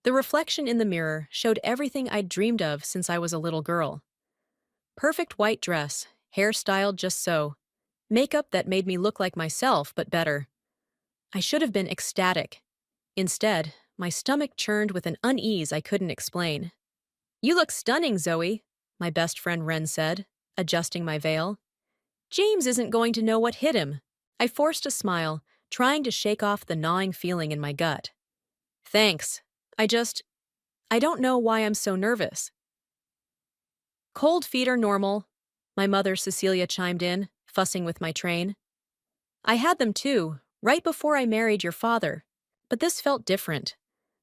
The reflection in the mirror showed everything I'd dreamed of since I was a little girl. Perfect white dress, hair styled just so, makeup that made me look like myself but better. I should have been ecstatic. Instead, my stomach churned with an unease I couldn't explain. "You look stunning, Zoe," my best friend Ren said, adjusting my veil. "James isn't going to know what hit him." I forced a smile, trying to shake off the gnawing feeling in my gut. "Thanks. I don't know why I'm so nervous." "Cold feet are normal," my mother Cecilia chimed in, fussing with my train. "I had them too, right before I married your father. But this felt different.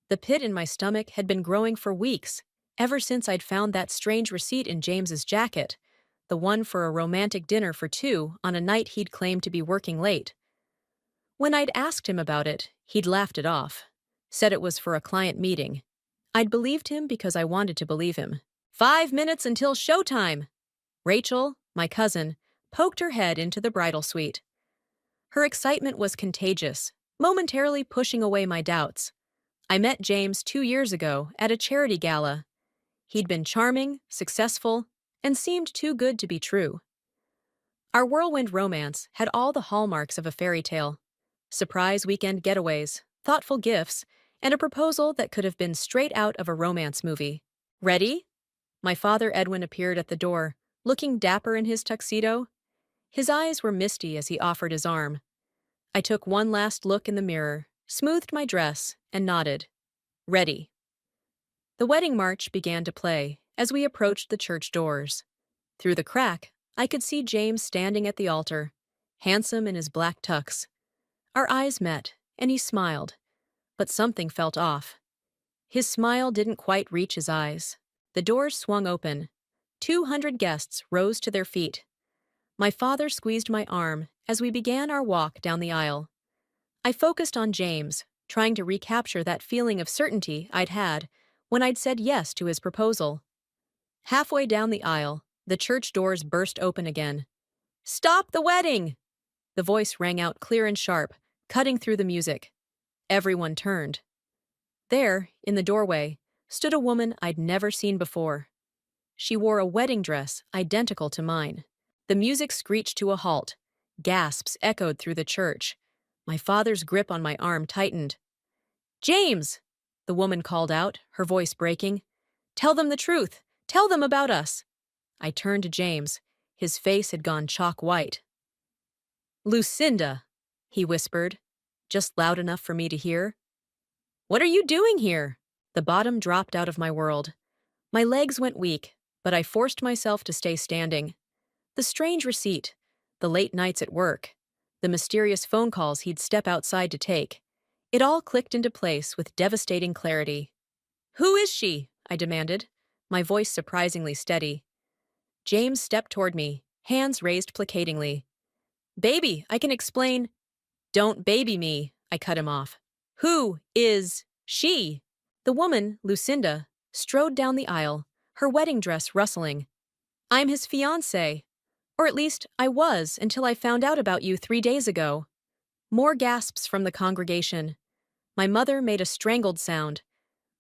The pit in my stomach had been growing for weeks, ever since I'd found that strange receipt in James's jacket, the one for a romantic dinner for two on a night he'd claimed to be working late. When I'd asked him about it, he'd laughed it off, said it was for a client meeting. I'd believed him because I wanted to believe him. "5 minutes until showtime!" Rachel, my cousin, poked her head into the bridal suite. Her excitement was contagious, momentarily pushing away my doubts. I met James 2 years ago at a charity gala. He'd been charming, successful, and seemed too good to be true. Our whirlwind romance had all the hallmarks of a fairy tale. Surprise weekend getaways, thoughtful gifts, and a proposal that could have been straight out of a romance movie. "Ready?" My father Edwin appeared at the door, looking dapper in his tuxedo. His eyes were misty as he offered his arm. I took one last look in the mirror, smoothed my dress, and nodded. "Ready." The wedding march began to play as we approached the church doors. Through the crack, I could see James standing at the altar, handsome in his black tux. Our eyes met, and he smiled, but something felt off. His smile didn't quite reach his eyes. The doors swung open. 200 guests rose to their feet. My father squeezed my arm as we began our walk down the aisle. I focused on James, trying to recapture that feeling of certainty I'd had when I'd said yes to his proposal. Halfway down the aisle, the church doors burst open again. "Stop the wedding!" The voice rang out clear and sharp, cutting through the music. Everyone turned. There, in the doorway, stood a woman I'd never seen before. She wore a wedding dress identical to mine. The music screeched to a halt. Gasps echoed through the church. My father's grip on my arm tightened. "James!" the woman called out, her voice breaking. "Tell them the truth! Tell them about us!" I turned to James. His face had gone chalk white. "Lucinda," he whispered, just loud enough for me to hear. "What are you doing here?" The bottom dropped out of my world. My legs went weak, but I forced myself to stay standing. The strange receipt, the late nights at work, the mysterious phone calls he'd step outside to take. It all clicked into place with devastating clarity. "Who is she?" I demanded, my voice surprisingly steady. James stepped toward me, hands raised placatingly. "Baby, I can explain." "Don't baby me," I cut him off. "Who is she?" The woman, Lucinda, strode down the aisle, her wedding dress rustling. "I'm his fiancé. Or at least, I was until I found out about you 3 days ago." More gasps from the congregation. My mother made a strangled sound.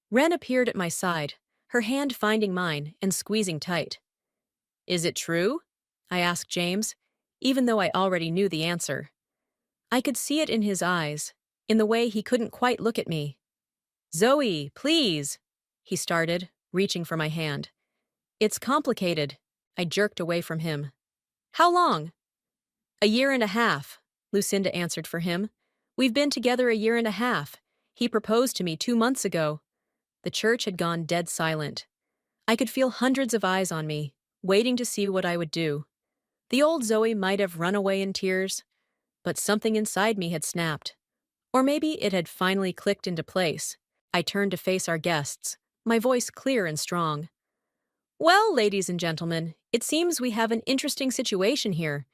Ren appeared at my side, her hand finding mine and squeezing tight. "Is it true?" I asked James, even though I already knew the answer. I could see it in his eyes, in the way he couldn't quite look at me. "Zoe, please," he started, reaching for my hand. "It's complicated." I jerked away from him. "How long?" "A year and a half," Lucinda answered for him. "We've been together a year and a half. He proposed to me 2 months ago." The church had gone dead silent. I could feel hundreds of eyes on me, waiting to see what I would do. The old Zoe might have run away in tears, but something inside me had snapped. Or maybe it had finally clicked into place. I turned to face our guests, my voice clear and strong. "Well, ladies and gentlemen, it seems we have an interesting situation here.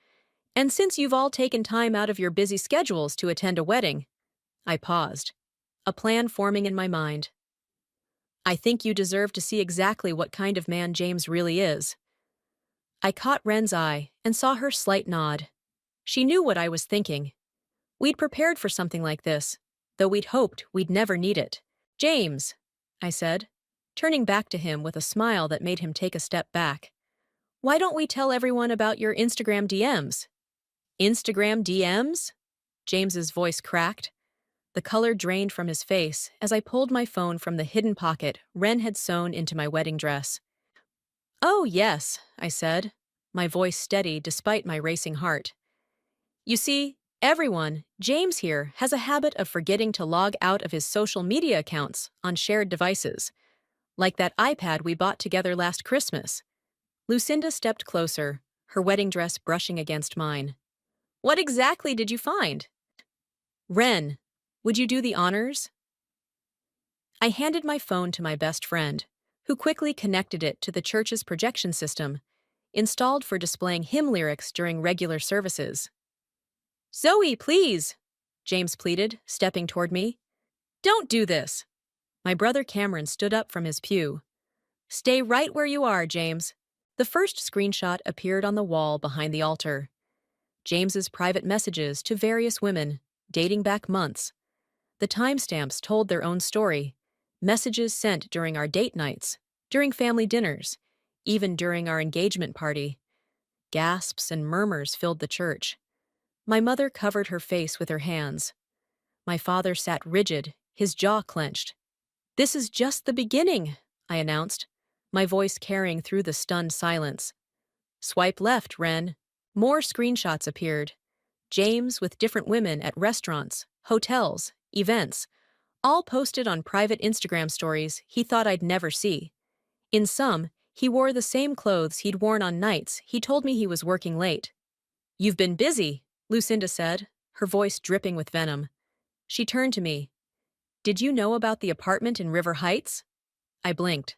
And since you've all taken time out of your busy schedules to attend a wedding," I paused, a plan forming in my mind. "I think you deserve to see exactly what kind of man James really is." I caught Ren's eye and saw her slight nod. She knew what I was thinking. We'd prepared for something like this, though we'd hoped we'd never need it. "James," I said, turning back to him with a smile that made him take a step back. Why don't we tell everyone about your Instagram DMs? Instagram DMs? James's voice cracked. The color drained from his face as I pulled my phone from the hidden pocket Ren had sewn into my wedding dress. Oh, yes, I said, my voice steady despite my racing heart. You see, everyone, James here, has a habit of forgetting to log out of his social media accounts on shared devices, like that iPad we bought together last Christmas. Lucinda stepped closer, her wedding dress brushing against mine. What exactly did you find? Ren, would you do the honors? I handed my phone to my best friend, who quickly connected it to the church's projection system, installed for displaying hymn lyrics during regular services. Zoe, please, James pleaded, stepping toward me. Don't do this. My brother Cameron stood up from his pew. Stay right where you are, James. The first screenshot appeared on the wall behind the altar. James's private messages to various women, dating back months. The timestamps told their own story. Messages sent during our date nights, during family dinners, even during our engagement party. Gasps and murmurs filled the church. My mother covered her face with her hands. My father sat rigid, his jaw clenched. This is just the beginning, I announced, my voice carrying through the stunned silence. Swipe left, Ren. More screenshots appeared. James with different women at restaurants, hotels, events, all posted on private Instagram stories he thought I'd never see. In some, he wore the same clothes he'd worn on nights he told me he was working late. You've been busy, Lucinda said, her voice dripping with venom. She turned to me. Did you know about the apartment in River Heights? I blinked.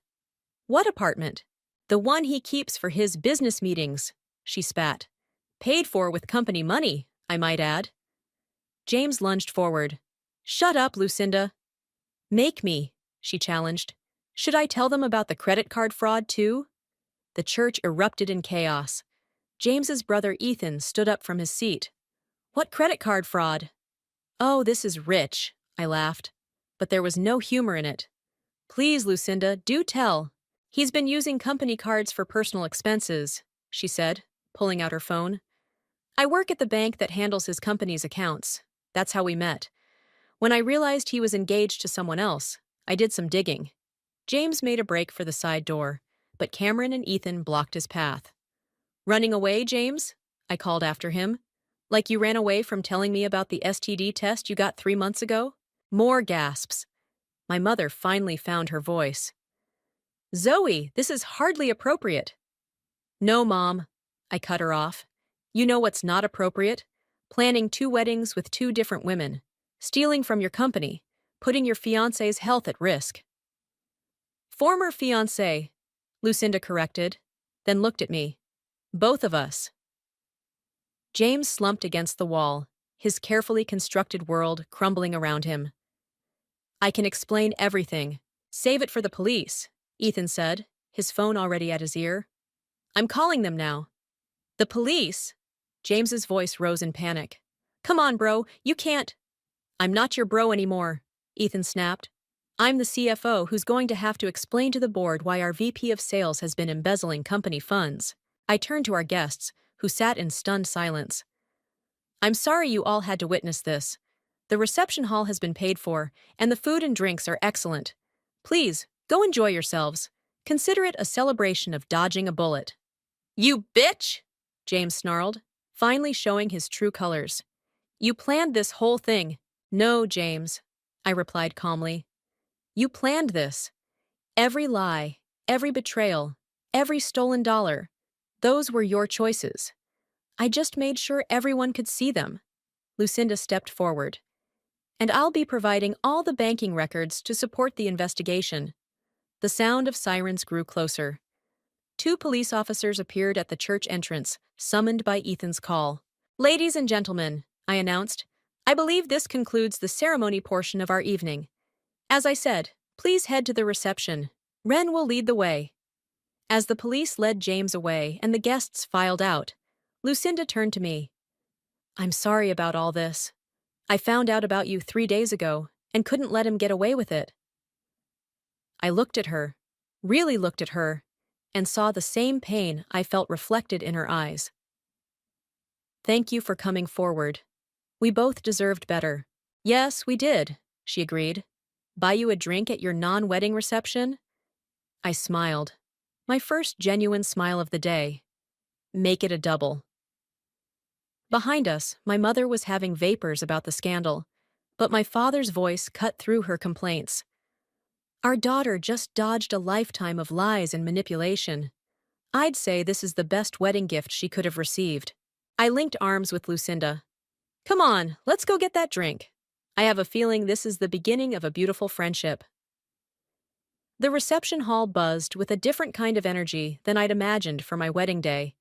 What apartment? The one he keeps for his business meetings, she spat. Paid for with company money, I might add. James lunged forward. Shut up, Lucinda. Make me, she challenged. Should I tell them about the credit card fraud, too? The church erupted in chaos. James's brother Ethan stood up from his seat. What credit card fraud? Oh, this is rich, I laughed. But there was no humor in it. Please, Lucinda, do tell. He's been using company cards for personal expenses, she said, pulling out her phone. I work at the bank that handles his company's accounts. That's how we met. When I realized he was engaged to someone else, I did some digging. James made a break for the side door, but Cameron and Ethan blocked his path. Running away, James? I called after him. Like you ran away from telling me about the STD test you got 3 months ago? More gasps. My mother finally found her voice. Zoe, this is hardly appropriate. No, Mom. I cut her off. You know what's not appropriate? Planning 2 weddings with 2 different women. Stealing from your company. Putting your fiancé's health at risk. Former fiancé, Lucinda corrected, then looked at me. Both of us. James slumped against the wall, his carefully constructed world crumbling around him. I can explain everything. Save it for the police, Ethan said, his phone already at his ear. I'm calling them now. The police? James's voice rose in panic. Come on, bro, you can't. I'm not your bro anymore, Ethan snapped. I'm the CFO who's going to have to explain to the board why our VP of sales has been embezzling company funds. I turned to our guests, who sat in stunned silence. I'm sorry you all had to witness this. The reception hall has been paid for, and the food and drinks are excellent. Please, go enjoy yourselves. Consider it a celebration of dodging a bullet. You bitch! James snarled, finally showing his true colors. You planned this whole thing. No, James, I replied calmly. You planned this. Every lie, every betrayal, every stolen dollar. Those were your choices. I just made sure everyone could see them. Lucinda stepped forward. And I'll be providing all the banking records to support the investigation. The sound of sirens grew closer. 2 police officers appeared at the church entrance, summoned by Ethan's call. Ladies and gentlemen, I announced, I believe this concludes the ceremony portion of our evening. As I said, please head to the reception. Ren will lead the way. As the police led James away and the guests filed out, Lucinda turned to me. I'm sorry about all this. I found out about you 3 days ago and couldn't let him get away with it. I looked at her, really looked at her, and saw the same pain I felt reflected in her eyes. Thank you for coming forward. We both deserved better. Yes, we did, she agreed. Buy you a drink at your non-wedding reception? I smiled. My first genuine smile of the day. Make it a double. Behind us, my mother was having vapors about the scandal, but my father's voice cut through her complaints. Our daughter just dodged a lifetime of lies and manipulation. I'd say this is the best wedding gift she could have received. I linked arms with Lucinda. Come on, let's go get that drink. I have a feeling this is the beginning of a beautiful friendship. The reception hall buzzed with a different kind of energy than I'd imagined for my wedding day.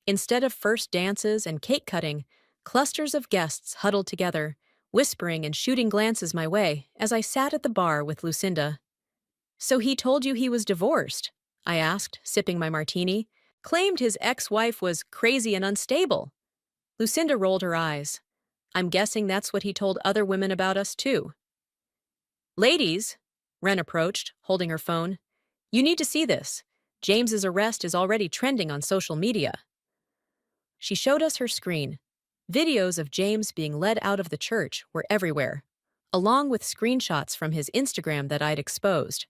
Instead of first dances and cake cutting, clusters of guests huddled together, whispering and shooting glances my way as I sat at the bar with Lucinda. So he told you he was divorced? I asked, sipping my martini. Claimed his ex-wife was crazy and unstable. Lucinda rolled her eyes. I'm guessing that's what he told other women about us, too. Ladies, Wren approached, holding her phone. You need to see this. James's arrest is already trending on social media. She showed us her screen. Videos of James being led out of the church were everywhere, along with screenshots from his Instagram that I'd exposed.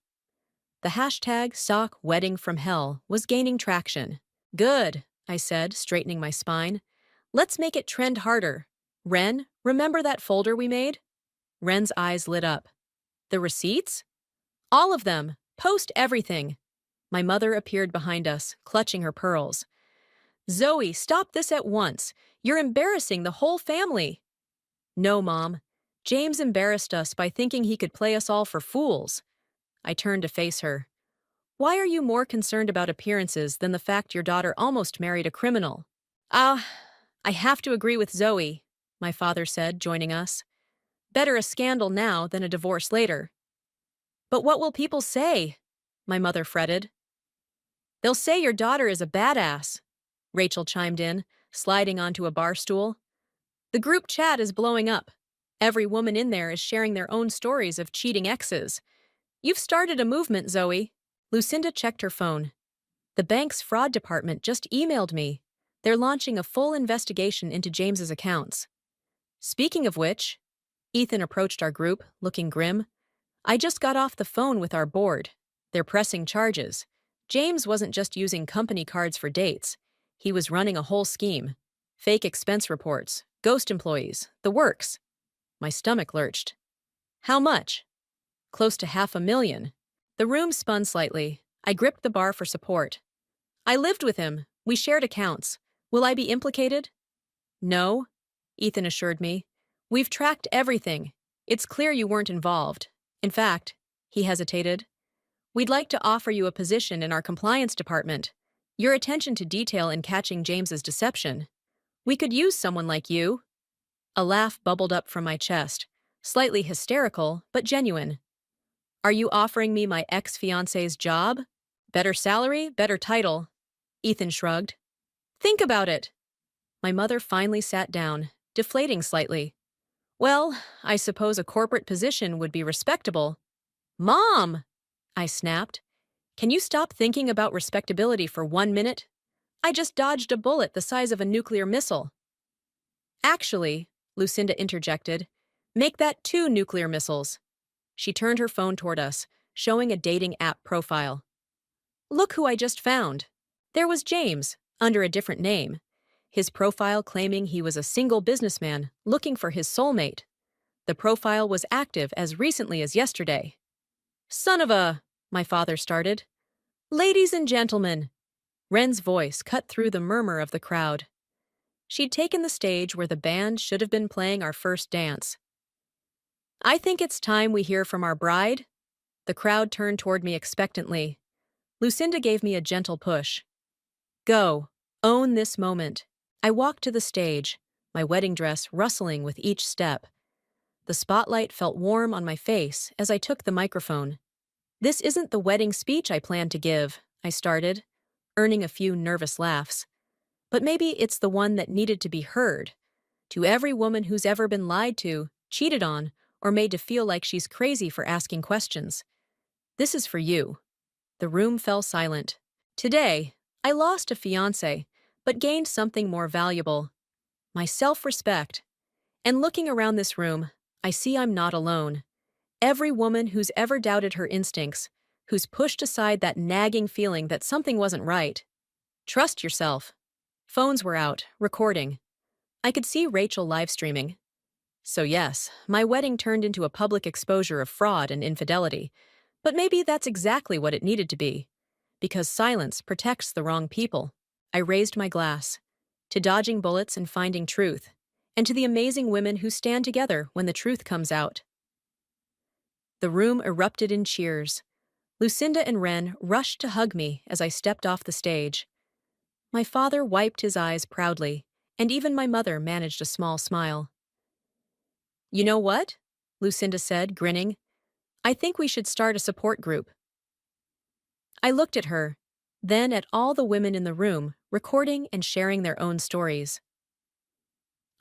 The hashtag #SockWeddingFromHell was gaining traction. Good, I said, straightening my spine. Let's make it trend harder. Wren, remember that folder we made? Wren's eyes lit up. The receipts? All of them. Post everything. My mother appeared behind us, clutching her pearls. Zoe, stop this at once. You're embarrassing the whole family. No, Mom. James embarrassed us by thinking he could play us all for fools. I turned to face her. Why are you more concerned about appearances than the fact your daughter almost married a criminal? I have to agree with Zoe, my father said, joining us. Better a scandal now than a divorce later. But what will people say? My mother fretted. They'll say your daughter is a badass, Rachel chimed in, sliding onto a bar stool. The group chat is blowing up. Every woman in there is sharing their own stories of cheating exes. You've started a movement, Zoe. Lucinda checked her phone. The bank's fraud department just emailed me. They're launching a full investigation into James's accounts. Speaking of which, Ethan approached our group, looking grim. I just got off the phone with our board. They're pressing charges. James wasn't just using company cards for dates. He was running a whole scheme. Fake expense reports, ghost employees, the works. My stomach lurched. How much? Close to $500,000. The room spun slightly. I gripped the bar for support. I lived with him. We shared accounts. Will I be implicated? No, Ethan assured me. We've tracked everything. It's clear you weren't involved. In fact, he hesitated. We'd like to offer you a position in our compliance department. Your attention to detail in catching James's deception. We could use someone like you. A laugh bubbled up from my chest, slightly hysterical, but genuine. Are you offering me my ex-fiancé's job? Better salary, better title. Ethan shrugged. Think about it. My mother finally sat down, deflating slightly. Well, I suppose a corporate position would be respectable. Mom! I snapped. Can you stop thinking about respectability for 1 minute? I just dodged a bullet the size of a nuclear missile. Actually, Lucinda interjected, make that 2 nuclear missiles. She turned her phone toward us, showing a dating app profile. Look who I just found. There was James, under a different name. His profile claiming he was a single businessman looking for his soulmate. The profile was active as recently as yesterday. Son of a... my father started. Ladies and gentlemen. Wren's voice cut through the murmur of the crowd. She'd taken the stage where the band should have been playing our first dance. I think it's time we hear from our bride. The crowd turned toward me expectantly. Lucinda gave me a gentle push. Go. Own this moment. I walked to the stage, my wedding dress rustling with each step. The spotlight felt warm on my face as I took the microphone. This isn't the wedding speech I planned to give, I started, earning a few nervous laughs. But maybe it's the one that needed to be heard. To every woman who's ever been lied to, cheated on, or made to feel like she's crazy for asking questions. This is for you. The room fell silent. Today, I lost a fiancé, but gained something more valuable, my self-respect. And looking around this room, I see I'm not alone. Every woman who's ever doubted her instincts, who's pushed aside that nagging feeling that something wasn't right. Trust yourself. Phones were out, recording. I could see Rachel live streaming. So yes, my wedding turned into a public exposure of fraud and infidelity. But maybe that's exactly what it needed to be. Because silence protects the wrong people. I raised my glass. To dodging bullets and finding truth. And to the amazing women who stand together when the truth comes out. The room erupted in cheers. Lucinda and Ren rushed to hug me as I stepped off the stage. My father wiped his eyes proudly, and even my mother managed a small smile. "You know what?" Lucinda said, grinning. "I think we should start a support group." I looked at her, then at all the women in the room, recording and sharing their own stories.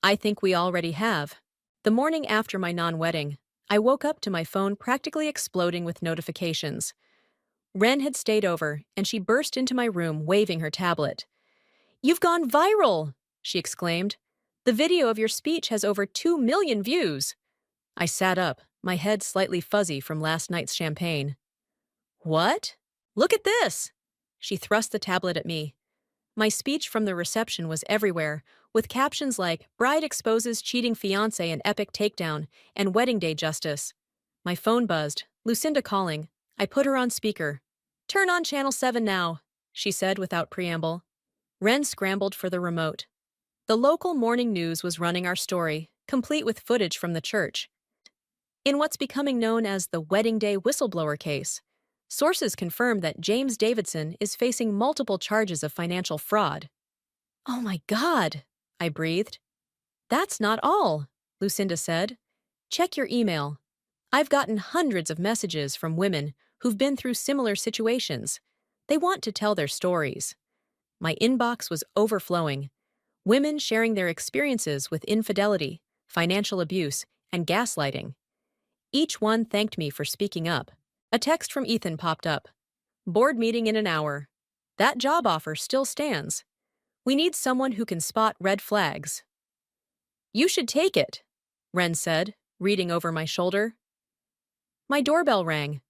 I think we already have. The morning after my non-wedding, I woke up to my phone practically exploding with notifications. Ren had stayed over, and she burst into my room waving her tablet. "You've gone viral!" she exclaimed. "The video of your speech has over 2 million views." I sat up, my head slightly fuzzy from last night's champagne. "What? Look at this!" She thrust the tablet at me. My speech from the reception was everywhere, with captions like "Bride exposes cheating fiancé in epic takedown" and "Wedding day justice." My phone buzzed, Lucinda calling. I put her on speaker. "Turn on channel 7 now," she said without preamble. Ren scrambled for the remote. The local morning news was running our story, complete with footage from the church. In what's becoming known as the Wedding Day whistleblower case, sources confirm that James Davidson is facing multiple charges of financial fraud. "Oh my God," I breathed. "That's not all," Lucinda said. "Check your email. I've gotten hundreds of messages from women who've been through similar situations. They want to tell their stories." My inbox was overflowing. Women sharing their experiences with infidelity, financial abuse, and gaslighting. Each one thanked me for speaking up. A text from Ethan popped up. "Board meeting in an hour. That job offer still stands. We need someone who can spot red flags." "You should take it," Ren said, reading over my shoulder. My doorbell rang.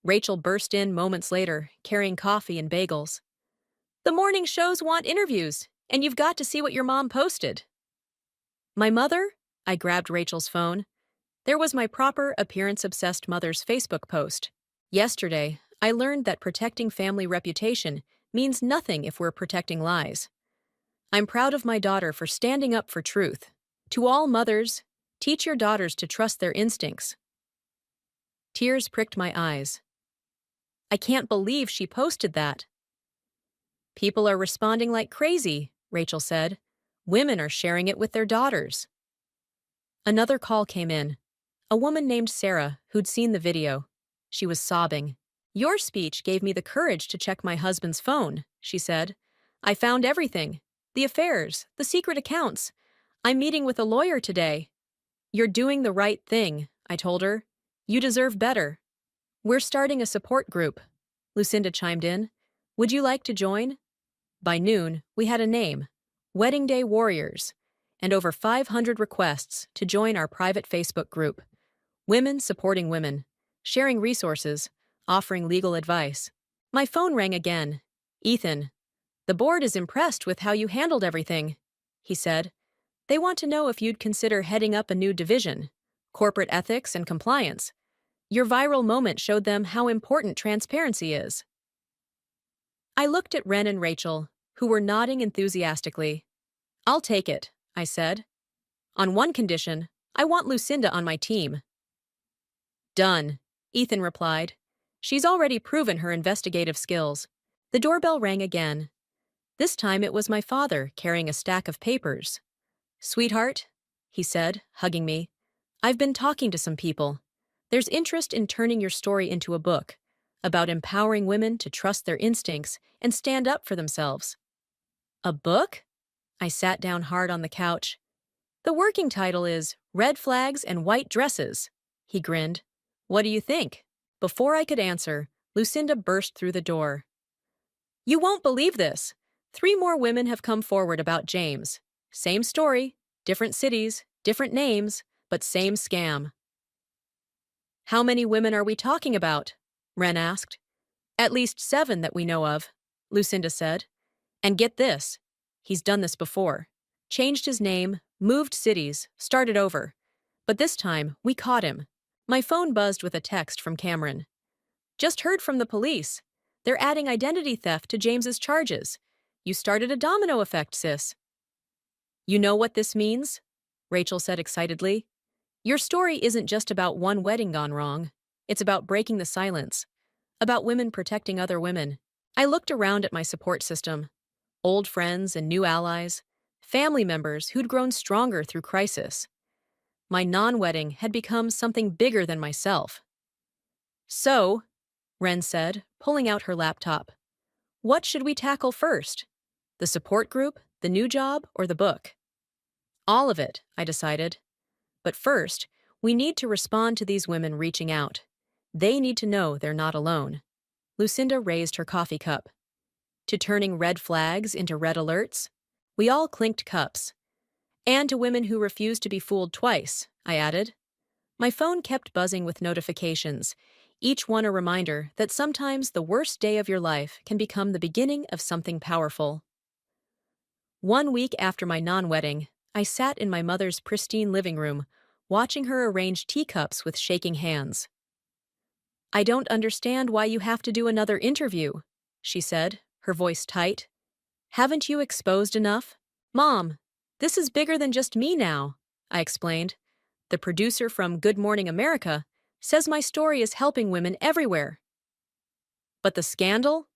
Rachel burst in moments later, carrying coffee and bagels. "The morning shows want interviews, and you've got to see what your mom posted." "My mother?" I grabbed Rachel's phone. There was my proper appearance-obsessed mother's Facebook post. "Yesterday, I learned that protecting family reputation means nothing if we're protecting lies. I'm proud of my daughter for standing up for truth. To all mothers, teach your daughters to trust their instincts." Tears pricked my eyes. "I can't believe she posted that." "People are responding like crazy," Rachel said. "Women are sharing it with their daughters." Another call came in. A woman named Sarah, who'd seen the video. She was sobbing. "Your speech gave me the courage to check my husband's phone," she said. "I found everything. The affairs, the secret accounts. I'm meeting with a lawyer today." "You're doing the right thing," I told her. "You deserve better." "We're starting a support group," Lucinda chimed in. "Would you like to join?" By noon, we had a name, Wedding Day Warriors, and over 500 requests to join our private Facebook group. Women supporting women, sharing resources, offering legal advice. My phone rang again. "Ethan, the board is impressed with how you handled everything," he said. "They want to know if you'd consider heading up a new division, corporate ethics and compliance. Your viral moment showed them how important transparency is." I looked at Ren and Rachel, who were nodding enthusiastically. "I'll take it," I said. "On one condition, I want Lucinda on my team." "Done," Ethan replied. "She's already proven her investigative skills." The doorbell rang again. This time it was my father carrying a stack of papers. "Sweetheart," he said, hugging me, "I've been talking to some people. There's interest in turning your story into a book, about empowering women to trust their instincts and stand up for themselves." "A book?" I sat down hard on the couch. "The working title is Red Flags and White Dresses," he grinned. "What do you think?" Before I could answer, Lucinda burst through the door. You won't believe this. 3 more women have come forward about James. Same story, different cities, different names, but same scam. How many women are we talking about? Ren asked. At least 7 that we know of, Lucinda said. And get this, he's done this before. Changed his name, moved cities, started over. But this time, we caught him. My phone buzzed with a text from Cameron. Just heard from the police. They're adding identity theft to James's charges. You started a domino effect, sis. You know what this means? Rachel said excitedly. Your story isn't just about one wedding gone wrong. It's about breaking the silence. About women protecting other women. I looked around at my support system. Old friends and new allies. Family members who'd grown stronger through crisis. My non-wedding had become something bigger than myself. So, Ren said, pulling out her laptop. What should we tackle first? The support group, the new job, or the book? All of it, I decided. But first, we need to respond to these women reaching out. They need to know they're not alone. Lucinda raised her coffee cup. To turning red flags into red alerts? We all clinked cups. And to women who refuse to be fooled twice, I added. My phone kept buzzing with notifications, each one a reminder that sometimes the worst day of your life can become the beginning of something powerful. 1 week after my non-wedding, I sat in my mother's pristine living room, watching her arrange teacups with shaking hands. I don't understand why you have to do another interview, she said, her voice tight. Haven't you exposed enough? Mom, this is bigger than just me now, I explained. The producer from Good Morning America says my story is helping women everywhere. But the scandal?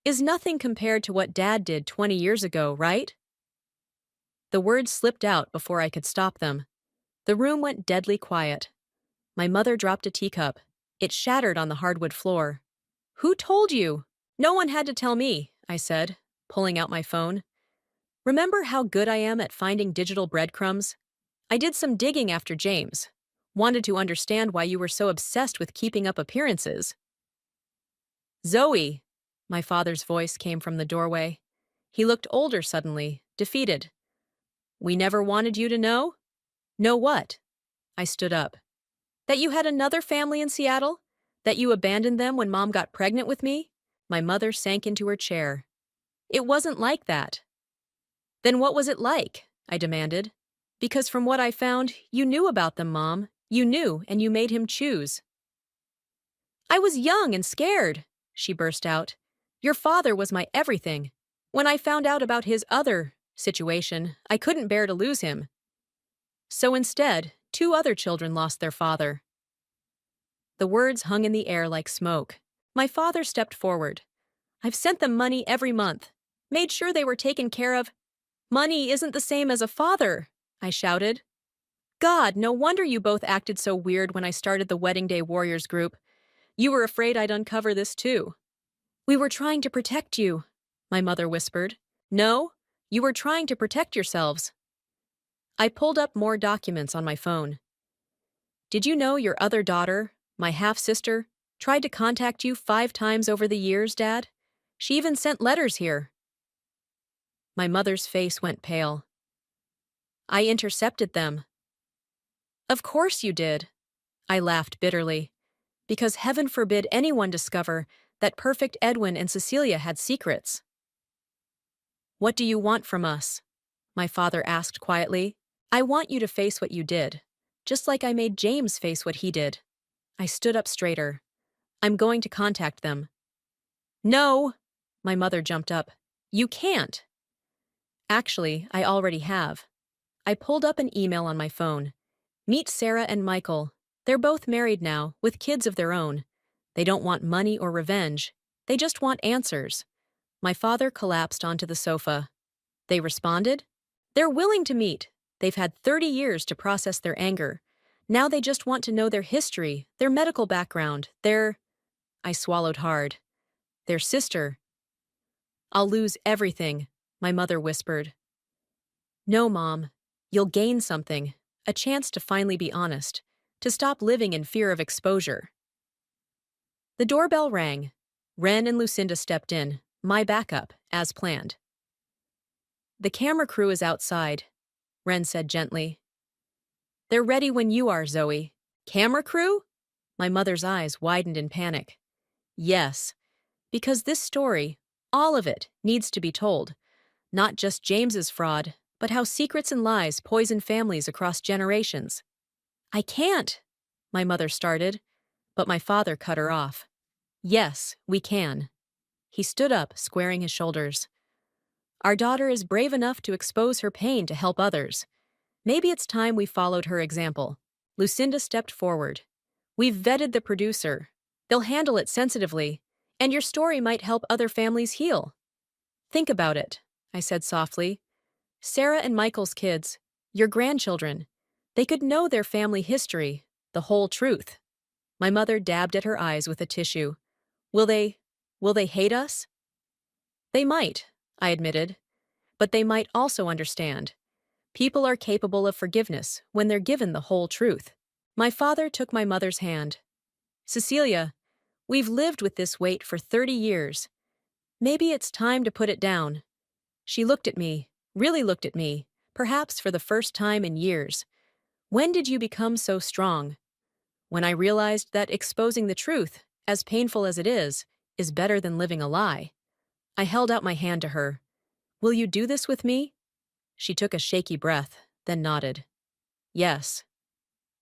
Is nothing compared to what Dad did 20 years ago, right? The words slipped out before I could stop them. The room went deadly quiet. My mother dropped a teacup. It shattered on the hardwood floor. Who told you? No one had to tell me, I said, pulling out my phone. Remember how good I am at finding digital breadcrumbs? I did some digging after James. Wanted to understand why you were so obsessed with keeping up appearances. Zoe, my father's voice came from the doorway. He looked older suddenly, defeated. We never wanted you to know? Know what? I stood up. That you had another family in Seattle? That you abandoned them when Mom got pregnant with me? My mother sank into her chair. It wasn't like that. Then what was it like? I demanded. Because from what I found, you knew about them, Mom. You knew, and you made him choose. I was young and scared, she burst out. Your father was my everything. When I found out about his other situation, I couldn't bear to lose him. So instead, 2 other children lost their father. The words hung in the air like smoke. My father stepped forward. I've sent them money every month. Made sure they were taken care of. Money isn't the same as a father, I shouted. God, no wonder you both acted so weird when I started the Wedding Day Warriors group. You were afraid I'd uncover this too. We were trying to protect you, my mother whispered. No, you were trying to protect yourselves. I pulled up more documents on my phone. Did you know your other daughter, my half-sister, tried to contact you 5 times over the years, Dad? She even sent letters here. My mother's face went pale. I intercepted them. Of course you did. I laughed bitterly. Because heaven forbid anyone discover that perfect Edwin and Cecilia had secrets. What do you want from us? My father asked quietly. I want you to face what you did, just like I made James face what he did. I stood up straighter. I'm going to contact them. No, my mother jumped up. You can't. Actually, I already have. I pulled up an email on my phone. Meet Sarah and Michael. They're both married now, with kids of their own. They don't want money or revenge. They just want answers. My father collapsed onto the sofa. They responded? They're willing to meet. They've had 30 years to process their anger. Now they just want to know their history, their medical background, their... I swallowed hard. Their sister. I'll lose everything, my mother whispered. No, Mom. You'll gain something. A chance to finally be honest. To stop living in fear of exposure. The doorbell rang. Ren and Lucinda stepped in, my backup, as planned. The camera crew is outside, Ren said gently. They're ready when you are, Zoe. Camera crew? My mother's eyes widened in panic. Yes, because this story, all of it, needs to be told. Not just James's fraud, but how secrets and lies poison families across generations. I can't, my mother started, but my father cut her off. Yes, we can. He stood up, squaring his shoulders. Our daughter is brave enough to expose her pain to help others. Maybe it's time we followed her example. Lucinda stepped forward. We've vetted the producer. They'll handle it sensitively, and your story might help other families heal. Think about it, I said softly. Sarah and Michael's kids, your grandchildren, they could know their family history, the whole truth. My mother dabbed at her eyes with a tissue. Will they hate us? They might, I admitted, but they might also understand. People are capable of forgiveness when they're given the whole truth. My father took my mother's hand. Cecilia, we've lived with this weight for 30 years. Maybe it's time to put it down. She looked at me, really looked at me, perhaps for the first time in years. When did you become so strong? When I realized that exposing the truth, as painful as it is better than living a lie. I held out my hand to her. Will you do this with me? She took a shaky breath, then nodded. Yes.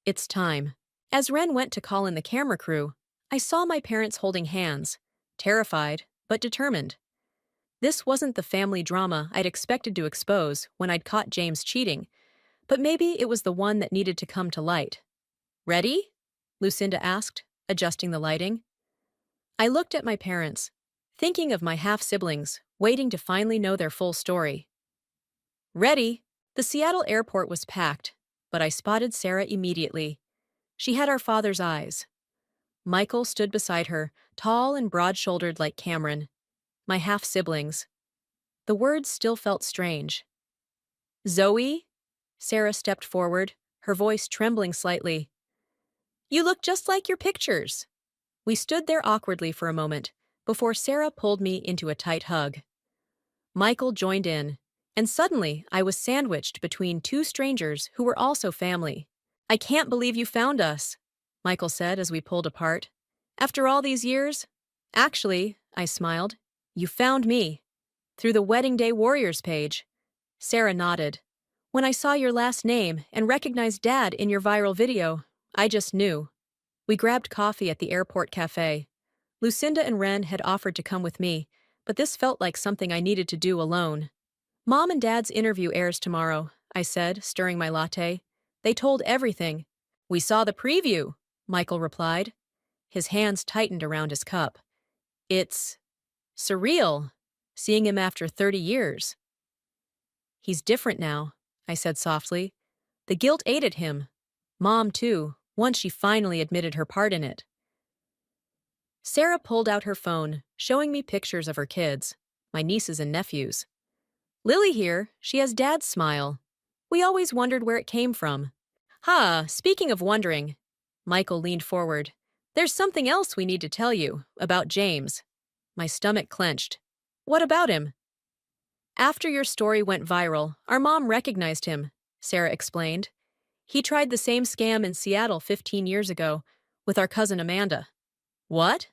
It's time. As Ren went to call in the camera crew, I saw my parents holding hands, terrified but determined. This wasn't the family drama I'd expected to expose when I'd caught James cheating, but maybe it was the one that needed to come to light. Ready? Lucinda asked, adjusting the lighting. I looked at my parents, thinking of my half-siblings, waiting to finally know their full story. Ready? The Seattle airport was packed, but I spotted Sarah immediately. She had our father's eyes. Michael stood beside her, tall and broad-shouldered like Cameron. My half-siblings. The words still felt strange. Zoe? Sarah stepped forward, her voice trembling slightly. You look just like your pictures. We stood there awkwardly for a moment, before Sarah pulled me into a tight hug. Michael joined in, and suddenly I was sandwiched between two strangers who were also family. I can't believe you found us, Michael said as we pulled apart. After all these years? Actually, I smiled, you found me. Through the Wedding Day Warriors page. Sarah nodded. When I saw your last name and recognized Dad in your viral video, I just knew. We grabbed coffee at the airport cafe. Lucinda and Ren had offered to come with me, but this felt like something I needed to do alone. Mom and Dad's interview airs tomorrow, I said, stirring my latte. They told everything. We saw the preview, Michael replied. His hands tightened around his cup. It's surreal, seeing him after 30 years. He's different now, I said softly. The guilt ate at him. Mom, too, once she finally admitted her part in it. Sarah pulled out her phone, showing me pictures of her kids, my nieces and nephews. Lily here, she has Dad's smile. We always wondered where it came from. Speaking of wondering, Michael leaned forward. There's something else we need to tell you, about James. My stomach clenched. What about him? After your story went viral, our mom recognized him, Sarah explained. He tried the same scam in Seattle 15 years ago, with our cousin Amanda. What?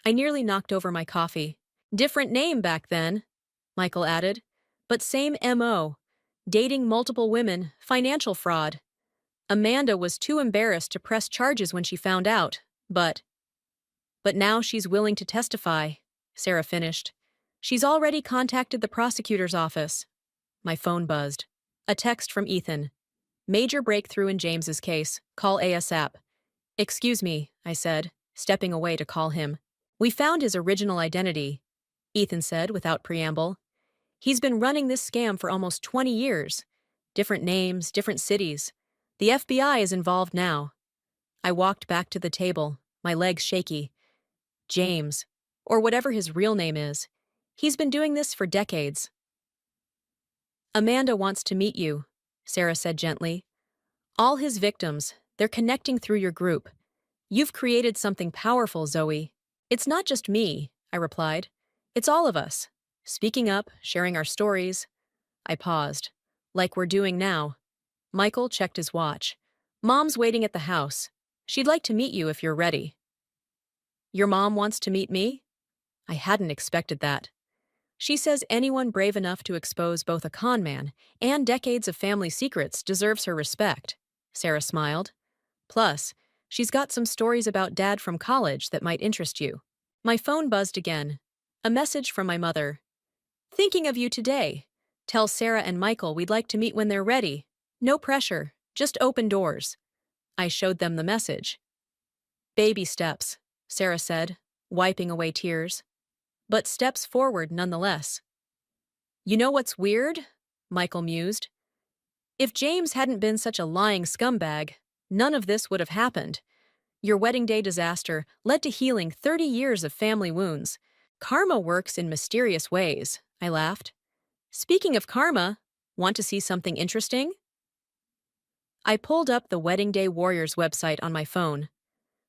I nearly knocked over my coffee. Different name back then, Michael added, but same MO. Dating multiple women, financial fraud. Amanda was too embarrassed to press charges when she found out, but now she's willing to testify, Sarah finished. She's already contacted the prosecutor's office. My phone buzzed. A text from Ethan. Major breakthrough in James's case. Call ASAP. Excuse me, I said, stepping away to call him. We found his original identity, Ethan said without preamble. He's been running this scam for almost 20 years. Different names, different cities. The FBI is involved now. I walked back to the table, my legs shaky. James, or whatever his real name is. He's been doing this for decades. Amanda wants to meet you, Sarah said gently. All his victims, they're connecting through your group. You've created something powerful, Zoe. It's not just me, I replied. It's all of us. Speaking up, sharing our stories. I paused. Like we're doing now. Michael checked his watch. Mom's waiting at the house. She'd like to meet you if you're ready. Your mom wants to meet me? I hadn't expected that. She says anyone brave enough to expose both a con man and decades of family secrets deserves her respect. Sarah smiled. Plus, she's got some stories about Dad from college that might interest you. My phone buzzed again. A message from my mother. Thinking of you today. Tell Sarah and Michael we'd like to meet when they're ready. No pressure, just open doors. I showed them the message. Baby steps, Sarah said, wiping away tears. But steps forward nonetheless. You know what's weird? Michael mused. If James hadn't been such a lying scumbag, none of this would have happened. Your wedding day disaster led to healing 30 years of family wounds. Karma works in mysterious ways, I laughed. Speaking of karma, want to see something interesting? I pulled up the Wedding Day Warriors website on my phone.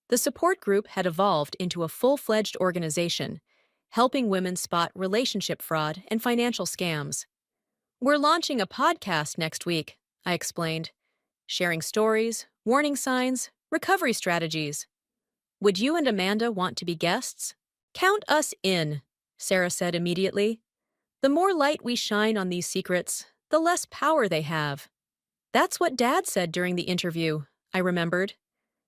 The support group had evolved into a full-fledged organization, helping women spot relationship fraud and financial scams. We're launching a podcast next week, I explained, sharing stories, warning signs, recovery strategies. Would you and Amanda want to be guests? Count us in, Sarah said immediately. The more light we shine on these secrets, the less power they have. That's what Dad said during the interview, I remembered.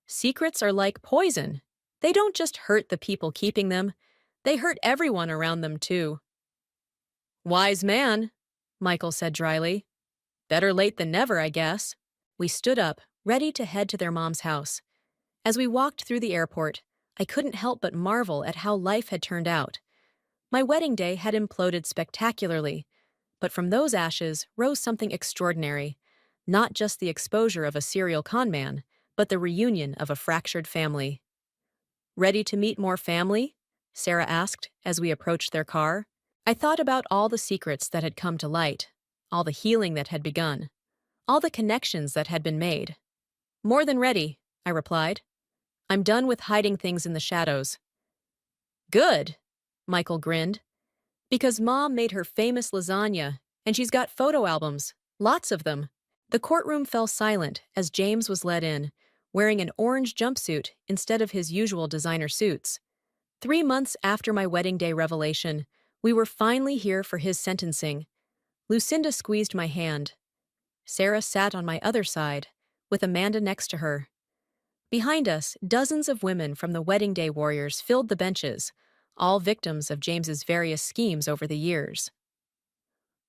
Secrets are like poison. They don't just hurt the people keeping them, they hurt everyone around them too. Wise man, Michael said dryly. Better late than never, I guess. We stood up, ready to head to their mom's house. As we walked through the airport, I couldn't help but marvel at how life had turned out. My wedding day had imploded spectacularly, but from those ashes rose something extraordinary. Not just the exposure of a serial con man, but the reunion of a fractured family. Ready to meet more family? Sarah asked as we approached their car. I thought about all the secrets that had come to light, all the healing that had begun, all the connections that had been made. More than ready, I replied. I'm done with hiding things in the shadows. Good, Michael grinned. Because Mom made her famous lasagna, and she's got photo albums, lots of them. The courtroom fell silent as James was led in, wearing an orange jumpsuit instead of his usual designer suits. 3 months after my wedding day revelation, we were finally here for his sentencing. Lucinda squeezed my hand. Sarah sat on my other side, with Amanda next to her. Behind us, dozens of women from the Wedding Day Warriors filled the benches, all victims of James's various schemes over the years.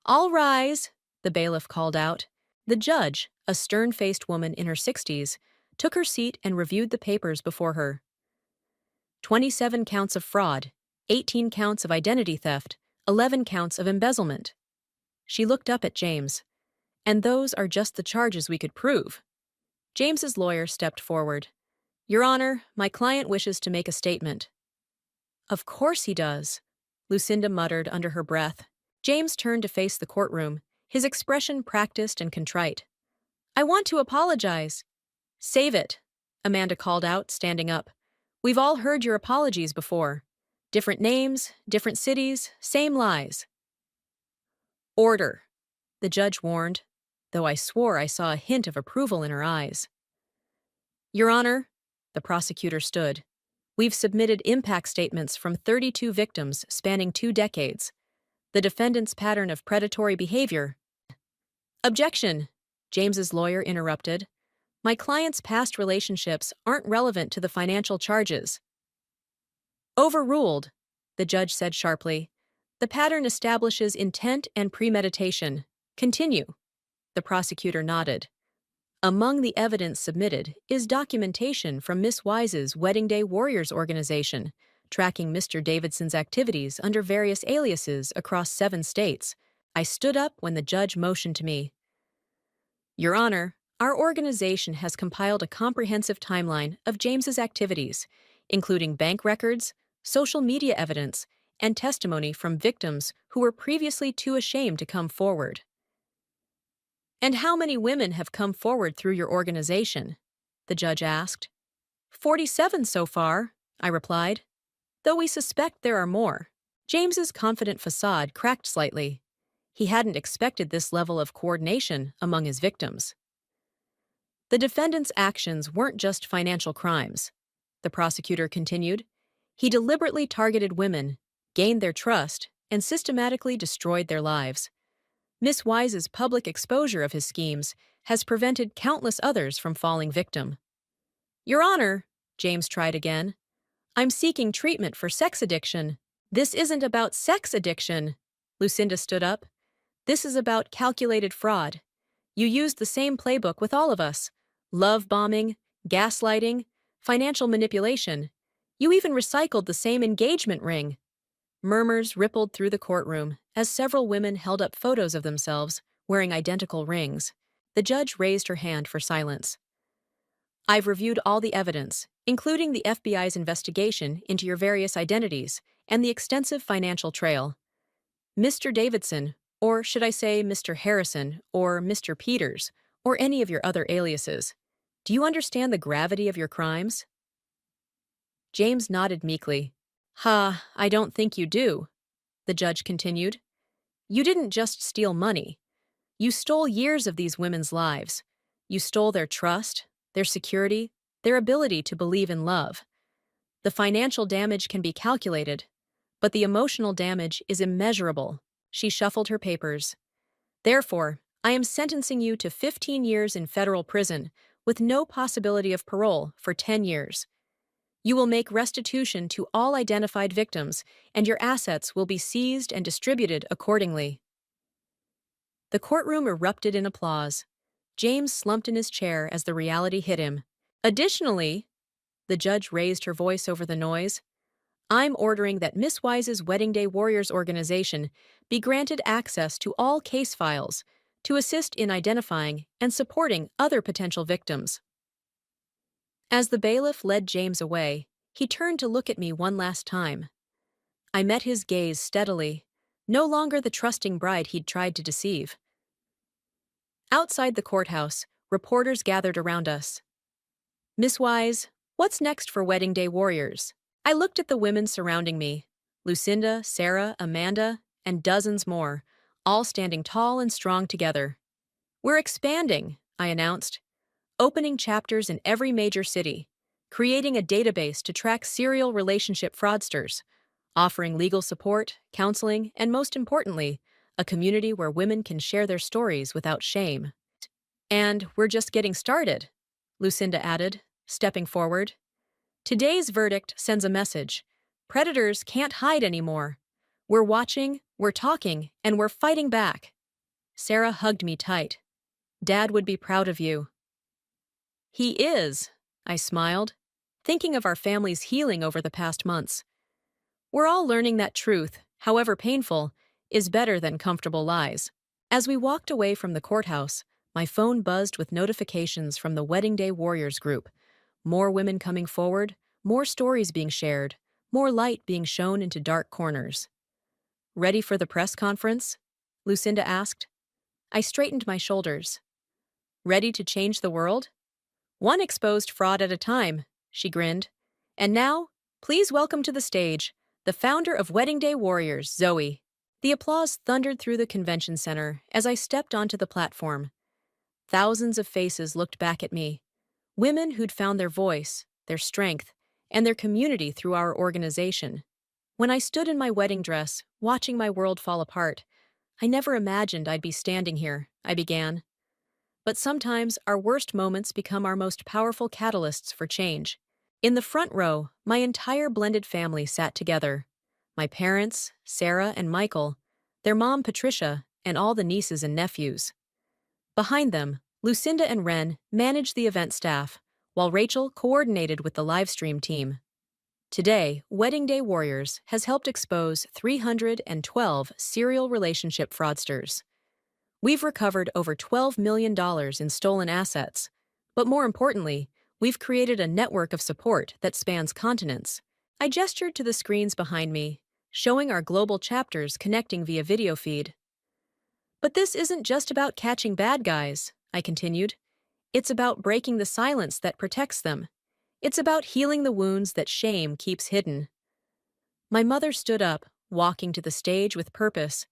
All rise, the bailiff called out. The judge, a stern-faced woman in her 60s, took her seat and reviewed the papers before her. 27 counts of fraud, 18 counts of identity theft, 11 counts of embezzlement. She looked up at James. And those are just the charges we could prove. James's lawyer stepped forward. Your Honor, my client wishes to make a statement. Of course he does, Lucinda muttered under her breath. James turned to face the courtroom, his expression practiced and contrite. I want to apologize. Save it, Amanda called out, standing up. We've all heard your apologies before. Different names, different cities, same lies. Order, the judge warned, though I swore I saw a hint of approval in her eyes. Your Honor, the prosecutor stood. We've submitted impact statements from 32 victims spanning 2 decades. The defendant's pattern of predatory behavior. Objection, James's lawyer interrupted. My client's past relationships aren't relevant to the financial charges. Overruled, the judge said sharply. The pattern establishes intent and premeditation. Continue. The prosecutor nodded. Among the evidence submitted is documentation from Miss Wise's Wedding Day Warriors organization, tracking Mr. Davidson's activities under various aliases across 7 states. I stood up when the judge motioned to me. Your Honor, our organization has compiled a comprehensive timeline of James's activities, including bank records, social media evidence, and testimony from victims who were previously too ashamed to come forward. And how many women have come forward through your organization? The judge asked. 47 so far, I replied. though we suspect there are more. James's confident facade cracked slightly. He hadn't expected this level of coordination among his victims. The defendant's actions weren't just financial crimes, the prosecutor continued. He deliberately targeted women, gained their trust, and systematically destroyed their lives. Miss Wise's public exposure of his schemes has prevented countless others from falling victim. Your Honor, James tried again, I'm seeking treatment for sex addiction. This isn't about sex addiction. Lucinda stood up. This is about calculated fraud. You used the same playbook with all of us. Love bombing, gaslighting, financial manipulation. You even recycled the same engagement ring. Murmurs rippled through the courtroom as several women held up photos of themselves wearing identical rings. The judge raised her hand for silence. I've reviewed all the evidence, including the FBI's investigation into your various identities and the extensive financial trail. Mr. Davidson, or should I say Mr. Harrison, or Mr. Peters, or any of your other aliases, do you understand the gravity of your crimes? James nodded meekly. I don't think you do, the judge continued. You didn't just steal money. You stole years of these women's lives. You stole their trust, their security, their ability to believe in love. The financial damage can be calculated, but the emotional damage is immeasurable. She shuffled her papers. Therefore, I am sentencing you to 15 years in federal prison with no possibility of parole for 10 years. You will make restitution to all identified victims, and your assets will be seized and distributed accordingly. The courtroom erupted in applause. James slumped in his chair as the reality hit him. Additionally, the judge raised her voice over the noise, I'm ordering that Miss Wise's Wedding Day Warriors organization be granted access to all case files to assist in identifying and supporting other potential victims. As the bailiff led James away, he turned to look at me one last time. I met his gaze steadily, no longer the trusting bride he'd tried to deceive. Outside the courthouse, reporters gathered around us. Miss Wise, what's next for Wedding Day Warriors? I looked at the women surrounding me, Lucinda, Sarah, Amanda, and dozens more, all standing tall and strong together. We're expanding, I announced, opening chapters in every major city, creating a database to track serial relationship fraudsters, offering legal support, counseling, and most importantly, a community where women can share their stories without shame. And we're just getting started, Lucinda added, stepping forward. Today's verdict sends a message. Predators can't hide anymore. We're watching, we're talking, and we're fighting back. Sarah hugged me tight. Dad would be proud of you. He is, I smiled, thinking of our family's healing over the past months. We're all learning that truth, however painful, is better than comfortable lies. As we walked away from the courthouse, my phone buzzed with notifications from the Wedding Day Warriors group. More women coming forward, more stories being shared, more light being shown into dark corners. Ready for the press conference? Lucinda asked. I straightened my shoulders. Ready to change the world? One exposed fraud at a time, she grinned. And now, please welcome to the stage, the founder of Wedding Day Warriors, Zoe. The applause thundered through the convention center as I stepped onto the platform. Thousands of faces looked back at me. Women who'd found their voice, their strength, and their community through our organization. When I stood in my wedding dress, watching my world fall apart, I never imagined I'd be standing here, I began. But sometimes our worst moments become our most powerful catalysts for change. In the front row, my entire blended family sat together. My parents, Sarah and Michael, their mom Patricia, and all the nieces and nephews. Behind them, Lucinda and Ren managed the event staff, while Rachel coordinated with the livestream team. Today, Wedding Day Warriors has helped expose 312 serial relationship fraudsters. We've recovered over $12 million in stolen assets, but more importantly, we've created a network of support that spans continents. I gestured to the screens behind me, showing our global chapters connecting via video feed. But this isn't just about catching bad guys, I continued. It's about breaking the silence that protects them. It's about healing the wounds that shame keeps hidden. My mother stood up, walking to the stage with purpose.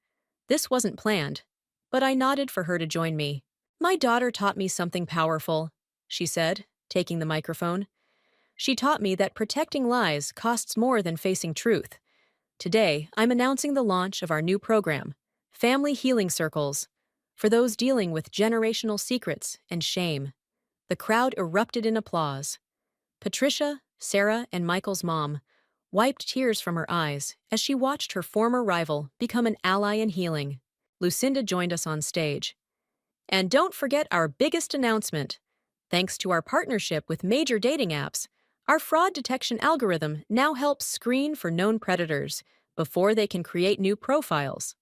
This wasn't planned, but I nodded for her to join me. My daughter taught me something powerful, she said, taking the microphone. She taught me that protecting lies costs more than facing truth. Today, I'm announcing the launch of our new program, Family Healing Circles, for those dealing with generational secrets and shame. The crowd erupted in applause. Patricia, Sarah, and Michael's mom wiped tears from her eyes as she watched her former rival become an ally in healing. Lucinda joined us on stage. And don't forget our biggest announcement. Thanks to our partnership with major dating apps, our fraud detection algorithm now helps screen for known predators before they can create new profiles.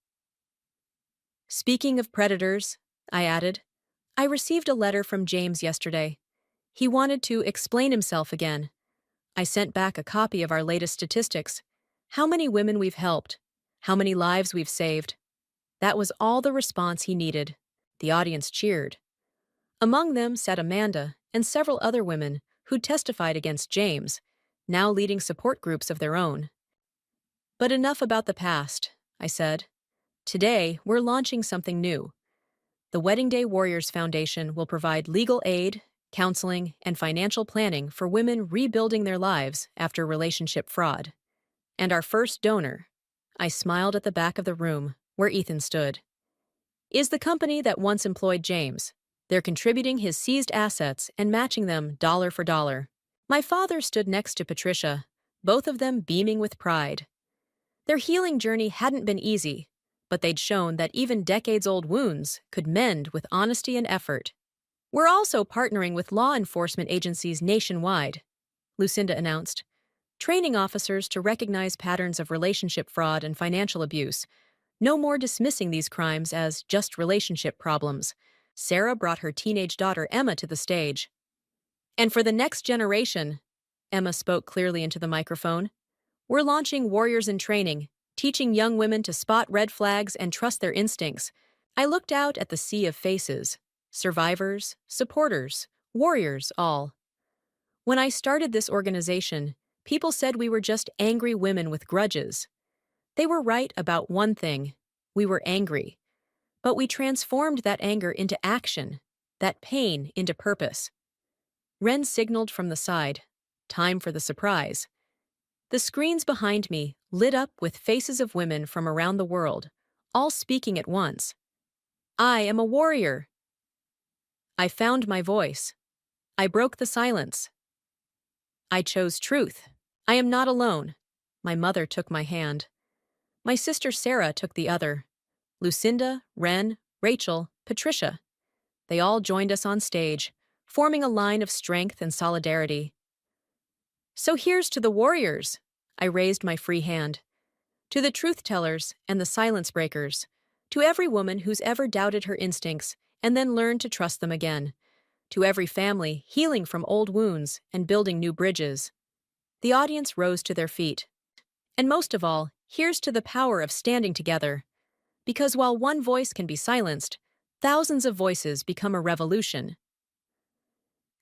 Speaking of predators, I added, I received a letter from James yesterday. He wanted to explain himself again. I sent back a copy of our latest statistics. How many women we've helped. How many lives we've saved. That was all the response he needed. The audience cheered. Among them sat Amanda and several other women who testified against James, now leading support groups of their own. But enough about the past, I said. Today, we're launching something new. The Wedding Day Warriors Foundation will provide legal aid, counseling, and financial planning for women rebuilding their lives after relationship fraud. And our first donor, I smiled at the back of the room where Ethan stood, is the company that once employed James. They're contributing his seized assets and matching them dollar for dollar. My father stood next to Patricia, both of them beaming with pride. Their healing journey hadn't been easy, but they'd shown that even decades-old wounds could mend with honesty and effort. We're also partnering with law enforcement agencies nationwide, Lucinda announced, training officers to recognize patterns of relationship fraud and financial abuse. No more dismissing these crimes as just relationship problems. Sarah brought her teenage daughter Emma to the stage. And for the next generation, Emma spoke clearly into the microphone, we're launching Warriors in Training, teaching young women to spot red flags and trust their instincts. I looked out at the sea of faces, survivors, supporters, warriors, all. When I started this organization, people said we were just angry women with grudges. They were right about one thing. We were angry. But we transformed that anger into action, that pain into purpose. Ren signaled from the side. Time for the surprise. The screens behind me lit up with faces of women from around the world, all speaking at once. I am a warrior. I found my voice. I broke the silence. I chose truth. I am not alone. My mother took my hand. My sister Sarah took the other. Lucinda, Ren, Rachel, Patricia. They all joined us on stage, forming a line of strength and solidarity. So here's to the warriors. I raised my free hand. To the truth tellers and the silence breakers. To every woman who's ever doubted her instincts and then learned to trust them again. To every family healing from old wounds and building new bridges. The audience rose to their feet. And most of all, here's to the power of standing together. Because while one voice can be silenced, thousands of voices become a revolution.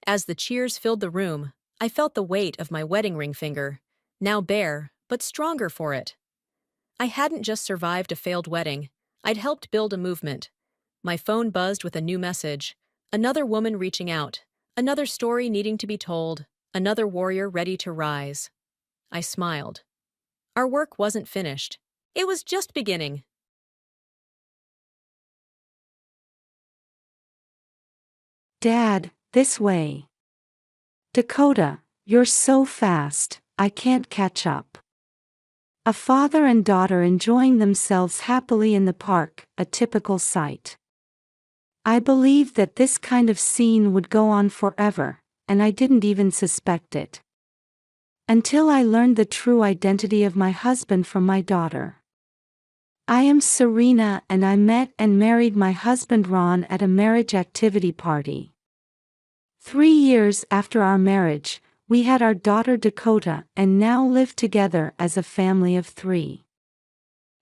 As the cheers filled the room, I felt the weight of my wedding ring finger, now bare, but stronger for it. I hadn't just survived a failed wedding, I'd helped build a movement. My phone buzzed with a new message, another woman reaching out, another story needing to be told, another warrior ready to rise. I smiled. Our work wasn't finished. It was just beginning. Dad, this way. Dakota, you're so fast, I can't catch up. A father and daughter enjoying themselves happily in the park, a typical sight. I believed that this kind of scene would go on forever, and I didn't even suspect it. Until I learned the true identity of my husband from my daughter. I am Serena and I met and married my husband Ron at a marriage activity party. 3 years after our marriage, we had our daughter Dakota and now live together as a family of 3.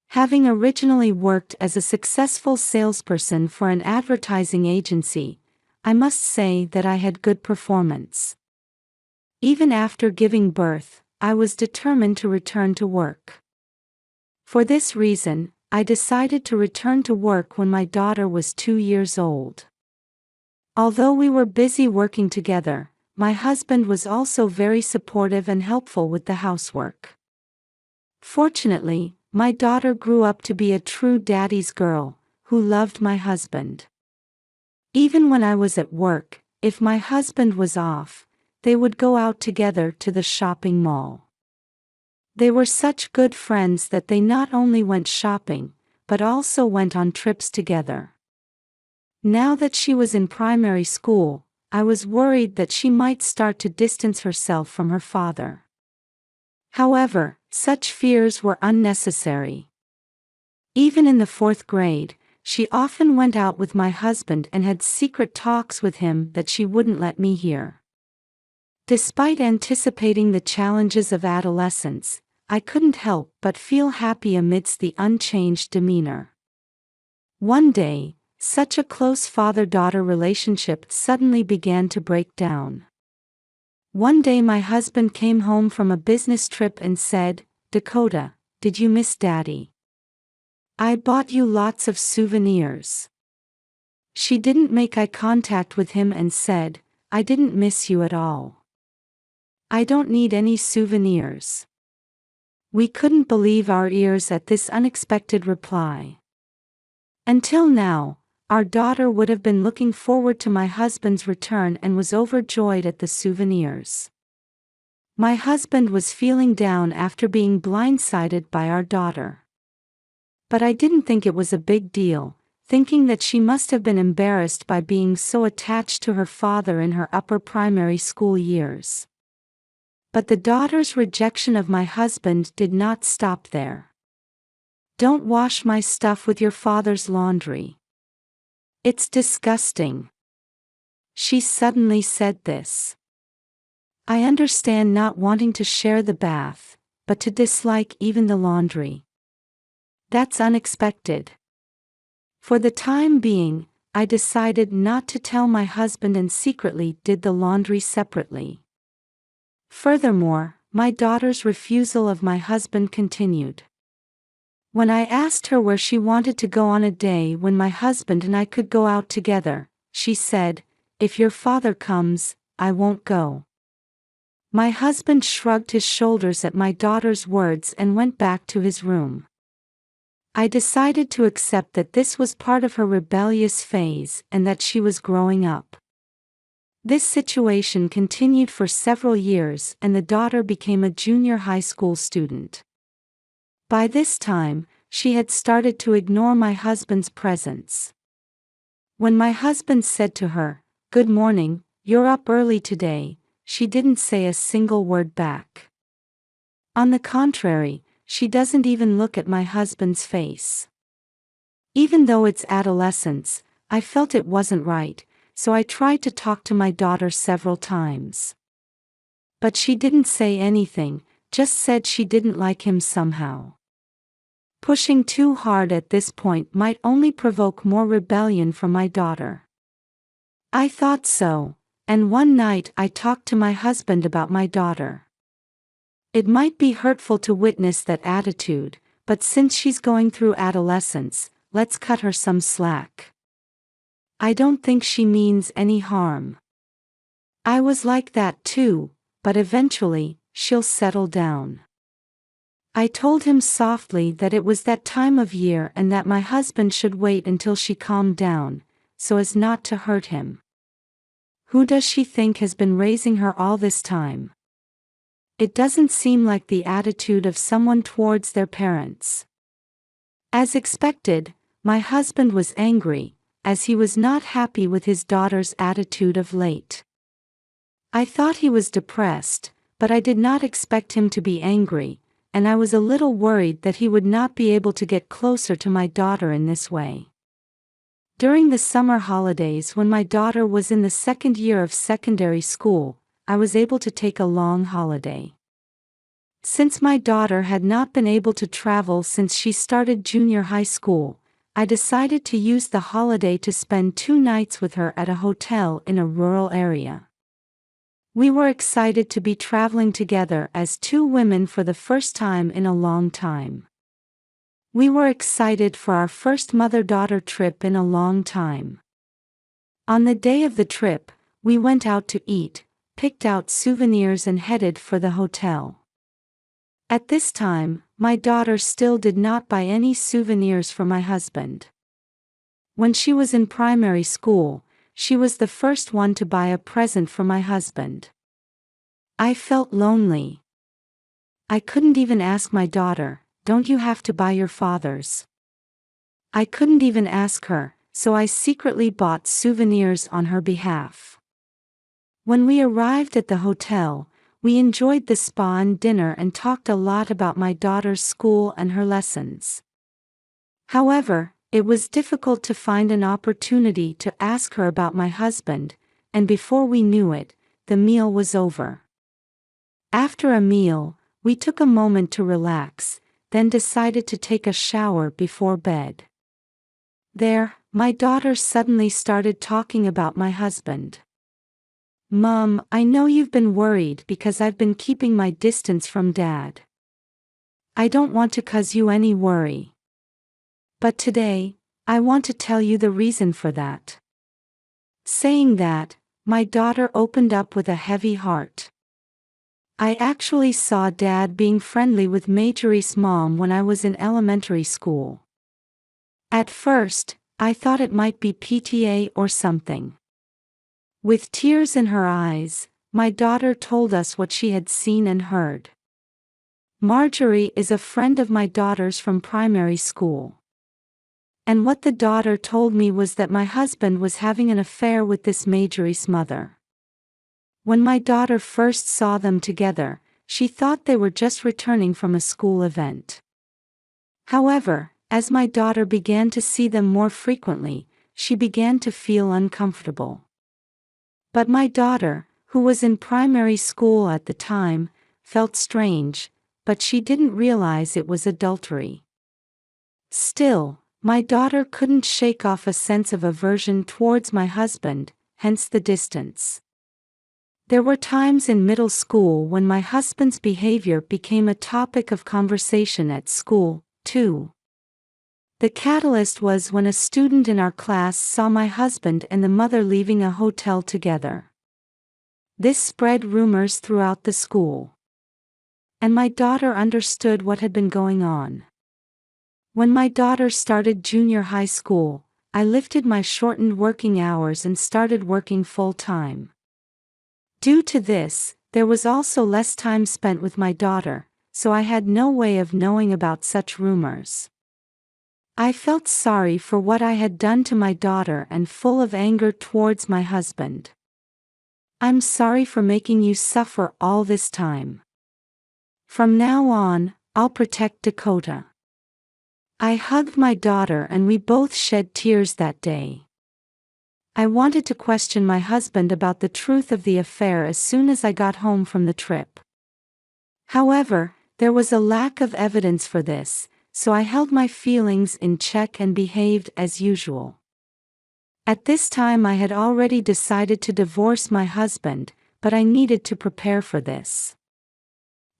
Having originally worked as a successful salesperson for an advertising agency, I must say that I had good performance. Even after giving birth, I was determined to return to work. For this reason, I decided to return to work when my daughter was 2 years old. Although we were busy working together, my husband was also very supportive and helpful with the housework. Fortunately, my daughter grew up to be a true daddy's girl, who loved my husband. Even when I was at work, if my husband was off, they would go out together to the shopping mall. They were such good friends that they not only went shopping, but also went on trips together. Now that she was in primary school, I was worried that she might start to distance herself from her father. However, such fears were unnecessary. Even in the 4th grade, she often went out with my husband and had secret talks with him that she wouldn't let me hear. Despite anticipating the challenges of adolescence, I couldn't help but feel happy amidst the unchanged demeanor. One day, such a close father-daughter relationship suddenly began to break down. One day my husband came home from a business trip and said, "Dakota, did you miss Daddy? I bought you lots of souvenirs." She didn't make eye contact with him and said, "I didn't miss you at all. I don't need any souvenirs." We couldn't believe our ears at this unexpected reply. Until now, our daughter would have been looking forward to my husband's return and was overjoyed at the souvenirs. My husband was feeling down after being blindsided by our daughter. But I didn't think it was a big deal, thinking that she must have been embarrassed by being so attached to her father in her upper primary school years. But the daughter's rejection of my husband did not stop there. "Don't wash my stuff with your father's laundry. It's disgusting." She suddenly said this. I understand not wanting to share the bath, but to dislike even the laundry. That's unexpected. For the time being, I decided not to tell my husband and secretly did the laundry separately. Furthermore, my daughter's refusal of my husband continued. When I asked her where she wanted to go on a day when my husband and I could go out together, she said, "If your father comes, I won't go." My husband shrugged his shoulders at my daughter's words and went back to his room. I decided to accept that this was part of her rebellious phase and that she was growing up. This situation continued for several years and the daughter became a junior high school student. By this time, she had started to ignore my husband's presence. When my husband said to her, "Good morning, you're up early today," she didn't say a single word back. On the contrary, she doesn't even look at my husband's face. Even though it's adolescence, I felt it wasn't right, so I tried to talk to my daughter several times. But she didn't say anything, just said she didn't like him somehow. Pushing too hard at this point might only provoke more rebellion from my daughter. I thought so, and one night I talked to my husband about my daughter. It might be hurtful to witness that attitude, but since she's going through adolescence, let's cut her some slack. I don't think she means any harm. I was like that too, but eventually, she'll settle down. I told him softly that it was that time of year and that my husband should wait until she calmed down, so as not to hurt him. Who does she think has been raising her all this time? It doesn't seem like the attitude of someone towards their parents. As expected, my husband was angry, as he was not happy with his daughter's attitude of late. I thought he was depressed, but I did not expect him to be angry, and I was a little worried that he would not be able to get closer to my daughter in this way. During the summer holidays when my daughter was in the 2nd year of secondary school, I was able to take a long holiday. Since my daughter had not been able to travel since she started junior high school, I decided to use the holiday to spend 2 nights with her at a hotel in a rural area. We were excited to be traveling together as 2 women for the first time in a long time. We were excited for our first mother-daughter trip in a long time. On the day of the trip, we went out to eat, picked out souvenirs and headed for the hotel. At this time, my daughter still did not buy any souvenirs for my husband. When she was in primary school, she was the first one to buy a present for my husband. I felt lonely. I couldn't even ask my daughter, "Don't you have to buy your father's?" I couldn't even ask her, so I secretly bought souvenirs on her behalf. When we arrived at the hotel, we enjoyed the spa and dinner and talked a lot about my daughter's school and her lessons. However, it was difficult to find an opportunity to ask her about my husband, and before we knew it, the meal was over. After a meal, we took a moment to relax, then decided to take a shower before bed. There, my daughter suddenly started talking about my husband. "Mom, I know you've been worried because I've been keeping my distance from Dad. I don't want to cause you any worry. But today, I want to tell you the reason for that." Saying that, my daughter opened up with a heavy heart. "I actually saw Dad being friendly with Marjorie's mom when I was in elementary school. At first, I thought it might be PTA or something." With tears in her eyes, my daughter told us what she had seen and heard. "Marjorie is a friend of my daughter's from primary school. And what the daughter told me was that my husband was having an affair with this Marjorie's mother. When my daughter first saw them together, she thought they were just returning from a school event. However, as my daughter began to see them more frequently, she began to feel uncomfortable. But my daughter, who was in primary school at the time, felt strange, but she didn't realize it was adultery. Still, my daughter couldn't shake off a sense of aversion towards my husband, hence the distance. There were times in middle school when my husband's behavior became a topic of conversation at school, too. The catalyst was when a student in our class saw my husband and the mother leaving a hotel together. This spread rumors throughout the school. And my daughter understood what had been going on. When my daughter started junior high school, I lifted my shortened working hours and started working full-time. Due to this, there was also less time spent with my daughter, so I had no way of knowing about such rumors. I felt sorry for what I had done to my daughter and full of anger towards my husband. "I'm sorry for making you suffer all this time. From now on, I'll protect Dakota." I hugged my daughter and we both shed tears that day. I wanted to question my husband about the truth of the affair as soon as I got home from the trip. However, there was a lack of evidence for this, so I held my feelings in check and behaved as usual. At this time I had already decided to divorce my husband, but I needed to prepare for this.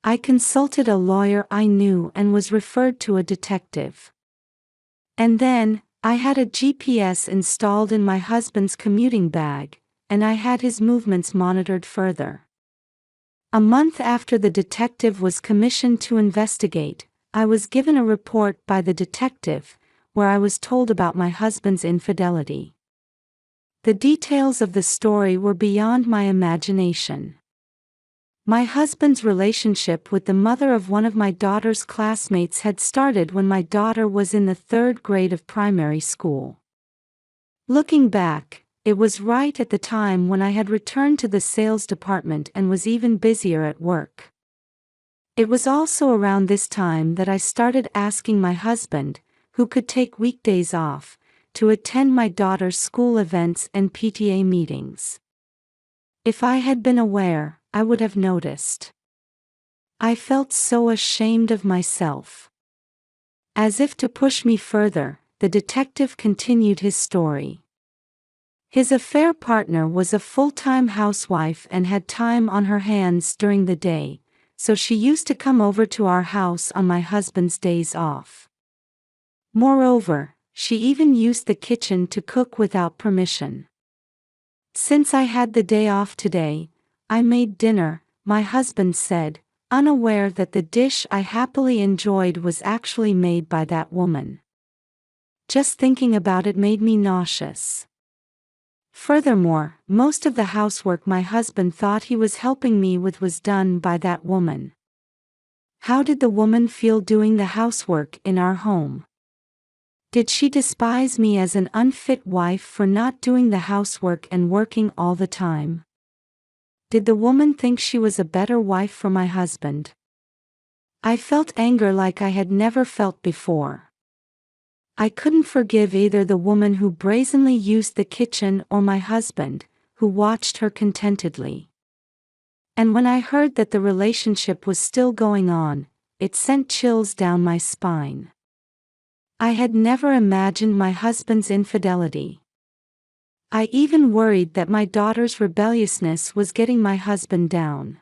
I consulted a lawyer I knew and was referred to a detective. And then, I had a GPS installed in my husband's commuting bag, and I had his movements monitored further. A month after the detective was commissioned to investigate, I was given a report by the detective, where I was told about my husband's infidelity. The details of the story were beyond my imagination. My husband's relationship with the mother of one of my daughter's classmates had started when my daughter was in the 3rd grade of primary school. Looking back, it was right at the time when I had returned to the sales department and was even busier at work. It was also around this time that I started asking my husband, who could take weekdays off, to attend my daughter's school events and PTA meetings. If I had been aware, I would have noticed. I felt so ashamed of myself. As if to push me further, the detective continued his story. His affair partner was a full-time housewife and had time on her hands during the day, so she used to come over to our house on my husband's days off. Moreover, she even used the kitchen to cook without permission. Since I had the day off today, I made dinner, my husband said, unaware that the dish I happily enjoyed was actually made by that woman. Just thinking about it made me nauseous. Furthermore, most of the housework my husband thought he was helping me with was done by that woman. How did the woman feel doing the housework in our home? Did she despise me as an unfit wife for not doing the housework and working all the time? Did the woman think she was a better wife for my husband? I felt anger like I had never felt before. I couldn't forgive either the woman who brazenly used the kitchen or my husband, who watched her contentedly. And when I heard that the relationship was still going on, it sent chills down my spine. I had never imagined my husband's infidelity. I even worried that my daughter's rebelliousness was getting my husband down.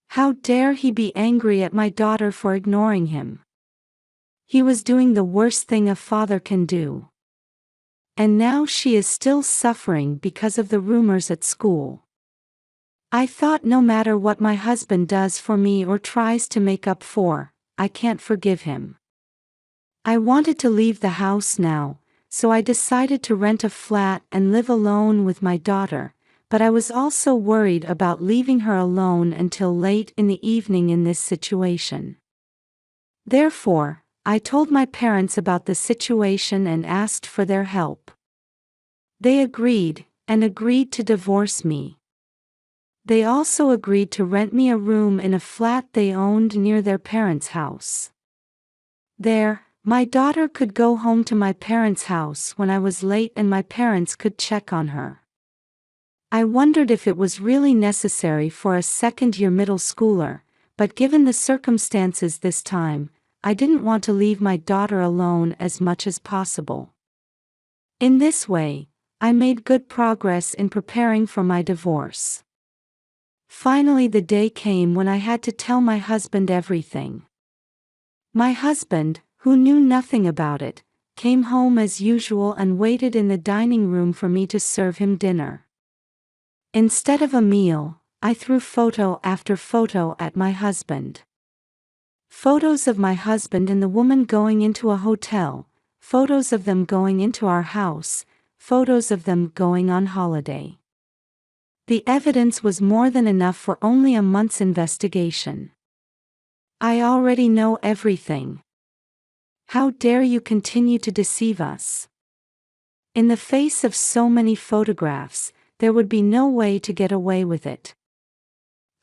How dare he be angry at my daughter for ignoring him? He was doing the worst thing a father can do. And now she is still suffering because of the rumors at school. I thought no matter what my husband does for me or tries to make up for, I can't forgive him. I wanted to leave the house now, so I decided to rent a flat and live alone with my daughter, but I was also worried about leaving her alone until late in the evening in this situation. Therefore, I told my parents about the situation and asked for their help. They agreed, and agreed to divorce me. They also agreed to rent me a room in a flat they owned near their parents' house. There, my daughter could go home to my parents' house when I was late and my parents could check on her. I wondered if it was really necessary for a second-year middle schooler, but given the circumstances this time, I didn't want to leave my daughter alone as much as possible. In this way, I made good progress in preparing for my divorce. Finally, the day came when I had to tell my husband everything. My husband, who knew nothing about it, came home as usual and waited in the dining room for me to serve him dinner. Instead of a meal, I threw photo after photo at my husband. Photos of my husband and the woman going into a hotel, photos of them going into our house, photos of them going on holiday. The evidence was more than enough for only a month's investigation. I already know everything. How dare you continue to deceive us? In the face of so many photographs, there would be no way to get away with it.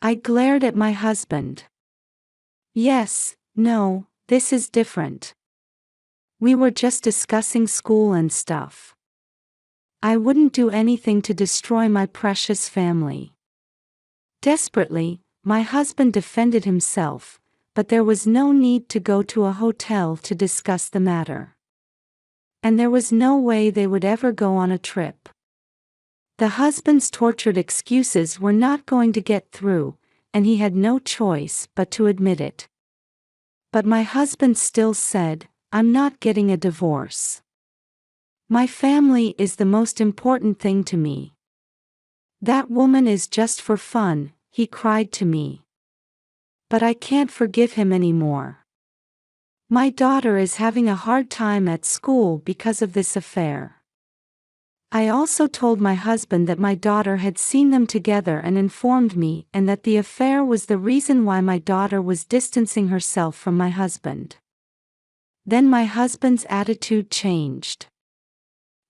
I glared at my husband. Yes, no, this is different. We were just discussing school and stuff. I wouldn't do anything to destroy my precious family. Desperately, my husband defended himself, but there was no need to go to a hotel to discuss the matter. And there was no way they would ever go on a trip. The husband's tortured excuses were not going to get through, and he had no choice but to admit it. But my husband still said, "I'm not getting a divorce. My family is the most important thing to me. That woman is just for fun," he cried to me. But I can't forgive him anymore. My daughter is having a hard time at school because of this affair. I also told my husband that my daughter had seen them together and informed me, and that the affair was the reason why my daughter was distancing herself from my husband. Then my husband's attitude changed.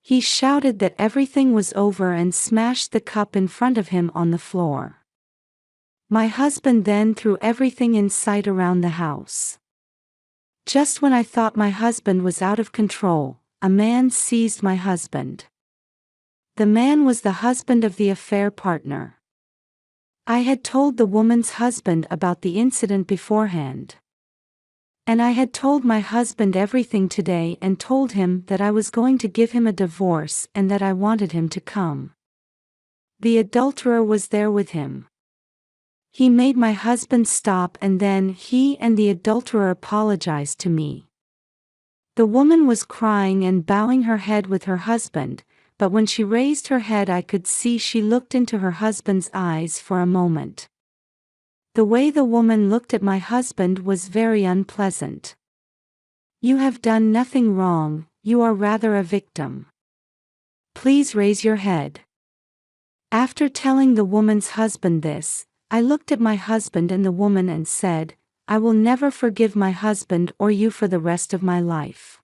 He shouted that everything was over and smashed the cup in front of him on the floor. My husband then threw everything in sight around the house. Just when I thought my husband was out of control, a man seized my husband. The man was the husband of the affair partner. I had told the woman's husband about the incident beforehand. And I had told my husband everything today and told him that I was going to give him a divorce and that I wanted him to come. The adulterer was there with him. He made my husband stop and then he and the adulterer apologized to me. The woman was crying and bowing her head with her husband, but when she raised her head I could see she looked into her husband's eyes for a moment. The way the woman looked at my husband was very unpleasant. "You have done nothing wrong, you are rather a victim. Please raise your head." After telling the woman's husband this, I looked at my husband and the woman and said, "I will never forgive my husband or you for the rest of my life.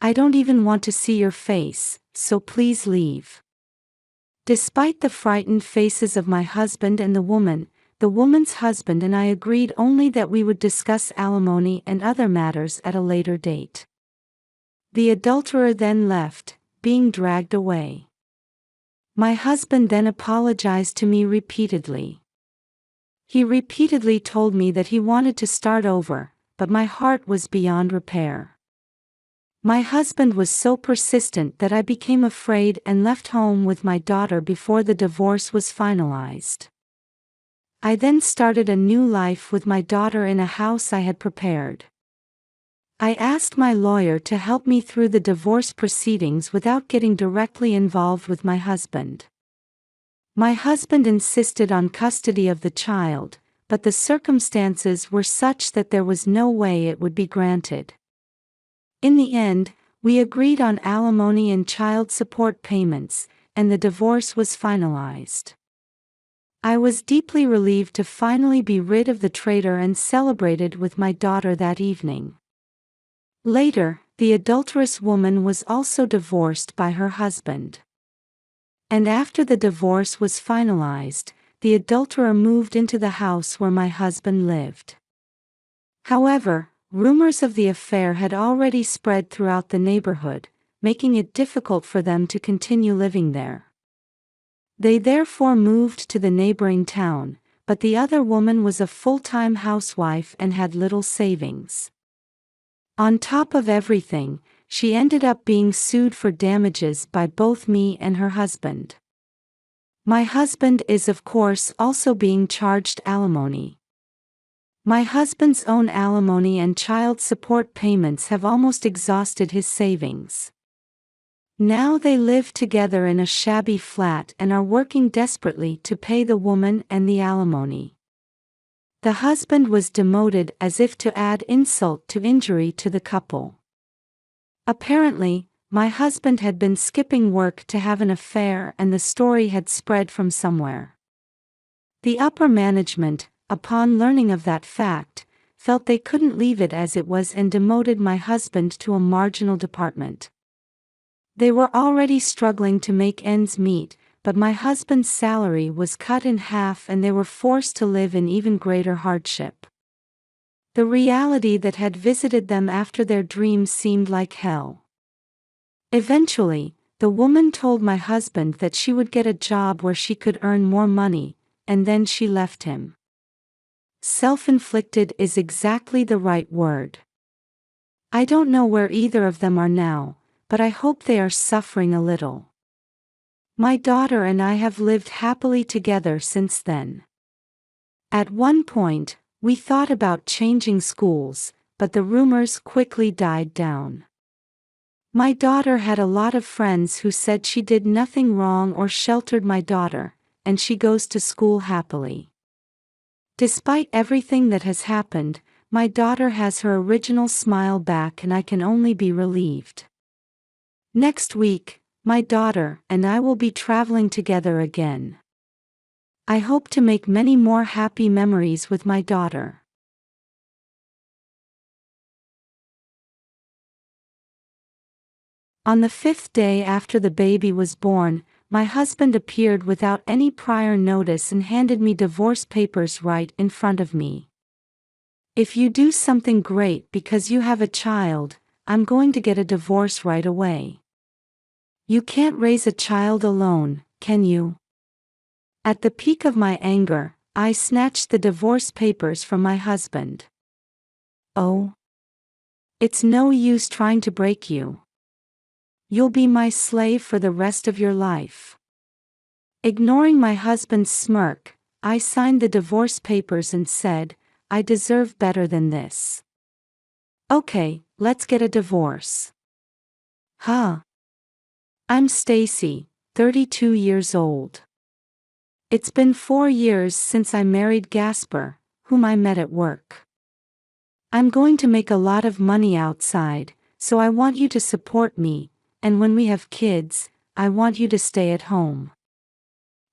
I don't even want to see your face, so please leave." Despite the frightened faces of my husband and the woman's husband and I agreed only that we would discuss alimony and other matters at a later date. The adulterer then left, being dragged away. My husband then apologized to me repeatedly. He repeatedly told me that he wanted to start over, but my heart was beyond repair. My husband was so persistent that I became afraid and left home with my daughter before the divorce was finalized. I then started a new life with my daughter in a house I had prepared. I asked my lawyer to help me through the divorce proceedings without getting directly involved with my husband. My husband insisted on custody of the child, but the circumstances were such that there was no way it would be granted. In the end, we agreed on alimony and child support payments, and the divorce was finalized. I was deeply relieved to finally be rid of the traitor and celebrated with my daughter that evening. Later, the adulterous woman was also divorced by her husband. And after the divorce was finalized, the adulterer moved into the house where my husband lived. However, rumors of the affair had already spread throughout the neighborhood, making it difficult for them to continue living there. They therefore moved to the neighboring town, but the other woman was a full-time housewife and had little savings. On top of everything, she ended up being sued for damages by both me and her husband. My husband is of course also being charged alimony. My husband's own alimony and child support payments have almost exhausted his savings. Now they live together in a shabby flat and are working desperately to pay the woman and the alimony. The husband was demoted as if to add insult to injury to the couple. Apparently, my husband had been skipping work to have an affair and the story had spread from somewhere. The upper management, upon learning of that fact, felt they couldn't leave it as it was and demoted my husband to a marginal department. They were already struggling to make ends meet, but my husband's salary was cut in half and they were forced to live in even greater hardship. The reality that had visited them after their dreams seemed like hell. Eventually, the woman told my husband that she would get a job where she could earn more money, and then she left him. Self-inflicted is exactly the right word. I don't know where either of them are now, but I hope they are suffering a little. My daughter and I have lived happily together since then. At one point, we thought about changing schools, but the rumors quickly died down. My daughter had a lot of friends who said she did nothing wrong or sheltered my daughter, and she goes to school happily. Despite everything that has happened, my daughter has her original smile back and I can only be relieved. Next week, my daughter and I will be traveling together again. I hope to make many more happy memories with my daughter. On the 5th day after the baby was born, my husband appeared without any prior notice and handed me divorce papers right in front of me. "If you do something great because you have a child, I'm going to get a divorce right away. You can't raise a child alone, can you?" At the peak of my anger, I snatched the divorce papers from my husband. "Oh, it's no use trying to break you. You'll be my slave for the rest of your life." Ignoring my husband's smirk, I signed the divorce papers and said, "I deserve better than this." Okay, let's get a divorce. Huh? I'm Stacy, 32 years old. It's been 4 years since I married Gasper, whom I met at work. I'm going to make a lot of money outside, so I want you to support me, and when we have kids, I want you to stay at home.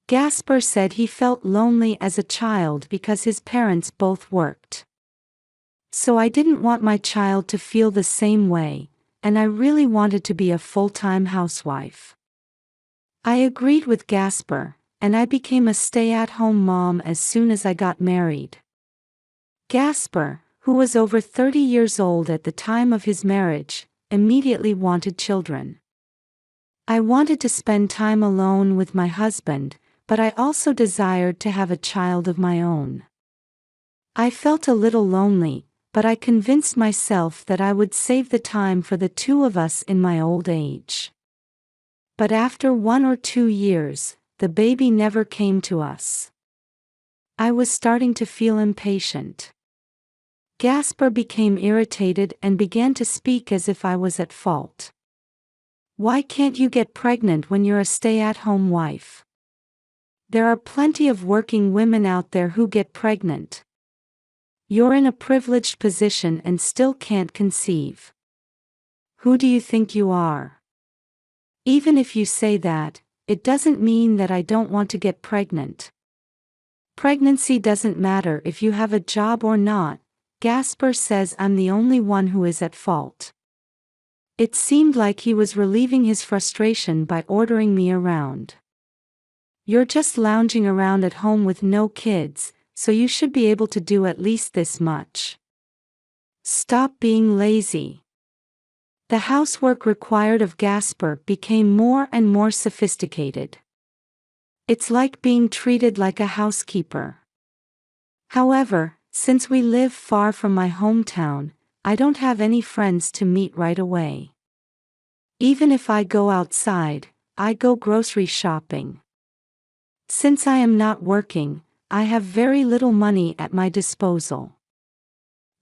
Gasper said he felt lonely as a child because his parents both worked. So I didn't want my child to feel the same way, and I really wanted to be a full-time housewife. I agreed with Gasper, and I became a stay-at-home mom as soon as I got married. Gasper, who was over 30 years old at the time of his marriage, immediately wanted children. I wanted to spend time alone with my husband, but I also desired to have a child of my own. I felt a little lonely, but I convinced myself that I would save the time for the two of us in my old age. But after 1 or 2 years, the baby never came to us. I was starting to feel impatient. Gasper became irritated and began to speak as if I was at fault. Why can't you get pregnant when you're a stay-at-home wife? There are plenty of working women out there who get pregnant. You're in a privileged position and still can't conceive. Who do you think you are? Even if you say that, it doesn't mean that I don't want to get pregnant. Pregnancy doesn't matter if you have a job or not. Gasper says I'm the only one who is at fault. It seemed like he was relieving his frustration by ordering me around. You're just lounging around at home with no kids, so you should be able to do at least this much. Stop being lazy. The housework required of Gasper became more and more sophisticated. It's like being treated like a housekeeper. However, since we live far from my hometown, I don't have any friends to meet right away. Even if I go outside, I go grocery shopping. Since I am not working, I have very little money at my disposal.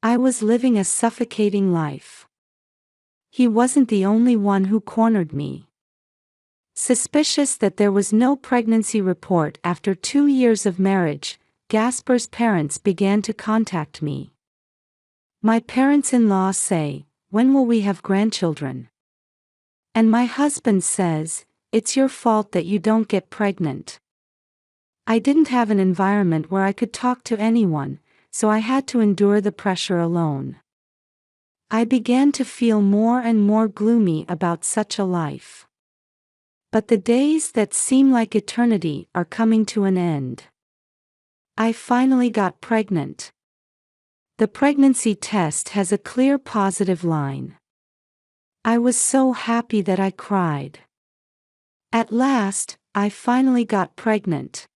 I was living a suffocating life. He wasn't the only one who cornered me. Suspicious that there was no pregnancy report after 2 years of marriage, Gasper's parents began to contact me. My parents-in-law say, "When will we have grandchildren?" And my husband says, "It's your fault that you don't get pregnant." I didn't have an environment where I could talk to anyone, so I had to endure the pressure alone. I began to feel more and more gloomy about such a life. But the days that seem like eternity are coming to an end. I finally got pregnant. The pregnancy test has a clear positive line. I was so happy that I cried. At last, I finally got pregnant.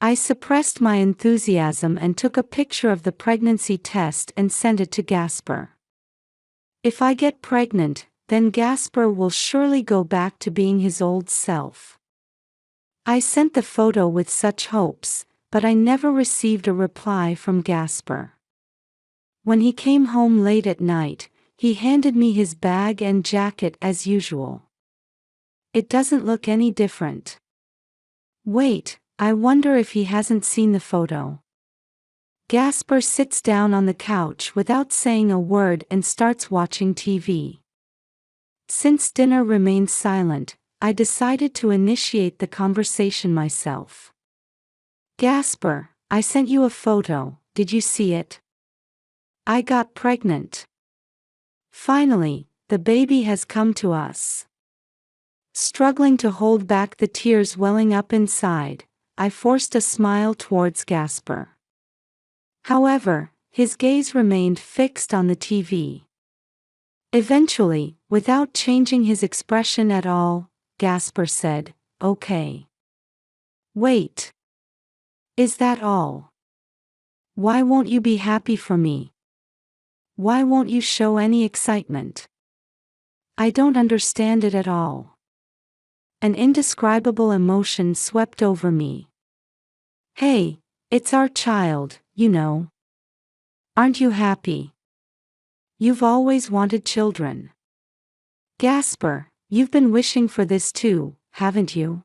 I suppressed my enthusiasm and took a picture of the pregnancy test and sent it to Gasper. If I get pregnant, then Gasper will surely go back to being his old self. I sent the photo with such hopes, but I never received a reply from Gasper. When he came home late at night, he handed me his bag and jacket as usual. It doesn't look any different. Wait, I wonder if he hasn't seen the photo. Gasper sits down on the couch without saying a word and starts watching TV. Since dinner remained silent, I decided to initiate the conversation myself. Gasper, I sent you a photo, did you see it? I got pregnant. Finally, the baby has come to us. Struggling to hold back the tears welling up inside, I forced a smile towards Gasper. However, his gaze remained fixed on the TV. Eventually, without changing his expression at all, Gasper said, "Okay." Wait. Is that all? Why won't you be happy for me? Why won't you show any excitement? I don't understand it at all. An indescribable emotion swept over me. Hey, it's our child, you know. Aren't you happy? you've always wanted children. Gasper, you've been wishing for this too, haven't you?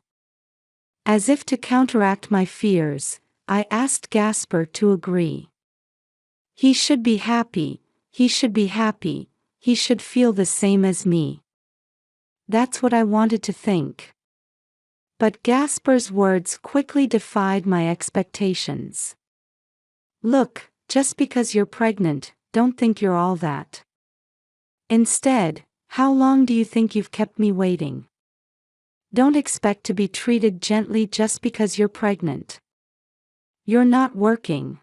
As if to counteract my fears, I asked Gasper to agree. He should be happy, he should be happy, he should feel the same as me. That's what I wanted to think. But Gasper's words quickly defied my expectations. Look, just because you're pregnant, don't think you're all that. Instead, how long do you think you've kept me waiting? Don't expect to be treated gently just because you're pregnant. You're not working.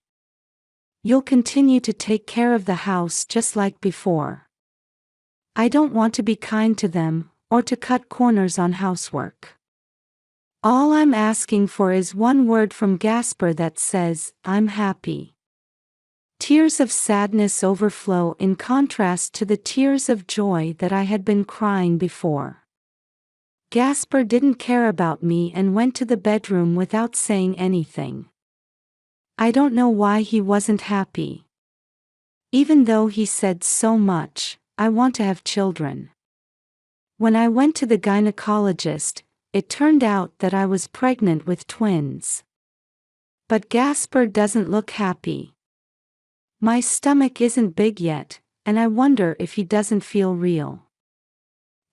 You'll continue to take care of the house just like before. I don't want to be kind to them, or to cut corners on housework. All I'm asking for is one word from Gasper that says, I'm happy. Tears of sadness overflow in contrast to the tears of joy that I had been crying before. Gasper didn't care about me and went to the bedroom without saying anything. I don't know why he wasn't happy. Even though he said so much, I want to have children. When I went to the gynecologist, it turned out that I was pregnant with twins. But Gasper doesn't look happy. My stomach isn't big yet, and I wonder if he doesn't feel real.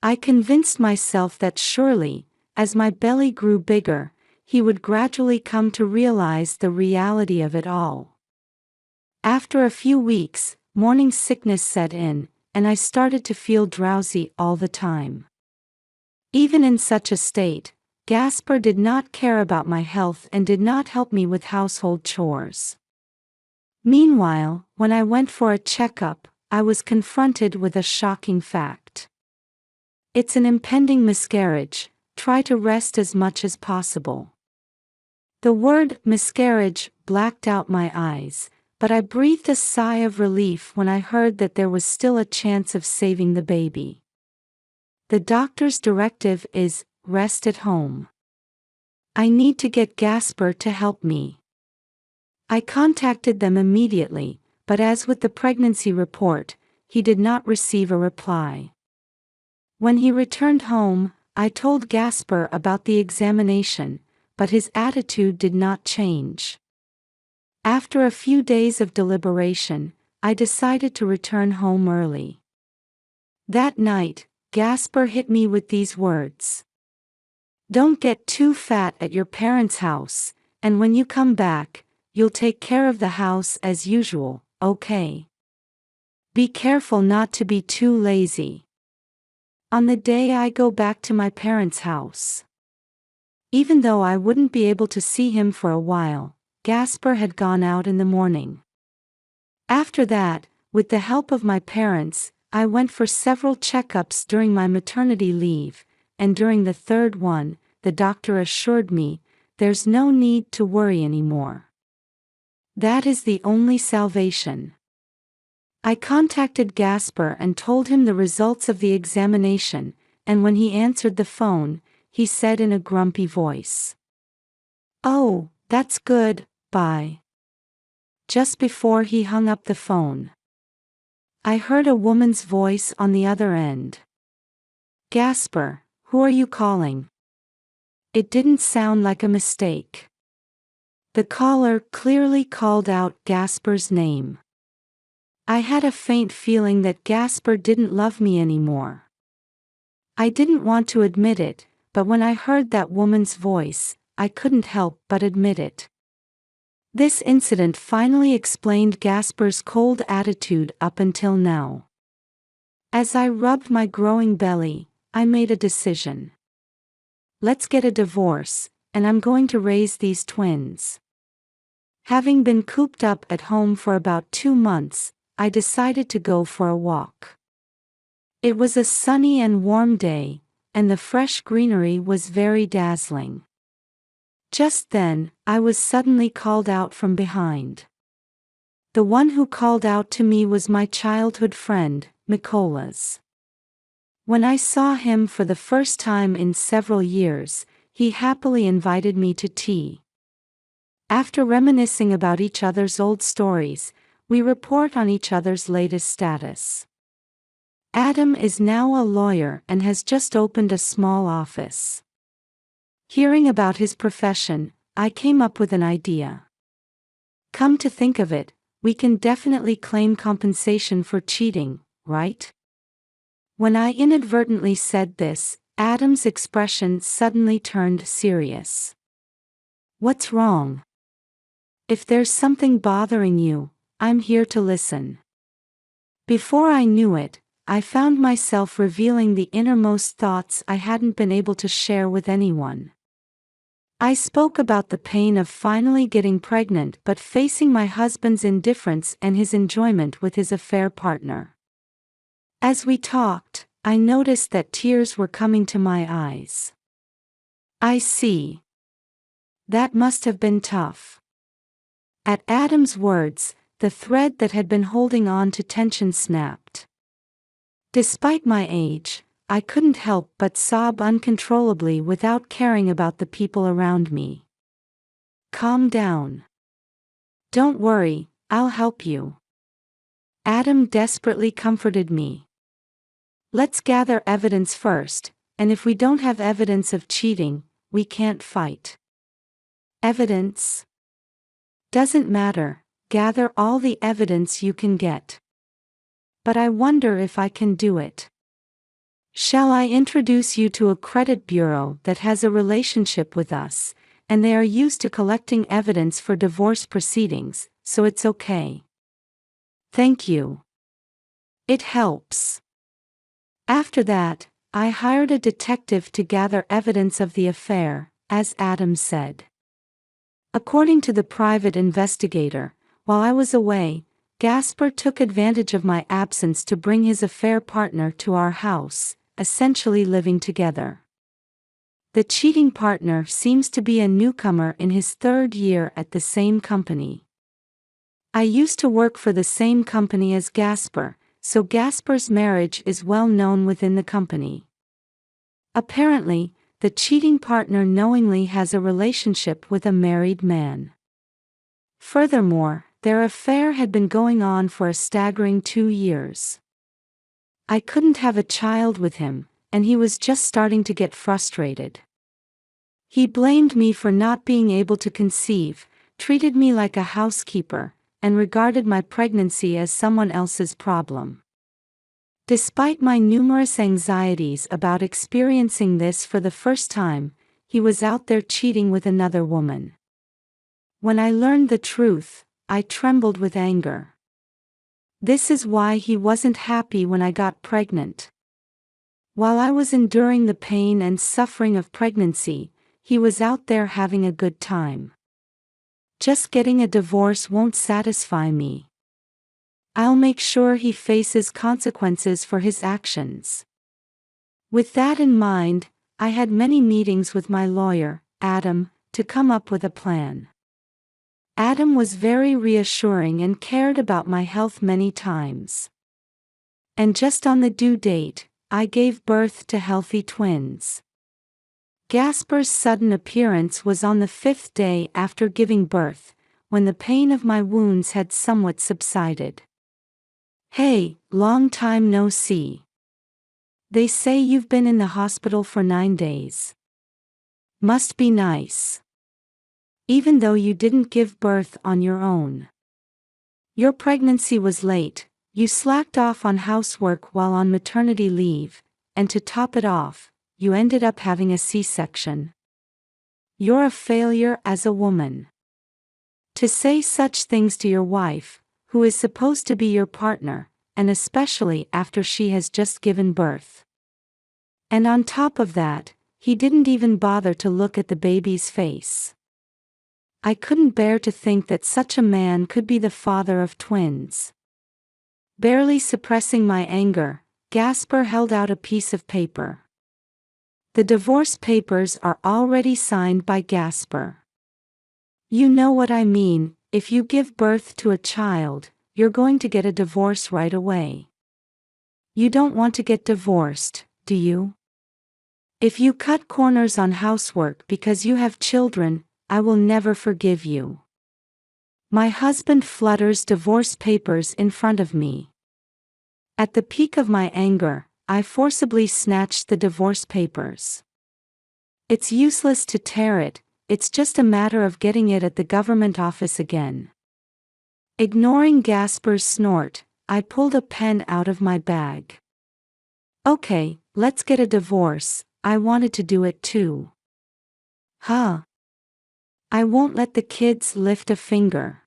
I convinced myself that surely, as my belly grew bigger, he would gradually come to realize the reality of it all. After a few weeks, morning sickness set in, and I started to feel drowsy all the time. Even in such a state, Gasper did not care about my health and did not help me with household chores. Meanwhile, when I went for a checkup, I was confronted with a shocking fact. It's an impending miscarriage, try to rest as much as possible. The word miscarriage blacked out my eyes, but I breathed a sigh of relief when I heard that there was still a chance of saving the baby. The doctor's directive is, rest at home. I need to get Gasper to help me. I contacted them immediately, but as with the pregnancy report, he did not receive a reply. When he returned home, I told Gasper about the examination, but his attitude did not change. After a few days of deliberation, I decided to return home early. That night, Gasper hit me with these words. Don't get too fat at your parents' house, and when you come back, you'll take care of the house as usual, okay? Be careful not to be too lazy. On the day I go back to my parents' house. Even though I wouldn't be able to see him for a while, Gasper had gone out in the morning. After that, with the help of my parents, I went for several checkups during my maternity leave, and during the third one, the doctor assured me, there's no need to worry anymore. That is the only salvation. I contacted Gasper and told him the results of the examination, and when he answered the phone, he said in a grumpy voice, "Oh, that's good, bye." Just before he hung up the phone, I heard a woman's voice on the other end. "Gasper, who are you calling?" It didn't sound like a mistake. The caller clearly called out Gasper's name. I had a faint feeling that Gasper didn't love me anymore. I didn't want to admit it, but when I heard that woman's voice, I couldn't help but admit it. This incident finally explained Gasper's cold attitude up until now. As I rubbed my growing belly, I made a decision. Let's get a divorce, and I'm going to raise these twins. Having been cooped up at home for about 2 months, I decided to go for a walk. It was a sunny and warm day, and the fresh greenery was very dazzling. Just then, I was suddenly called out from behind. The one who called out to me was my childhood friend, Mikola's. When I saw him for the first time in several years, he happily invited me to tea. After reminiscing about each other's old stories, we report on each other's latest status. Adam is now a lawyer and has just opened a small office. Hearing about his profession, I came up with an idea. Come to think of it, we can definitely claim compensation for cheating, right? When I inadvertently said this, Adam's expression suddenly turned serious. What's wrong? If there's something bothering you, I'm here to listen. Before I knew it, I found myself revealing the innermost thoughts I hadn't been able to share with anyone. I spoke about the pain of finally getting pregnant but facing my husband's indifference and his enjoyment with his affair partner. As we talked, I noticed that tears were coming to my eyes. I see. That must have been tough. At Adam's words, the thread that had been holding on to tension snapped. Despite my age, I couldn't help but sob uncontrollably without caring about the people around me. Calm down. Don't worry, I'll help you. Adam desperately comforted me. Let's gather evidence first, and if we don't have evidence of cheating, we can't fight. Evidence? Doesn't matter, gather all the evidence you can get. But I wonder if I can do it. Shall I introduce you to a credit bureau that has a relationship with us, and they are used to collecting evidence for divorce proceedings, so it's okay. Thank you. It helps. After that, I hired a detective to gather evidence of the affair, as Adam said. According to the private investigator, while I was away, Gasper took advantage of my absence to bring his affair partner to our house, essentially living together. The cheating partner seems to be a newcomer in his third year at the same company. I used to work for the same company as Gasper, so Gasper's marriage is well known within the company. Apparently, the cheating partner knowingly has a relationship with a married man. Furthermore, their affair had been going on for a staggering 2 years. I couldn't have a child with him, and he was just starting to get frustrated. He blamed me for not being able to conceive, treated me like a housekeeper, and regarded my pregnancy as someone else's problem. Despite my numerous anxieties about experiencing this for the first time, he was out there cheating with another woman. When I learned the truth, I trembled with anger. This is why he wasn't happy when I got pregnant. While I was enduring the pain and suffering of pregnancy, he was out there having a good time. Just getting a divorce won't satisfy me. I'll make sure he faces consequences for his actions. With that in mind, I had many meetings with my lawyer, Adam, to come up with a plan. Adam was very reassuring and cared about my health many times. And just on the due date, I gave birth to healthy twins. Gasper's sudden appearance was on the 5th day after giving birth, when the pain of my wounds had somewhat subsided. Hey, long time no see. They say you've been in the hospital for 9 days. Must be nice. Even though you didn't give birth on your own. Your pregnancy was late, you slacked off on housework while on maternity leave, and to top it off, you ended up having a C-section. You're a failure as a woman. To say such things to your wife, who is supposed to be your partner, and especially after she has just given birth. And on top of that, he didn't even bother to look at the baby's face. I couldn't bear to think that such a man could be the father of twins. Barely suppressing my anger, Gasper held out a piece of paper. The divorce papers are already signed by Gasper. You know what I mean, if you give birth to a child, you're going to get a divorce right away. You don't want to get divorced, do you? If you cut corners on housework because you have children, I will never forgive you. My husband flutters divorce papers in front of me. At the peak of my anger, I forcibly snatched the divorce papers. It's useless to tear it, it's just a matter of getting it at the government office again. Ignoring Gasper's snort, I pulled a pen out of my bag. Okay, let's get a divorce, I wanted to do it too. Huh? I won't let the kids lift a finger.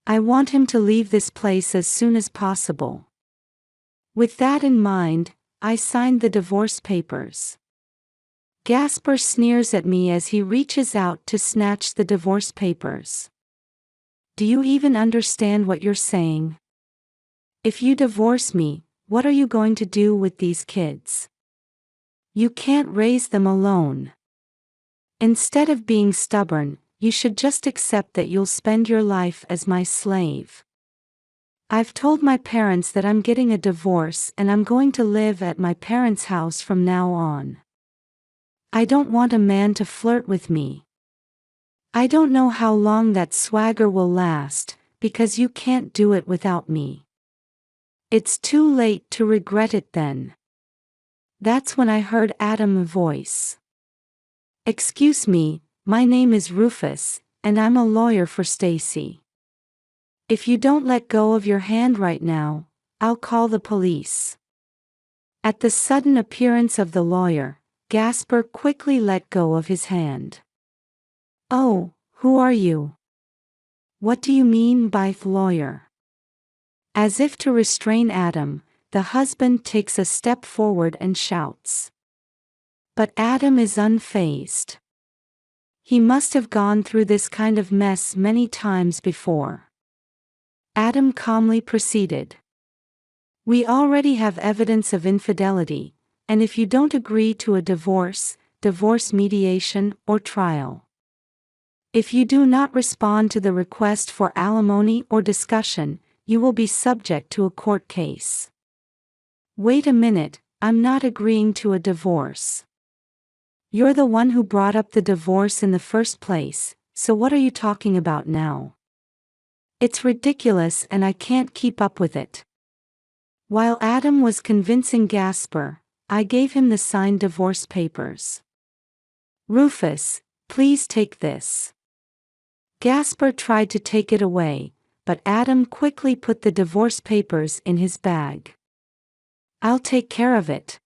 I want him to leave this place as soon as possible. With that in mind, I signed the divorce papers. Gasper sneers at me as he reaches out to snatch the divorce papers. Do you even understand what you're saying? If you divorce me, what are you going to do with these kids? You can't raise them alone. Instead of being stubborn, you should just accept that you'll spend your life as my slave. I've told my parents that I'm getting a divorce and I'm going to live at my parents' house from now on. I don't want a man to flirt with me. I don't know how long that swagger will last, because you can't do it without me. It's too late to regret it then. That's when I heard Adam's voice. Excuse me, my name is Rufus, and I'm a lawyer for Stacy. If you don't let go of your hand right now, I'll call the police. At the sudden appearance of the lawyer, Gasper quickly let go of his hand. Oh, who are you? What do you mean by lawyer? As if to restrain Adam, the husband takes a step forward and shouts. But Adam is unfazed. He must have gone through this kind of mess many times before. Adam calmly proceeded. We already have evidence of infidelity, and if you don't agree to a divorce mediation, or trial. If you do not respond to the request for alimony or discussion, you will be subject to a court case. Wait a minute, I'm not agreeing to a divorce. You're the one who brought up the divorce in the first place, so what are you talking about now? It's ridiculous and I can't keep up with it. While Adam was convincing Gasper, I gave him the signed divorce papers. Rufus, please take this. Gasper tried to take it away, but Adam quickly put the divorce papers in his bag. I'll take care of it.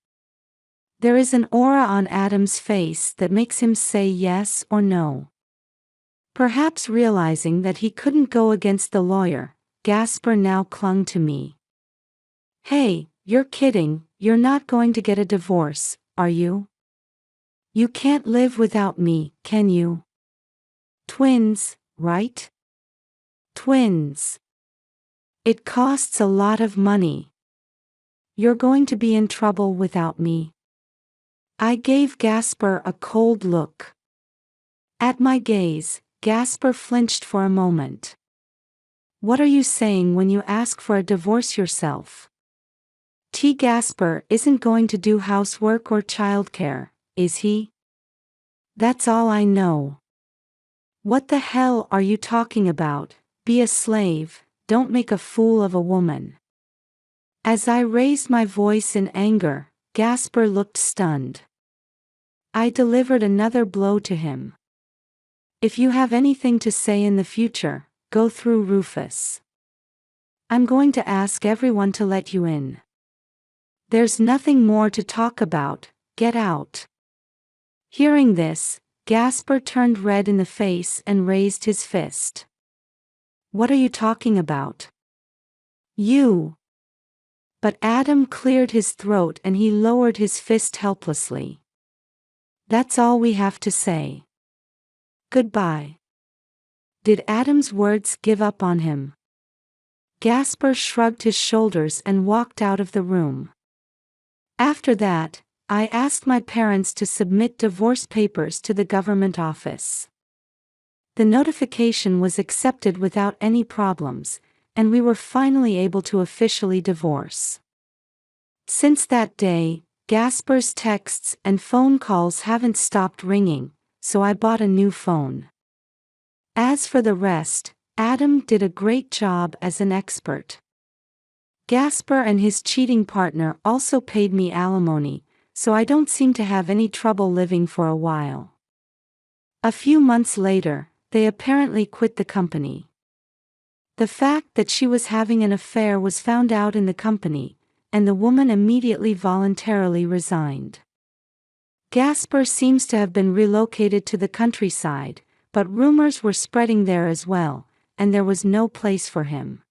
There is an aura on Adam's face that makes him say yes or no. Perhaps realizing that he couldn't go against the lawyer, Gasper now clung to me. Hey, you're kidding, you're not going to get a divorce, are you? You can't live without me, can you? Twins, right? Twins. It costs a lot of money. You're going to be in trouble without me. I gave Gasper a cold look. At my gaze, Gasper flinched for a moment. What are you saying when you ask for a divorce yourself? Gasper isn't going to do housework or childcare, is he? That's all I know. What the hell are you talking about? Be a slave, don't make a fool of a woman. As I raised my voice in anger, Gasper looked stunned. I delivered another blow to him. If you have anything to say in the future, go through Rufus. I'm going to ask everyone to let you in. There's nothing more to talk about, get out. Hearing this, Gasper turned red in the face and raised his fist. What are you talking about? You. But Adam cleared his throat and he lowered his fist helplessly. That's all we have to say. Goodbye. Did Adam's words give up on him? Gasper shrugged his shoulders and walked out of the room. After that, I asked my parents to submit divorce papers to the government office. The notification was accepted without any problems, and we were finally able to officially divorce. Since that day, Gasper's texts and phone calls haven't stopped ringing, so I bought a new phone. As for the rest, Adam did a great job as an expert. Gasper and his cheating partner also paid me alimony, so I don't seem to have any trouble living for a while. A few months later, they apparently quit the company. The fact that she was having an affair was found out in the company, and the woman immediately voluntarily resigned. Gasper seems to have been relocated to the countryside, but rumors were spreading there as well, and there was no place for him.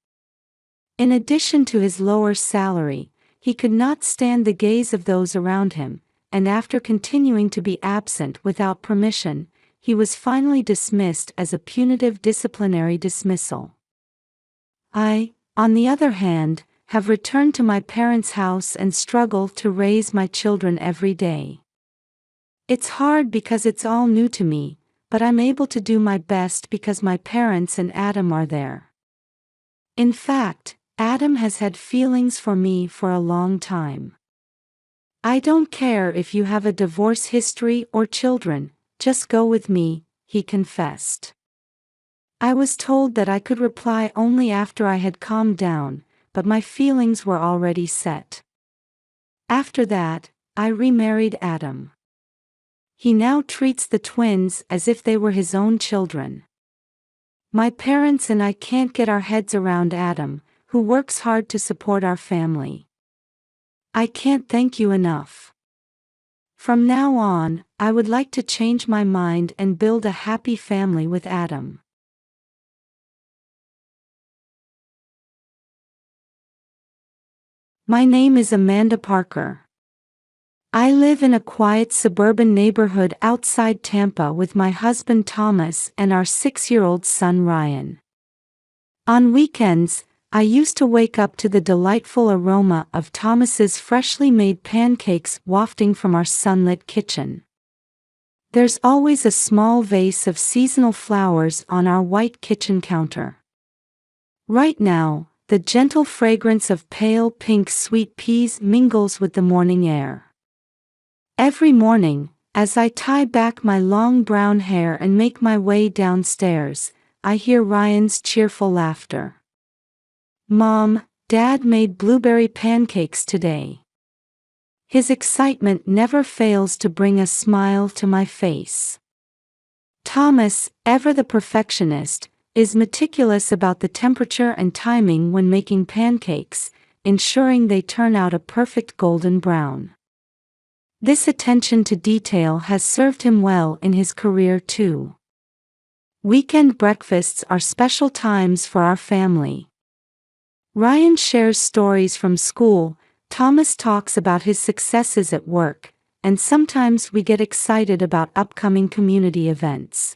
In addition to his lower salary, he could not stand the gaze of those around him, and after continuing to be absent without permission, he was finally dismissed as a punitive disciplinary dismissal. I, on the other hand, have returned to my parents' house and struggle to raise my children every day. It's hard because it's all new to me, but I'm able to do my best because my parents and Adam are there. In fact, Adam has had feelings for me for a long time. I don't care if you have a divorce history or children, just go with me, he confessed. I was told that I could reply only after I had calmed down, but my feelings were already set. After that, I remarried Adam. He now treats the twins as if they were his own children. My parents and I can't get our heads around Adam, who works hard to support our family. I can't thank you enough. From now on, I would like to change my mind and build a happy family with Adam. My name is Amanda Parker. I live in a quiet suburban neighborhood outside Tampa with my husband Thomas and our 6-year-old son Ryan. On weekends, I used to wake up to the delightful aroma of Thomas's freshly made pancakes wafting from our sunlit kitchen. There's always a small vase of seasonal flowers on our white kitchen counter. Right now, the gentle fragrance of pale pink sweet peas mingles with the morning air. Every morning, as I tie back my long brown hair and make my way downstairs, I hear Ryan's cheerful laughter. Mom, Dad made blueberry pancakes today. His excitement never fails to bring a smile to my face. Thomas, ever the perfectionist, is meticulous about the temperature and timing when making pancakes, ensuring they turn out a perfect golden brown. This attention to detail has served him well in his career too. Weekend breakfasts are special times for our family. Ryan shares stories from school, Thomas talks about his successes at work, and sometimes we get excited about upcoming community events.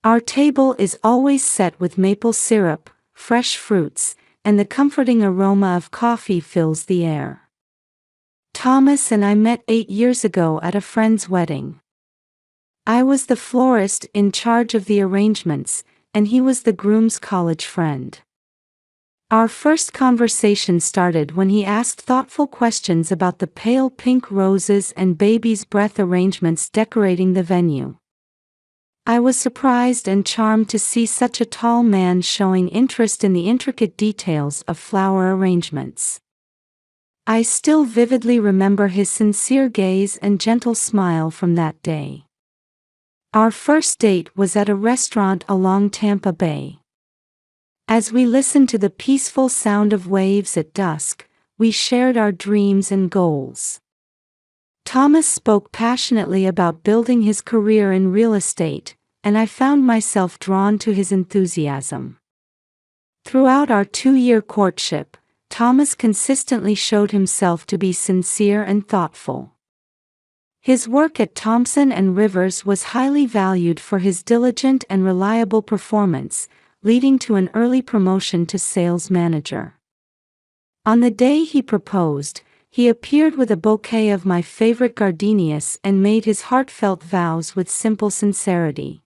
Our table is always set with maple syrup, fresh fruits, and the comforting aroma of coffee fills the air. Thomas and I met 8 years ago at a friend's wedding. I was the florist in charge of the arrangements, and he was the groom's college friend. Our first conversation started when he asked thoughtful questions about the pale pink roses and baby's breath arrangements decorating the venue. I was surprised and charmed to see such a tall man showing interest in the intricate details of flower arrangements. I still vividly remember his sincere gaze and gentle smile from that day. Our first date was at a restaurant along Tampa Bay. As we listened to the peaceful sound of waves at dusk, we shared our dreams and goals. Thomas spoke passionately about building his career in real estate, and I found myself drawn to his enthusiasm. Throughout our 2-year courtship, Thomas consistently showed himself to be sincere and thoughtful. His work at Thompson & Rivers was highly valued for his diligent and reliable performance, leading to an early promotion to sales manager. On the day he proposed, he appeared with a bouquet of my favorite gardenias and made his heartfelt vows with simple sincerity.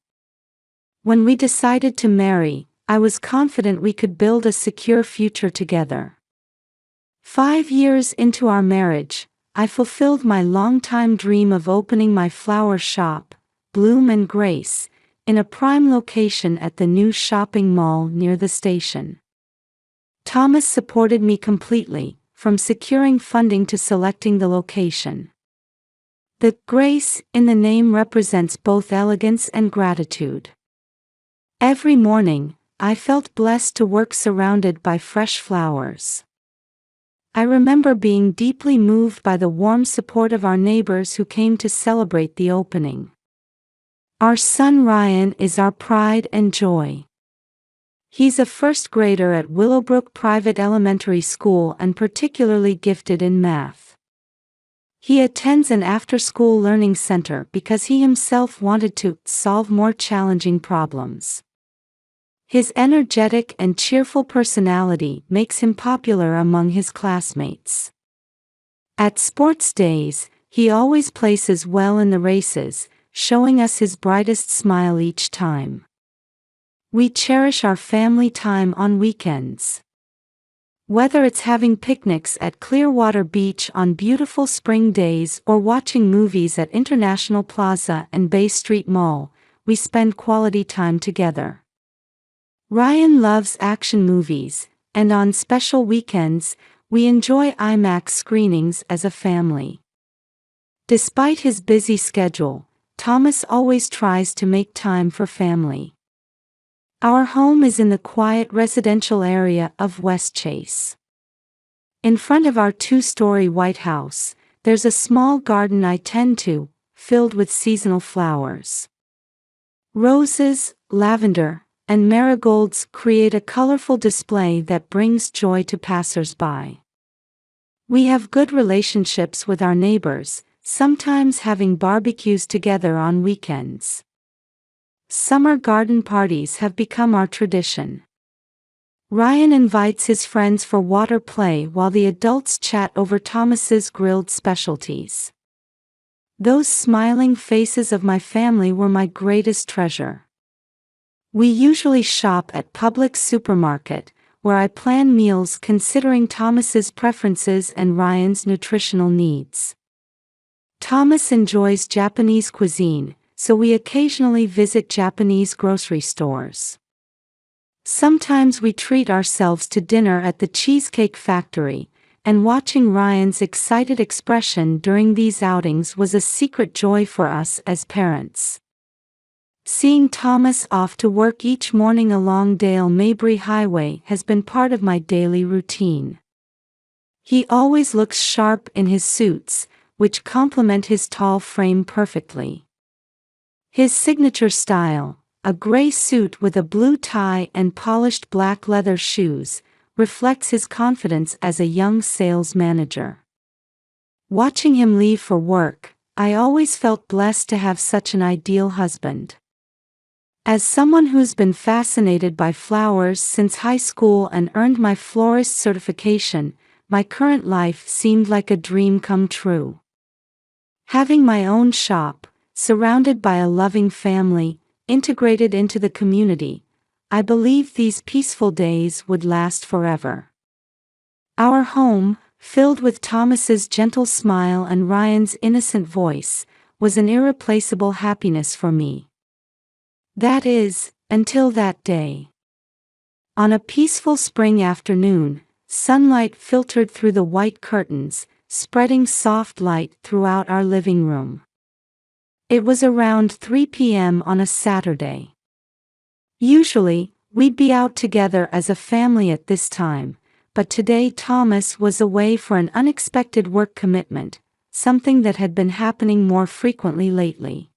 When we decided to marry, I was confident we could build a secure future together. 5 years into our marriage, I fulfilled my longtime dream of opening my flower shop, Bloom and Grace, in a prime location at the new shopping mall near the station. Thomas supported me completely, from securing funding to selecting the location. The grace in the name represents both elegance and gratitude. Every morning, I felt blessed to work surrounded by fresh flowers. I remember being deeply moved by the warm support of our neighbors who came to celebrate the opening. Our son Ryan is our pride and joy. He's a first grader at Willowbrook Private Elementary School and particularly gifted in math. He attends an after-school learning center because he himself wanted to solve more challenging problems. His energetic and cheerful personality makes him popular among his classmates. At sports days, he always places well in the races, showing us his brightest smile each time. We cherish our family time on weekends. Whether it's having picnics at Clearwater Beach on beautiful spring days or watching movies at International Plaza and Bay Street Mall, we spend quality time together. Ryan loves action movies, and on special weekends, we enjoy IMAX screenings as a family. Despite his busy schedule, Thomas always tries to make time for family. Our home is in the quiet residential area of West Chase. In front of our two-story White House, there's a small garden I tend to, filled with seasonal flowers. Roses, lavender, and marigolds create a colorful display that brings joy to passers-by. We have good relationships with our neighbors, sometimes having barbecues together on weekends. Summer garden parties have become our tradition. Ryan invites his friends for water play while the adults chat over Thomas's grilled specialties. Those smiling faces of my family were my greatest treasure. We usually shop at Publix supermarket, where I plan meals considering Thomas's preferences and Ryan's nutritional needs. Thomas enjoys Japanese cuisine, so we occasionally visit Japanese grocery stores. Sometimes we treat ourselves to dinner at the Cheesecake Factory, and watching Ryan's excited expression during these outings was a secret joy for us as parents. Seeing Thomas off to work each morning along Dale Mabry Highway has been part of my daily routine. He always looks sharp in his suits, which complement his tall frame perfectly. His signature style, a gray suit with a blue tie and polished black leather shoes, reflects his confidence as a young sales manager. Watching him leave for work, I always felt blessed to have such an ideal husband. As someone who's been fascinated by flowers since high school and earned my florist certification, my current life seemed like a dream come true. Having my own shop, surrounded by a loving family, integrated into the community, I believe these peaceful days would last forever. Our home, filled with Thomas's gentle smile and Ryan's innocent voice, was an irreplaceable happiness for me. That is, until that day. On a peaceful spring afternoon, sunlight filtered through the white curtains, spreading soft light throughout our living room. It was around 3 p.m. on a Saturday. Usually, we'd be out together as a family at this time, but today Thomas was away for an unexpected work commitment, something that had been happening more frequently lately.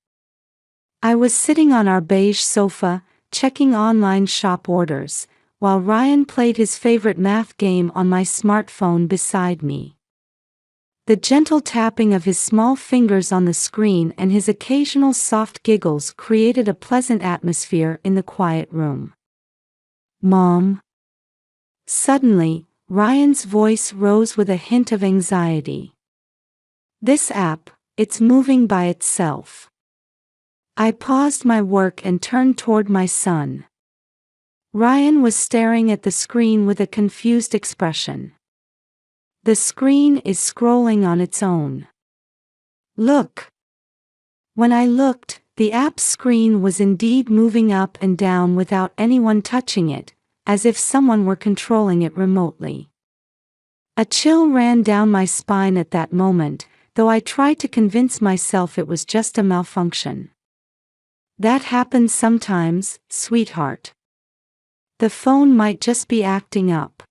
I was sitting on our beige sofa, checking online shop orders, while Ryan played his favorite math game on my smartphone beside me. The gentle tapping of his small fingers on the screen and his occasional soft giggles created a pleasant atmosphere in the quiet room. "Mom?" Suddenly, Ryan's voice rose with a hint of anxiety. "This app, it's moving by itself." I paused my work and turned toward my son. Ryan was staring at the screen with a confused expression. "The screen is scrolling on its own." "Look." When I looked, the app's screen was indeed moving up and down without anyone touching it, as if someone were controlling it remotely. A chill ran down my spine at that moment, though I tried to convince myself it was just a malfunction. That happens sometimes, sweetheart. The phone might just be acting up.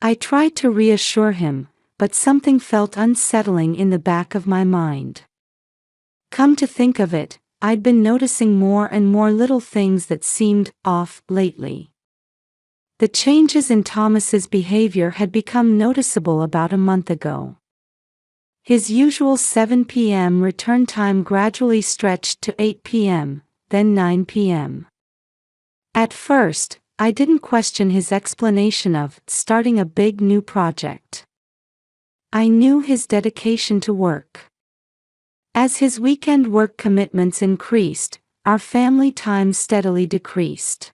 I tried to reassure him, but something felt unsettling in the back of my mind. Come to think of it, I'd been noticing more and more little things that seemed off lately. The changes in Thomas's behavior had become noticeable about a month ago. His usual 7 p.m. return time gradually stretched to 8 p.m., then 9 p.m. At first, I didn't question his explanation of starting a big new project. I knew his dedication to work. As his weekend work commitments increased, our family time steadily decreased.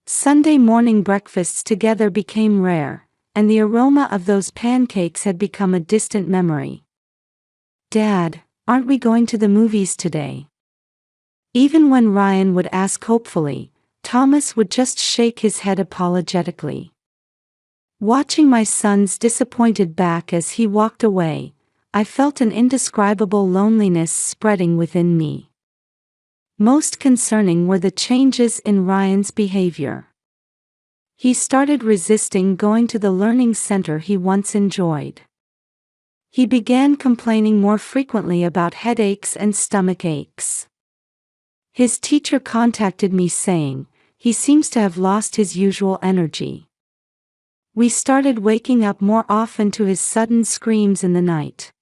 Sunday morning breakfasts together became rare, and the aroma of those pancakes had become a distant memory. Dad, aren't we going to the movies today? Even when Ryan would ask hopefully, Thomas would just shake his head apologetically. Watching my son's disappointed back as he walked away, I felt an indescribable loneliness spreading within me. Most concerning were the changes in Ryan's behavior. He started resisting going to the learning center he once enjoyed. He began complaining more frequently about headaches and stomach aches. His teacher contacted me saying, "He seems to have lost his usual energy." We started waking up more often to his sudden screams in the night.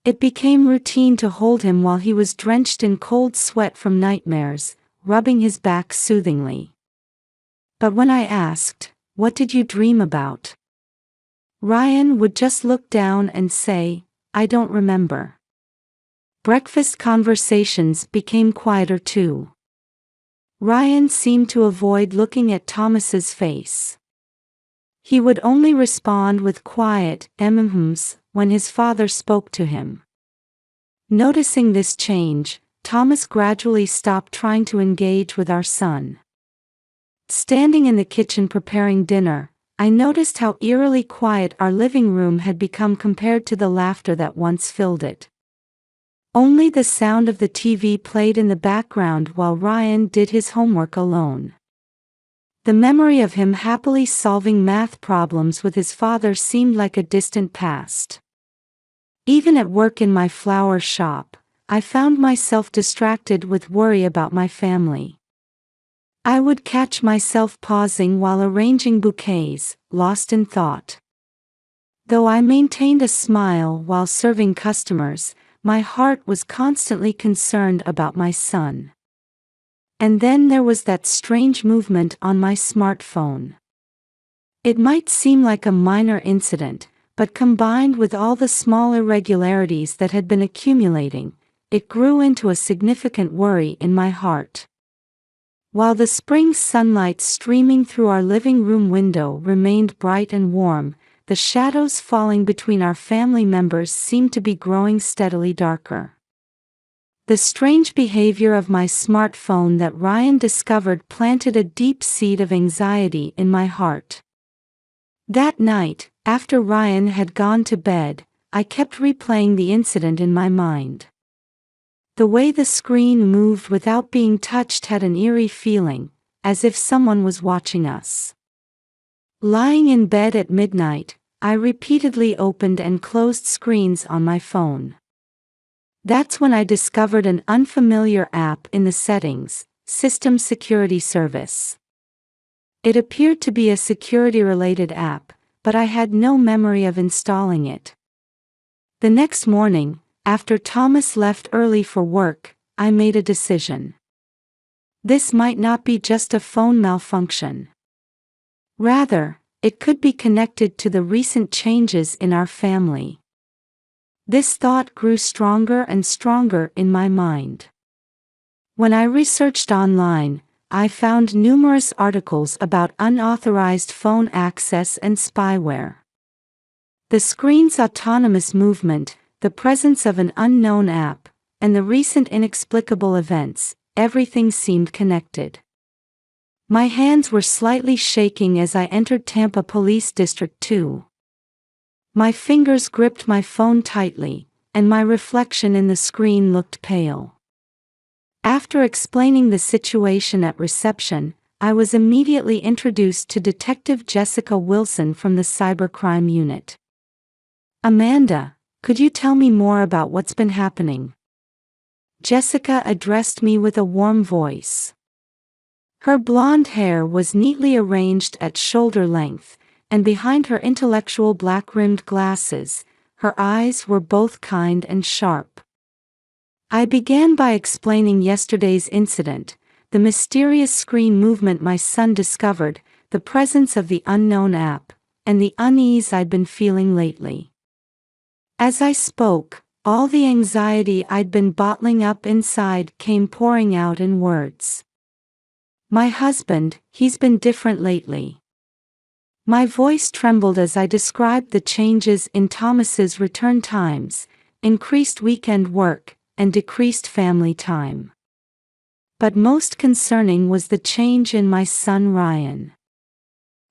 It became routine to hold him while he was drenched in cold sweat from nightmares, rubbing his back soothingly. But when I asked, "What did you dream about?" Ryan would just look down and say, "I don't remember." Breakfast conversations became quieter too. Ryan seemed to avoid looking at Thomas's face. He would only respond with quiet "mm-hms" when his father spoke to him. Noticing this change, Thomas gradually stopped trying to engage with our son. Standing in the kitchen preparing dinner, I noticed how eerily quiet our living room had become compared to the laughter that once filled it. Only the sound of the TV played in the background while Ryan did his homework alone. The memory of him happily solving math problems with his father seemed like a distant past. Even at work in my flower shop, I found myself distracted with worry about my family. I would catch myself pausing while arranging bouquets, lost in thought. Though I maintained a smile while serving customers, my heart was constantly concerned about my son. And then there was that strange movement on my smartphone. It might seem like a minor incident, but combined with all the small irregularities that had been accumulating, it grew into a significant worry in my heart. While the spring sunlight streaming through our living room window remained bright and warm, the shadows falling between our family members seemed to be growing steadily darker. The strange behavior of my smartphone that Ryan discovered planted a deep seed of anxiety in my heart. That night, after Ryan had gone to bed, I kept replaying the incident in my mind. The way the screen moved without being touched had an eerie feeling, as if someone was watching us. Lying in bed at midnight, I repeatedly opened and closed screens on my phone. That's when I discovered an unfamiliar app in the settings, System Security Service. It appeared to be a security-related app, but I had no memory of installing it. The next morning, after Thomas left early for work, I made a decision. This might not be just a phone malfunction. Rather, it could be connected to the recent changes in our family. This thought grew stronger and stronger in my mind. When I researched online, I found numerous articles about unauthorized phone access and spyware. The screen's autonomous movement, the presence of an unknown app, and the recent inexplicable events, everything seemed connected. My hands were slightly shaking as I entered Tampa Police District 2. My fingers gripped my phone tightly, and my reflection in the screen looked pale. After explaining the situation at reception, I was immediately introduced to Detective Jessica Wilson from the Cybercrime Unit. "Amanda, could you tell me more about what's been happening?" Jessica addressed me with a warm voice. Her blonde hair was neatly arranged at shoulder length, and behind her intellectual black-rimmed glasses, her eyes were both kind and sharp. I began by explaining yesterday's incident, the mysterious screen movement my son discovered, the presence of the unknown app, and the unease I'd been feeling lately. As I spoke, all the anxiety I'd been bottling up inside came pouring out in words. "My husband, he's been different lately." My voice trembled as I described the changes in Thomas's return times, increased weekend work, and decreased family time. But most concerning was the change in my son Ryan.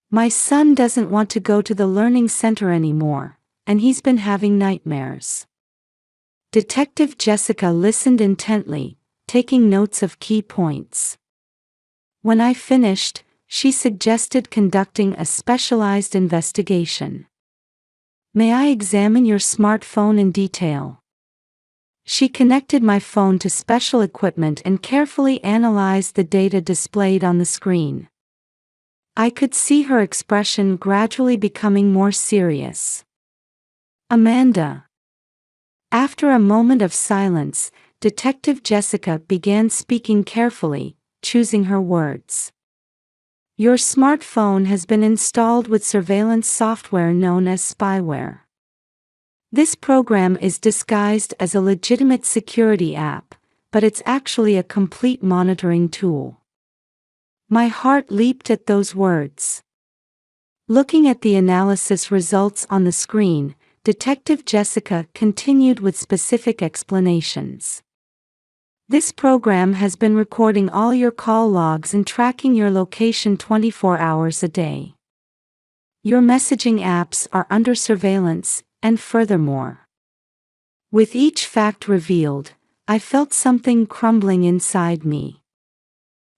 "My son doesn't want to go to the learning center anymore, and he's been having nightmares." Detective Jessica listened intently, taking notes of key points. When I finished, she suggested conducting a specialized investigation. "May I examine your smartphone in detail?" She connected my phone to special equipment and carefully analyzed the data displayed on the screen. I could see her expression gradually becoming more serious. "Amanda." After a moment of silence, Detective Jessica began speaking carefully, choosing her words. "Your smartphone has been installed with surveillance software known as spyware. This program is disguised as a legitimate security app, but it's actually a complete monitoring tool." My heart leaped at those words. Looking at the analysis results on the screen, Detective Jessica continued with specific explanations. "This program has been recording all your call logs and tracking your location 24 hours a day. Your messaging apps are under surveillance, and furthermore." With each fact revealed, I felt something crumbling inside me.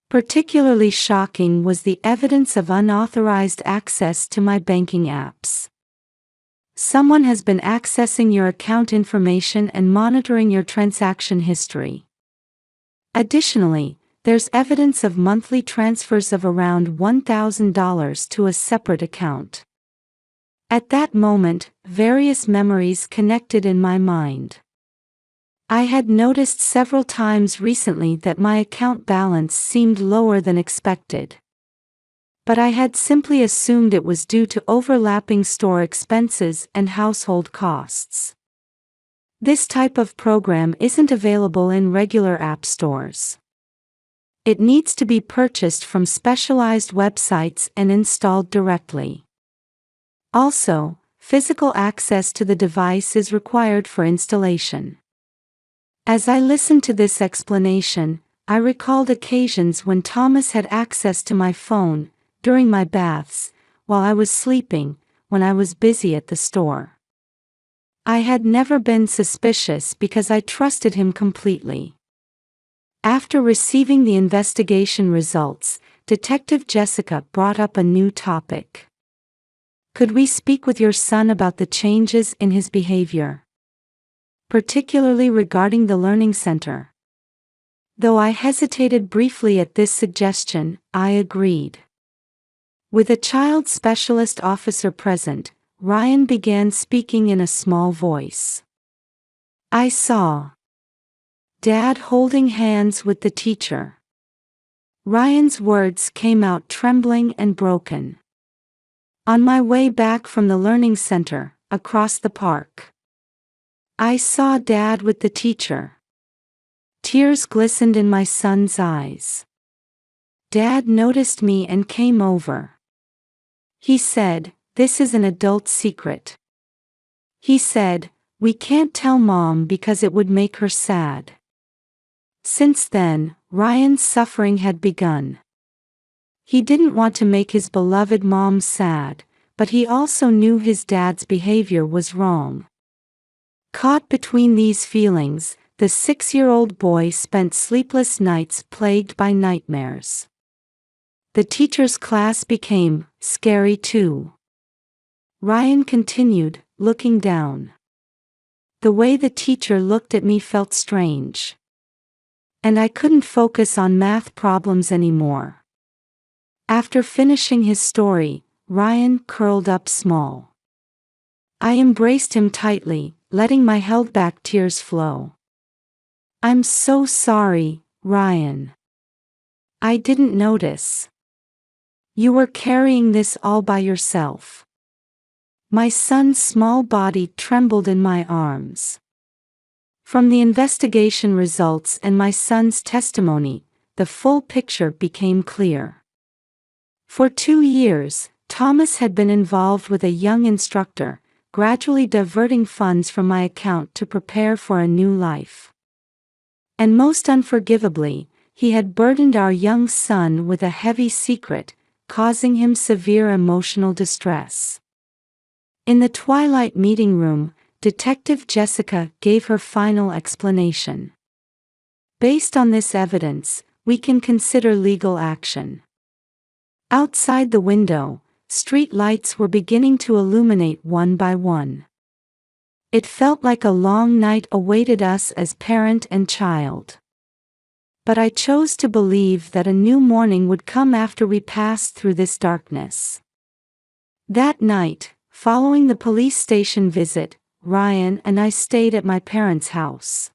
Particularly shocking was the evidence of unauthorized access to my banking apps. "Someone has been accessing your account information and monitoring your transaction history. Additionally, there's evidence of monthly transfers of around $1,000 to a separate account." At that moment, various memories connected in my mind. I had noticed several times recently that my account balance seemed lower than expected. But I had simply assumed it was due to overlapping store expenses and household costs. This type of program isn't available in regular app stores. It needs to be purchased from specialized websites and installed directly. Also, physical access to the device is required for installation. As I listened to this explanation, I recalled occasions when Thomas had access to my phone, during my baths, while I was sleeping, when I was busy at the store. I had never been suspicious because I trusted him completely. After receiving the investigation results, Detective Jessica brought up a new topic. "Could we speak with your son about the changes in his behavior? Particularly regarding the learning center?" Though I hesitated briefly at this suggestion, I agreed. With a child specialist officer present, Ryan began speaking in a small voice. "I saw Dad holding hands with the teacher." Ryan's words came out trembling and broken. "On my way back from the learning center, across the park. I saw Dad with the teacher." Tears glistened in my son's eyes. "Dad noticed me and came over. He said, 'This is an adult secret.' He said, 'We can't tell Mom because it would make her sad.'" Since then, Ryan's suffering had begun. He didn't want to make his beloved mom sad, but he also knew his dad's behavior was wrong. Caught between these feelings, the 6-year-old boy spent sleepless nights plagued by nightmares. The teacher's class became scary too. Ryan continued, looking down. The way the teacher looked at me felt strange. And I couldn't focus on math problems anymore. After finishing his story, Ryan curled up small. I embraced him tightly, letting my held-back tears flow. I'm so sorry, Ryan. I didn't notice. You were carrying this all by yourself. My son's small body trembled in my arms. From the investigation results and my son's testimony, the full picture became clear. For 2 years, Thomas had been involved with a young instructor, gradually diverting funds from my account to prepare for a new life. And most unforgivably, he had burdened our young son with a heavy secret, causing him severe emotional distress. In the twilight meeting room, Detective Jessica gave her final explanation. Based on this evidence, we can consider legal action. Outside the window, street lights were beginning to illuminate one by one. It felt like a long night awaited us as parent and child. But I chose to believe that a new morning would come after we passed through this darkness. That night, following the police station visit, Ryan and I stayed at my parents' house.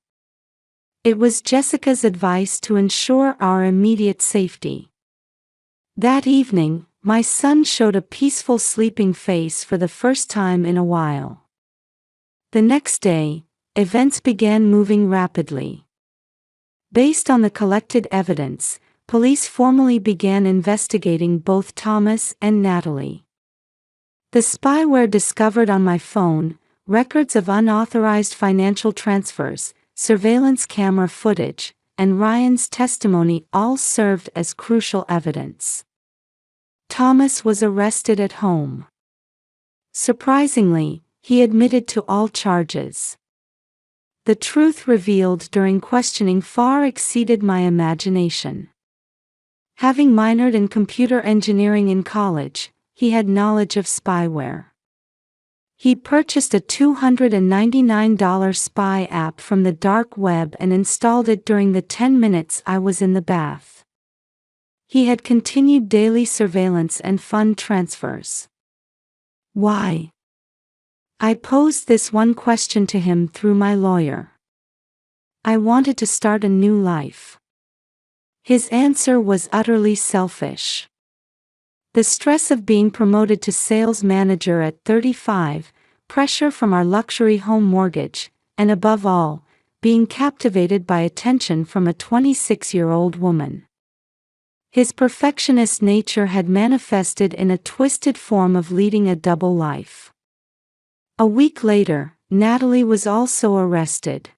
It was Jessica's advice to ensure our immediate safety. That evening, my son showed a peaceful sleeping face for the first time in a while. The next day, events began moving rapidly. Based on the collected evidence, police formally began investigating both Thomas and Natalie. The spyware discovered on my phone, records of unauthorized financial transfers, surveillance camera footage, and Ryan's testimony all served as crucial evidence. Thomas was arrested at home. Surprisingly, he admitted to all charges. The truth revealed during questioning far exceeded my imagination. Having minored in computer engineering in college, he had knowledge of spyware. He purchased a $299 spy app from the dark web and installed it during the 10 minutes I was in the bath. He had continued daily surveillance and fund transfers. Why? I posed this one question to him through my lawyer. I wanted to start a new life. His answer was utterly selfish. The stress of being promoted to sales manager at 35, pressure from our luxury home mortgage, and above all, being captivated by attention from a 26-year-old woman. His perfectionist nature had manifested in a twisted form of leading a double life. A week later, Natalie was also arrested.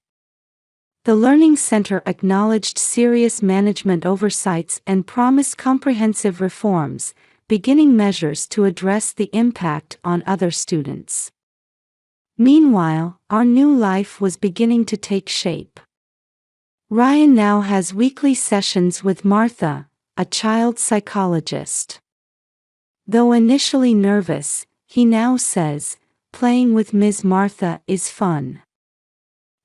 The Learning Center acknowledged serious management oversights and promised comprehensive reforms, beginning measures to address the impact on other students. Meanwhile, our new life was beginning to take shape. Ryan now has weekly sessions with Martha, a child psychologist. Though initially nervous, he now says, "Playing with Ms. Martha is fun."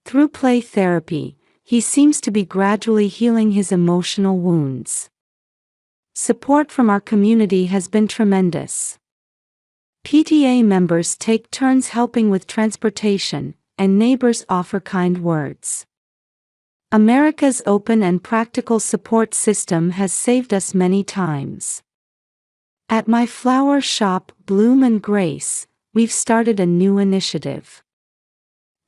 Through play therapy, he seems to be gradually healing his emotional wounds. Support from our community has been tremendous. PTA members take turns helping with transportation, and neighbors offer kind words. America's open and practical support system has saved us many times. At my flower shop, Bloom and Grace, we've started a new initiative.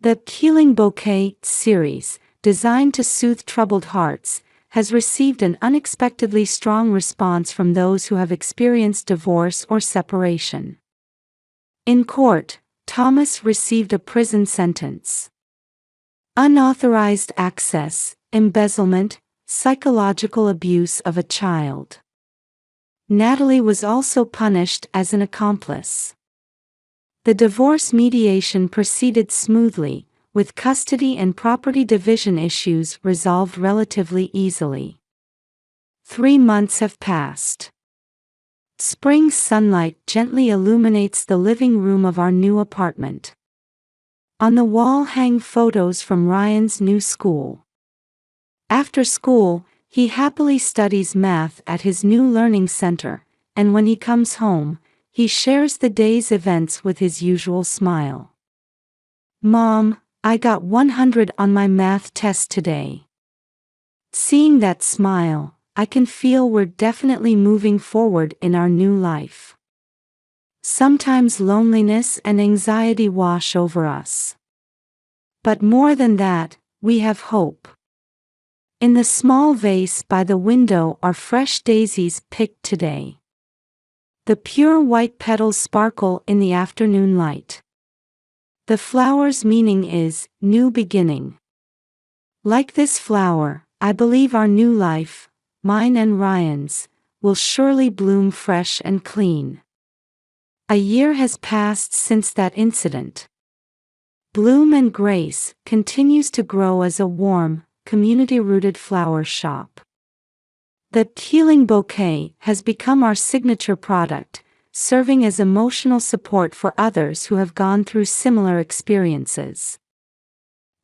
The Healing Bouquet series, designed to soothe troubled hearts, has received an unexpectedly strong response from those who have experienced divorce or separation. In court, Thomas received a prison sentence. Unauthorized access, embezzlement, psychological abuse of a child. Natalie was also punished as an accomplice. The divorce mediation proceeded smoothly, with custody and property division issues resolved relatively easily. 3 months have passed. Spring sunlight gently illuminates the living room of our new apartment. On the wall hang photos from Ryan's new school. After school, he happily studies math at his new learning center, and when he comes home, he shares the day's events with his usual smile. "Mom, I got 100 on my math test today." Seeing that smile, I can feel we're definitely moving forward in our new life. Sometimes loneliness and anxiety wash over us. But more than that, we have hope. In the small vase by the window are fresh daisies picked today. The pure white petals sparkle in the afternoon light. The flower's meaning is new beginning. Like this flower, I believe our new life, mine and Ryan's, will surely bloom fresh and clean. A year has passed since that incident. Bloom and Grace continues to grow as a warm, community-rooted flower shop. The healing bouquet has become our signature product, serving as emotional support for others who have gone through similar experiences.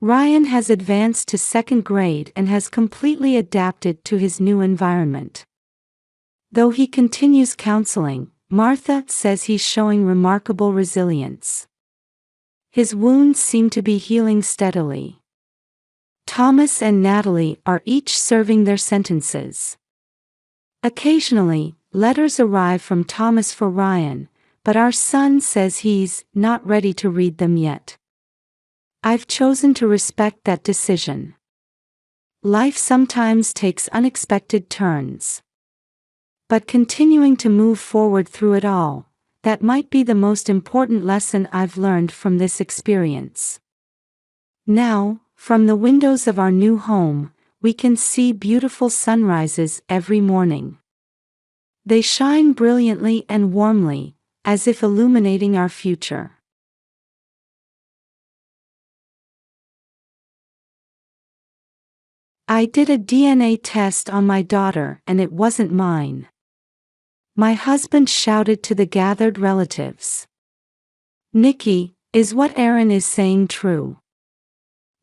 Ryan has advanced to 2nd grade and has completely adapted to his new environment. Though he continues counseling, Martha says he's showing remarkable resilience. His wounds seem to be healing steadily. Thomas and Natalie are each serving their sentences. Occasionally, letters arrive from Thomas for Ryan, but our son says he's not ready to read them yet. I've chosen to respect that decision. Life sometimes takes unexpected turns. But continuing to move forward through it all, that might be the most important lesson I've learned from this experience. Now, from the windows of our new home, we can see beautiful sunrises every morning. They shine brilliantly and warmly, as if illuminating our future. I did a DNA test on my daughter and it wasn't mine. My husband shouted to the gathered relatives. "Nikki, is what Aaron is saying true?"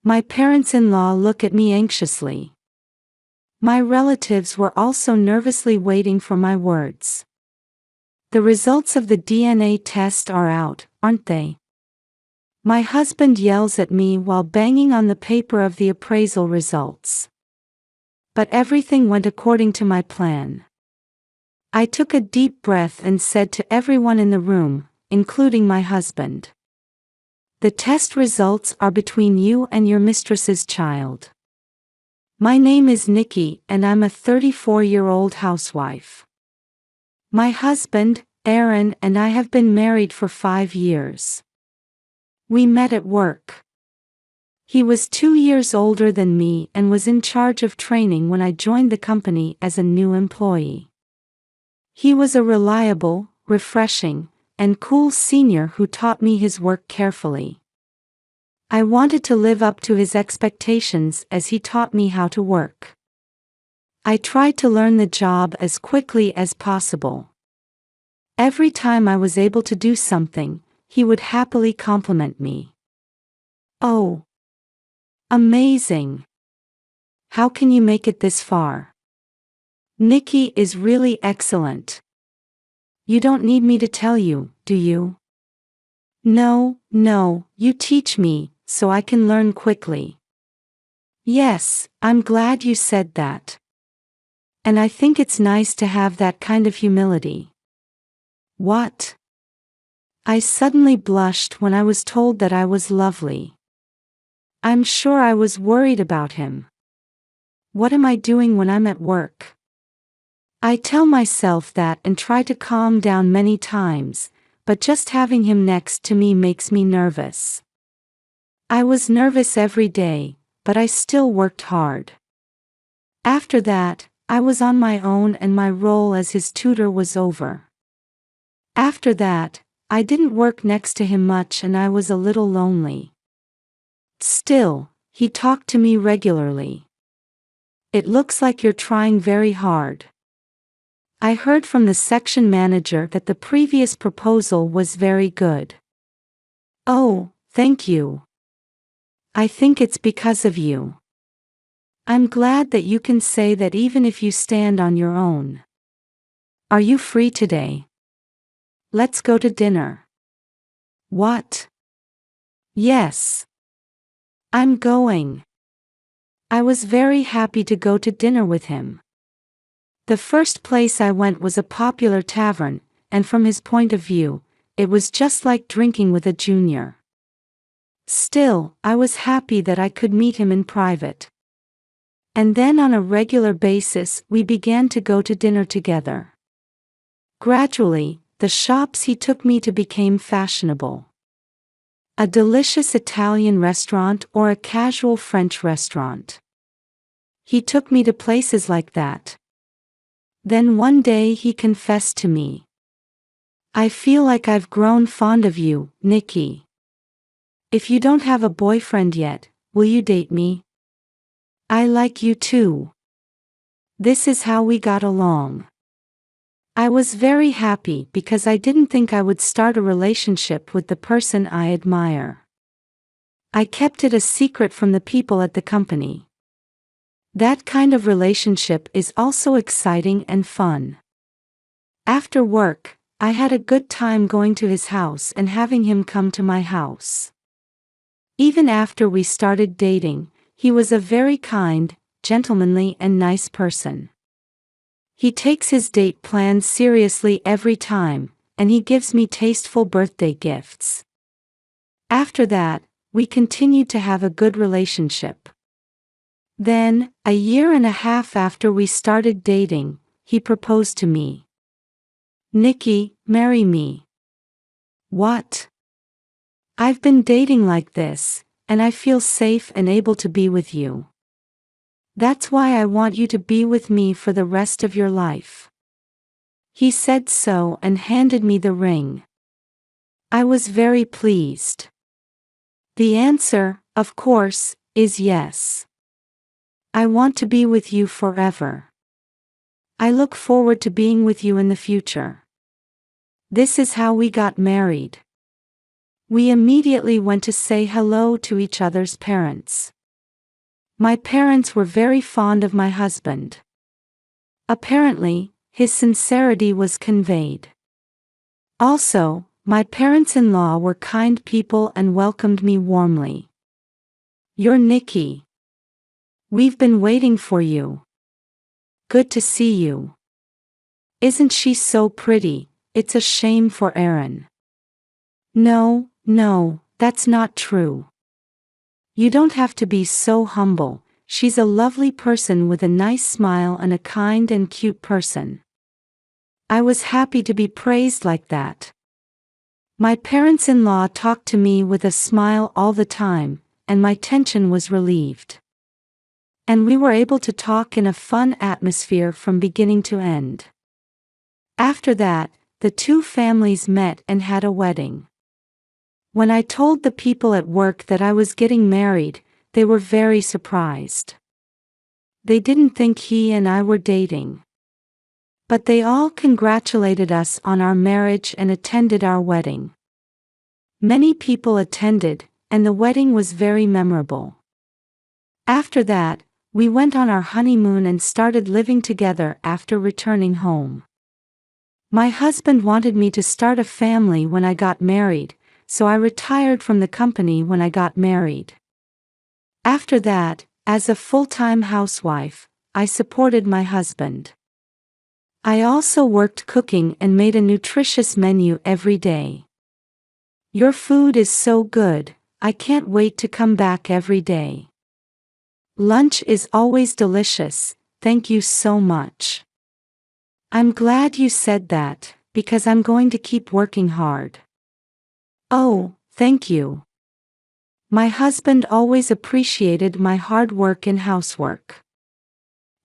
My parents-in-law look at me anxiously. My relatives were also nervously waiting for my words. The results of the DNA test are out, aren't they? My husband yells at me while banging on the paper of the appraisal results. But everything went according to my plan. I took a deep breath and said to everyone in the room, including my husband, "The test results are between you and your mistress's child. My name is Nikki and I'm a 34-year-old housewife. My husband, Aaron, and I have been married for 5 years. We met at work. He was 2 years older than me and was in charge of training when I joined the company as a new employee. He was a reliable, refreshing, and cool senior who taught me his work carefully. I wanted to live up to his expectations as he taught me how to work. I tried to learn the job as quickly as possible. Every time I was able to do something, he would happily compliment me. "Oh, amazing! How can you make it this far? Nikki is really excellent. You don't need me to tell you, do you?" No, you teach me, so I can learn quickly." "Yes, I'm glad you said that. And I think it's nice to have that kind of humility." "What?" I suddenly blushed when I was told that I was lovely. I'm sure I was worried about him. What am I doing when I'm at work? I tell myself that and try to calm down many times, but just having him next to me makes me nervous. I was nervous every day, but I still worked hard. After that, I was on my own and my role as his tutor was over. After that, I didn't work next to him much and I was a little lonely. Still, he talked to me regularly. It looks like you're trying very hard. I heard from the section manager that the previous proposal was very good. Oh, thank you. I think it's because of you. I'm glad that you can say that even if you stand on your own. Are you free today? Let's go to dinner. What? Yes. I'm going. I was very happy to go to dinner with him. The first place I went was a popular tavern, and from his point of view, it was just like drinking with a junior. Still, I was happy that I could meet him in private. And then on a regular basis we began to go to dinner together. Gradually, the shops he took me to became fashionable. A delicious Italian restaurant or a casual French restaurant. He took me to places like that. Then one day he confessed to me. I feel like I've grown fond of you, Nikki. If you don't have a boyfriend yet, will you date me? I like you too. This is how we got along. I was very happy because I didn't think I would start a relationship with the person I admire. I kept it a secret from the people at the company. That kind of relationship is also exciting and fun. After work, I had a good time going to his house and having him come to my house. Even after we started dating, he was a very kind, gentlemanly and nice person. He takes his date plans seriously every time, and he gives me tasteful birthday gifts. After that, we continued to have a good relationship. Then, a year and a half after we started dating, he proposed to me. Nikki, marry me. What? I've been dating like this, and I feel safe and able to be with you. That's why I want you to be with me for the rest of your life. He said so and handed me the ring. I was very pleased. The answer, of course, is yes. I want to be with you forever. I look forward to being with you in the future. This is how we got married. We immediately went to say hello to each other's parents. My parents were very fond of my husband. Apparently, his sincerity was conveyed. Also, my parents-in-law were kind people and welcomed me warmly. You're Nikki. We've been waiting for you. Good to see you. Isn't she so pretty? It's a shame for Aaron. No, that's not true. You don't have to be so humble. She's a lovely person with a nice smile and a kind and cute person. I was happy to be praised like that. My parents-in-law talked to me with a smile all the time, and my tension was relieved. And we were able to talk in a fun atmosphere from beginning to end. After that, the two families met and had a wedding. When I told the people at work that I was getting married, they were very surprised. They didn't think he and I were dating. But they all congratulated us on our marriage and attended our wedding. Many people attended, and the wedding was very memorable. After that, we went on our honeymoon and started living together after returning home. My husband wanted me to start a family when I got married, so I retired from the company when I got married. After that, as a full-time housewife, I supported my husband. I also worked cooking and made a nutritious menu every day. Your food is so good, I can't wait to come back every day. Lunch is always delicious, thank you so much. I'm glad you said that, because I'm going to keep working hard. Oh, thank you. My husband always appreciated my hard work in housework.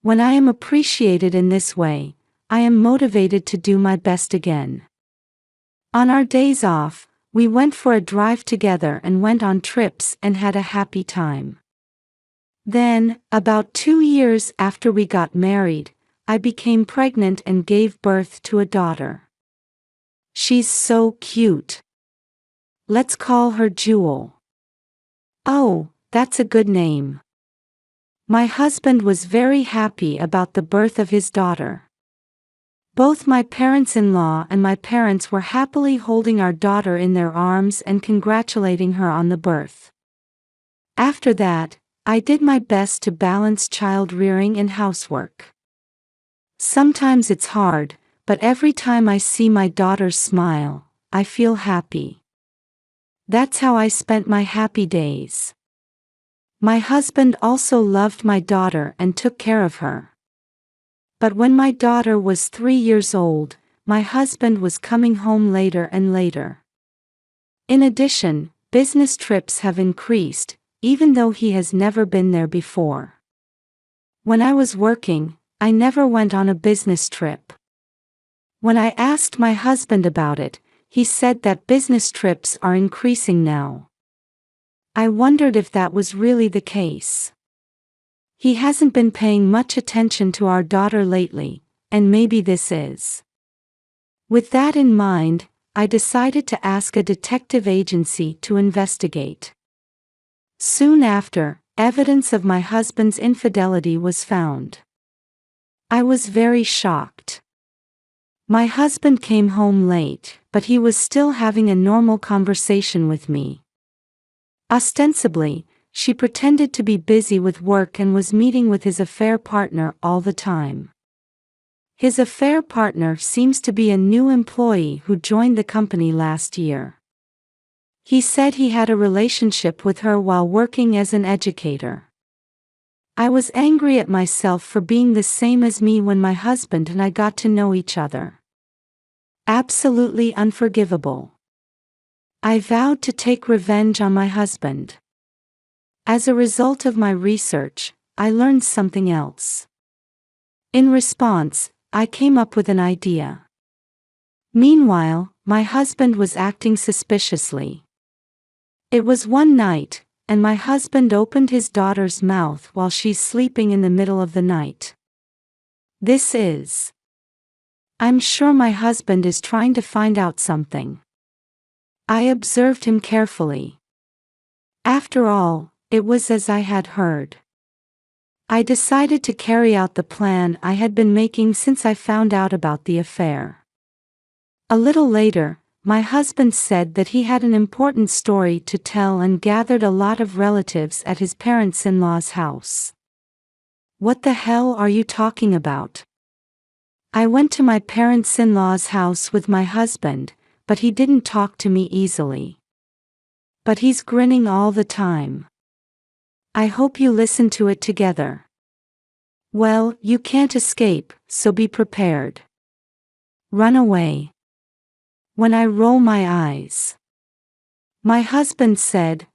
When I am appreciated in this way, I am motivated to do my best again. On our days off, we went for a drive together and went on trips and had a happy time. Then, about 2 years after we got married, I became pregnant and gave birth to a daughter. She's so cute. Let's call her Jewel. Oh, that's a good name. My husband was very happy about the birth of his daughter. Both my parents-in-law and my parents were happily holding our daughter in their arms and congratulating her on the birth. After that, I did my best to balance child rearing and housework. Sometimes it's hard, but every time I see my daughter smile, I feel happy. That's how I spent my happy days. My husband also loved my daughter and took care of her. But when my daughter was 3 years old, my husband was coming home later and later. In addition, business trips have increased, even though he has never been there before. When I was working, I never went on a business trip. When I asked my husband about it, he said that business trips are increasing now. I wondered if that was really the case. He hasn't been paying much attention to our daughter lately, and maybe this is. With that in mind, I decided to ask a detective agency to investigate. Soon after, evidence of my husband's infidelity was found. I was very shocked. My husband came home late, but he was still having a normal conversation with me. Ostensibly, she pretended to be busy with work and was meeting with his affair partner all the time. His affair partner seems to be a new employee who joined the company last year. He said he had a relationship with her while working as an educator. I was angry at myself for being the same as me when my husband and I got to know each other. Absolutely unforgivable. I vowed to take revenge on my husband. As a result of my research, I learned something else. In response, I came up with an idea. Meanwhile, my husband was acting suspiciously. It was one night, and my husband opened his daughter's mouth while she's sleeping in the middle of the night. I'm sure my husband is trying to find out something. I observed him carefully. After all, it was as I had heard. I decided to carry out the plan I had been making since I found out about the affair. A little later, my husband said that he had an important story to tell and gathered a lot of relatives at his parents-in-law's house. What the hell are you talking about? I went to my parents-in-law's house with my husband, but he didn't talk to me easily. But he's grinning all the time. I hope you listen to it together. Well, you can't escape, so be prepared. Run away. When I roll my eyes. My husband said,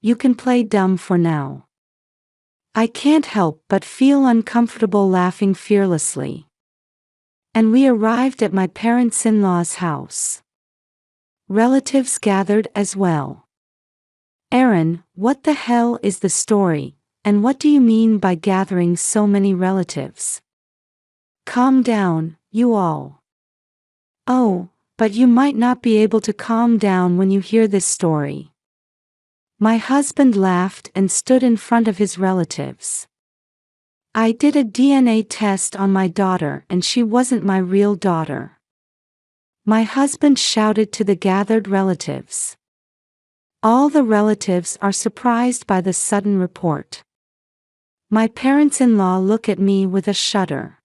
you can play dumb for now. I can't help but feel uncomfortable laughing fearlessly. And we arrived at my parents-in-law's house. Relatives gathered as well. Aaron, what the hell is the story, and what do you mean by gathering so many relatives? Calm down, you all. Oh, but you might not be able to calm down when you hear this story. My husband laughed and stood in front of his relatives. I did a DNA test on my daughter and she wasn't my real daughter. My husband shouted to the gathered relatives. All the relatives are surprised by the sudden report. My parents-in-law look at me with a shudder.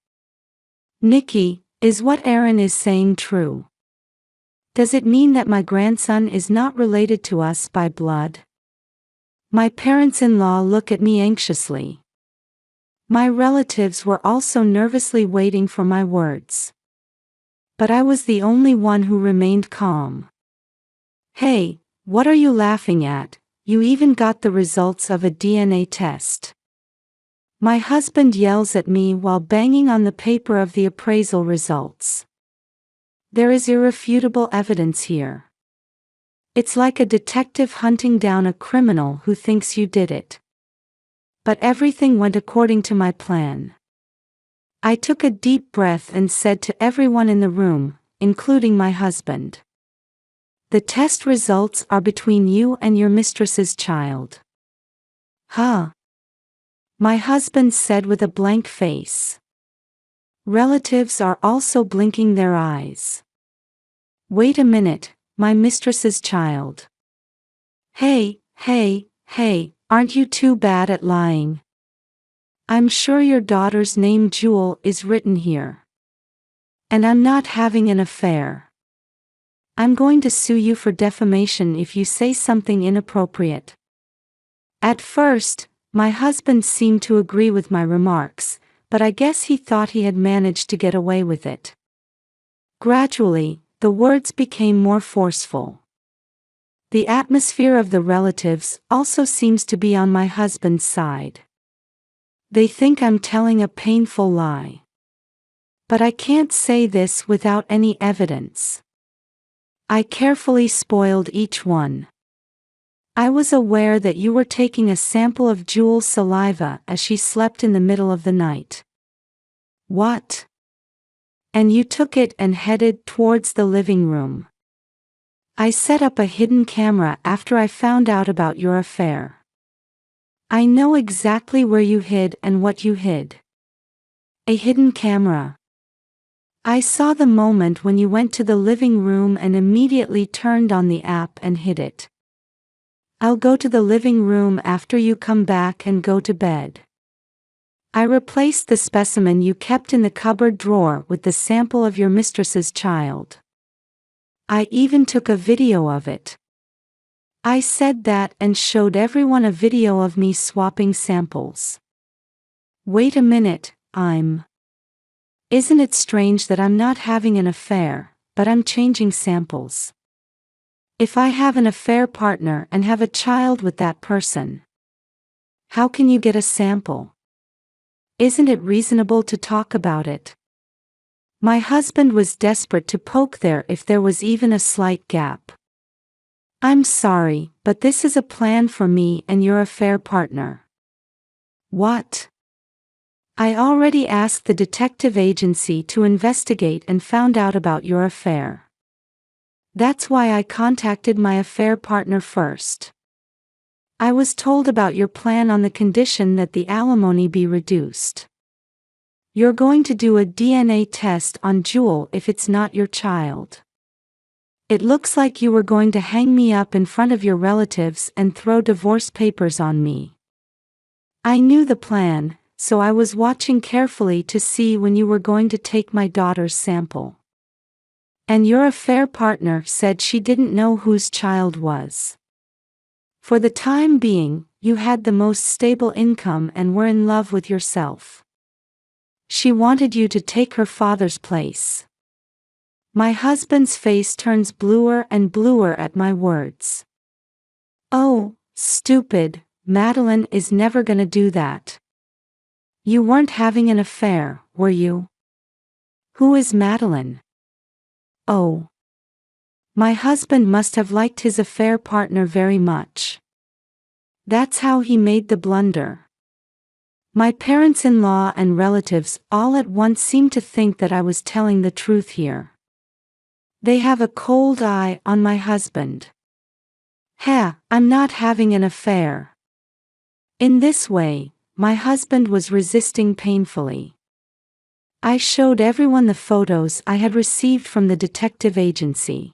Nikki, is what Aaron is saying true? Does it mean that my grandson is not related to us by blood? My parents-in-law look at me anxiously. My relatives were also nervously waiting for my words. But I was the only one who remained calm. Hey, what are you laughing at? You even got the results of a DNA test. My husband yells at me while banging on the paper of the appraisal results. There is irrefutable evidence here. It's like a detective hunting down a criminal who thinks you did it. But everything went according to my plan. I took a deep breath and said to everyone in the room, including my husband, "The test results are between you and your mistress's child." Huh? My husband said with a blank face. Relatives are also blinking their eyes. Wait a minute, my mistress's child. Hey, aren't you too bad at lying? I'm sure your daughter's name Jewel is written here. And I'm not having an affair. I'm going to sue you for defamation if you say something inappropriate. At first, my husband seemed to agree with my remarks, but I guess he thought he had managed to get away with it. Gradually, the words became more forceful. The atmosphere of the relatives also seems to be on my husband's side. They think I'm telling a painful lie. But I can't say this without any evidence. I carefully spoiled each one. I was aware that you were taking a sample of Jewel's saliva as she slept in the middle of the night. What? And you took it and headed towards the living room. I set up a hidden camera after I found out about your affair. I know exactly where you hid and what you hid. A hidden camera. I saw the moment when you went to the living room and immediately turned on the app and hid it. I'll go to the living room after you come back and go to bed. I replaced the specimen you kept in the cupboard drawer with the sample of your mistress's child. I even took a video of it. I said that and showed everyone a video of me swapping samples. Wait a minute, Isn't it strange that I'm not having an affair, but I'm changing samples? If I have an affair partner and have a child with that person, how can you get a sample? Isn't it reasonable to talk about it? My husband was desperate to poke there if there was even a slight gap. I'm sorry, but this is a plan for me and your affair partner. What? I already asked the detective agency to investigate and found out about your affair. That's why I contacted my affair partner first. I was told about your plan on the condition that the alimony be reduced. You're going to do a DNA test on Jewel if it's not your child. It looks like you were going to hang me up in front of your relatives and throw divorce papers on me. I knew the plan, so I was watching carefully to see when you were going to take my daughter's sample. And your affair partner said she didn't know whose child was. For the time being, you had the most stable income and were in love with yourself. She wanted you to take her father's place. My husband's face turns bluer and bluer at my words. Oh, stupid, Madeline is never gonna do that. You weren't having an affair, were you? Who is Madeline? Oh. My husband must have liked his affair partner very much. That's how he made the blunder. My parents-in-law and relatives all at once seemed to think that I was telling the truth here. They have a cold eye on my husband. I'm not having an affair. In this way, my husband was resisting painfully. I showed everyone the photos I had received from the detective agency.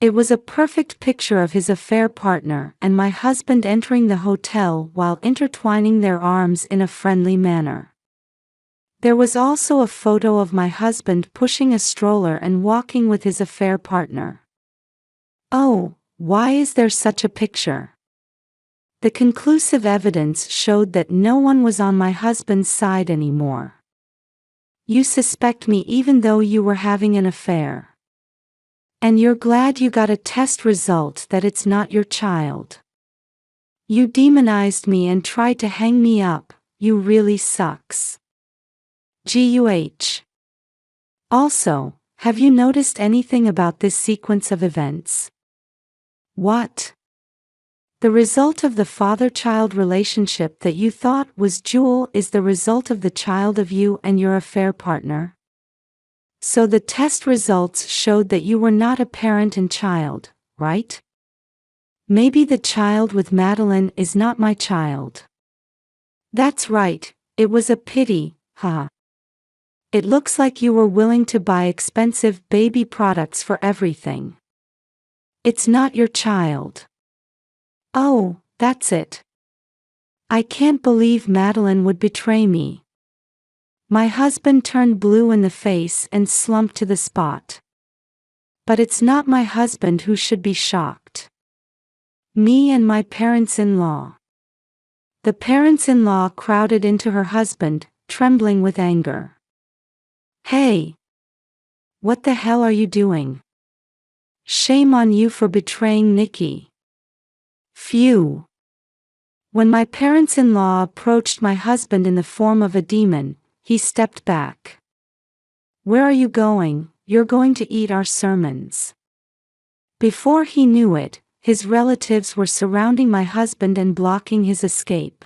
It was a perfect picture of his affair partner and my husband entering the hotel while intertwining their arms in a friendly manner. There was also a photo of my husband pushing a stroller and walking with his affair partner. Oh, why is there such a picture? The conclusive evidence showed that no one was on my husband's side anymore. You suspect me even though you were having an affair. And you're glad you got a test result that it's not your child. You demonized me and tried to hang me up, you really sucks. GUH. Also, have you noticed anything about this sequence of events? What? The result of the father-child relationship that you thought was Jewel is the result of the child of you and your affair partner? So the test results showed that you were not a parent and child, right? Maybe the child with Madeline is not my child. That's right, it was a pity, huh? It looks like you were willing to buy expensive baby products for everything. It's not your child. Oh, that's it. I can't believe Madeline would betray me. My husband turned blue in the face and slumped to the spot. But it's not my husband who should be shocked. Me and my parents-in-law. The parents-in-law crowded into her husband, trembling with anger. Hey! What the hell are you doing? Shame on you for betraying Nikki. Phew! When my parents-in-law approached my husband in the form of a demon, he stepped back. Where are you going? You're going to eat our sermons. Before he knew it, his relatives were surrounding my husband and blocking his escape.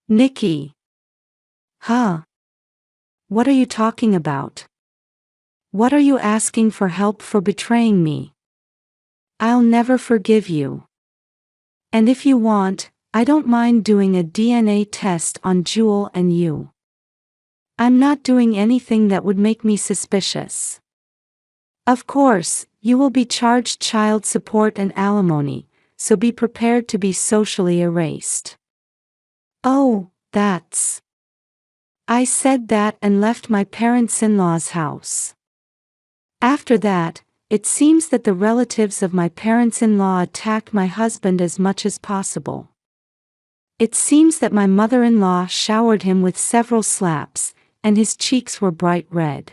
Nikki! Huh? What are you talking about? What are you asking for help for betraying me? I'll never forgive you. And if you want, I don't mind doing a DNA test on Jewel and you. I'm not doing anything that would make me suspicious. Of course, you will be charged child support and alimony, so be prepared to be socially erased. Oh, that's... I said that and left my parents-in-law's house. After that, it seems that the relatives of my parents-in-law attacked my husband as much as possible. It seems that my mother-in-law showered him with several slaps, and his cheeks were bright red.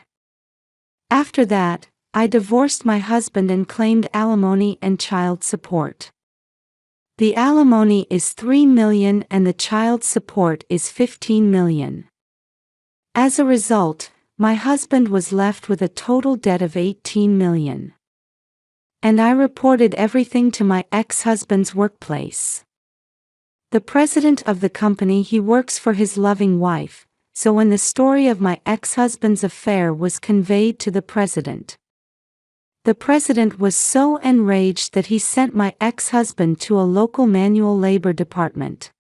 After that, I divorced my husband and claimed alimony and child support. The alimony is $3 million and the child support is $15 million. As a result, my husband was left with a total debt of $18 million. And I reported everything to my ex-husband's workplace. The president of the company he works for his loving wife, so when the story of my ex-husband's affair was conveyed to the president was so enraged that he sent my ex-husband to a local manual labor department.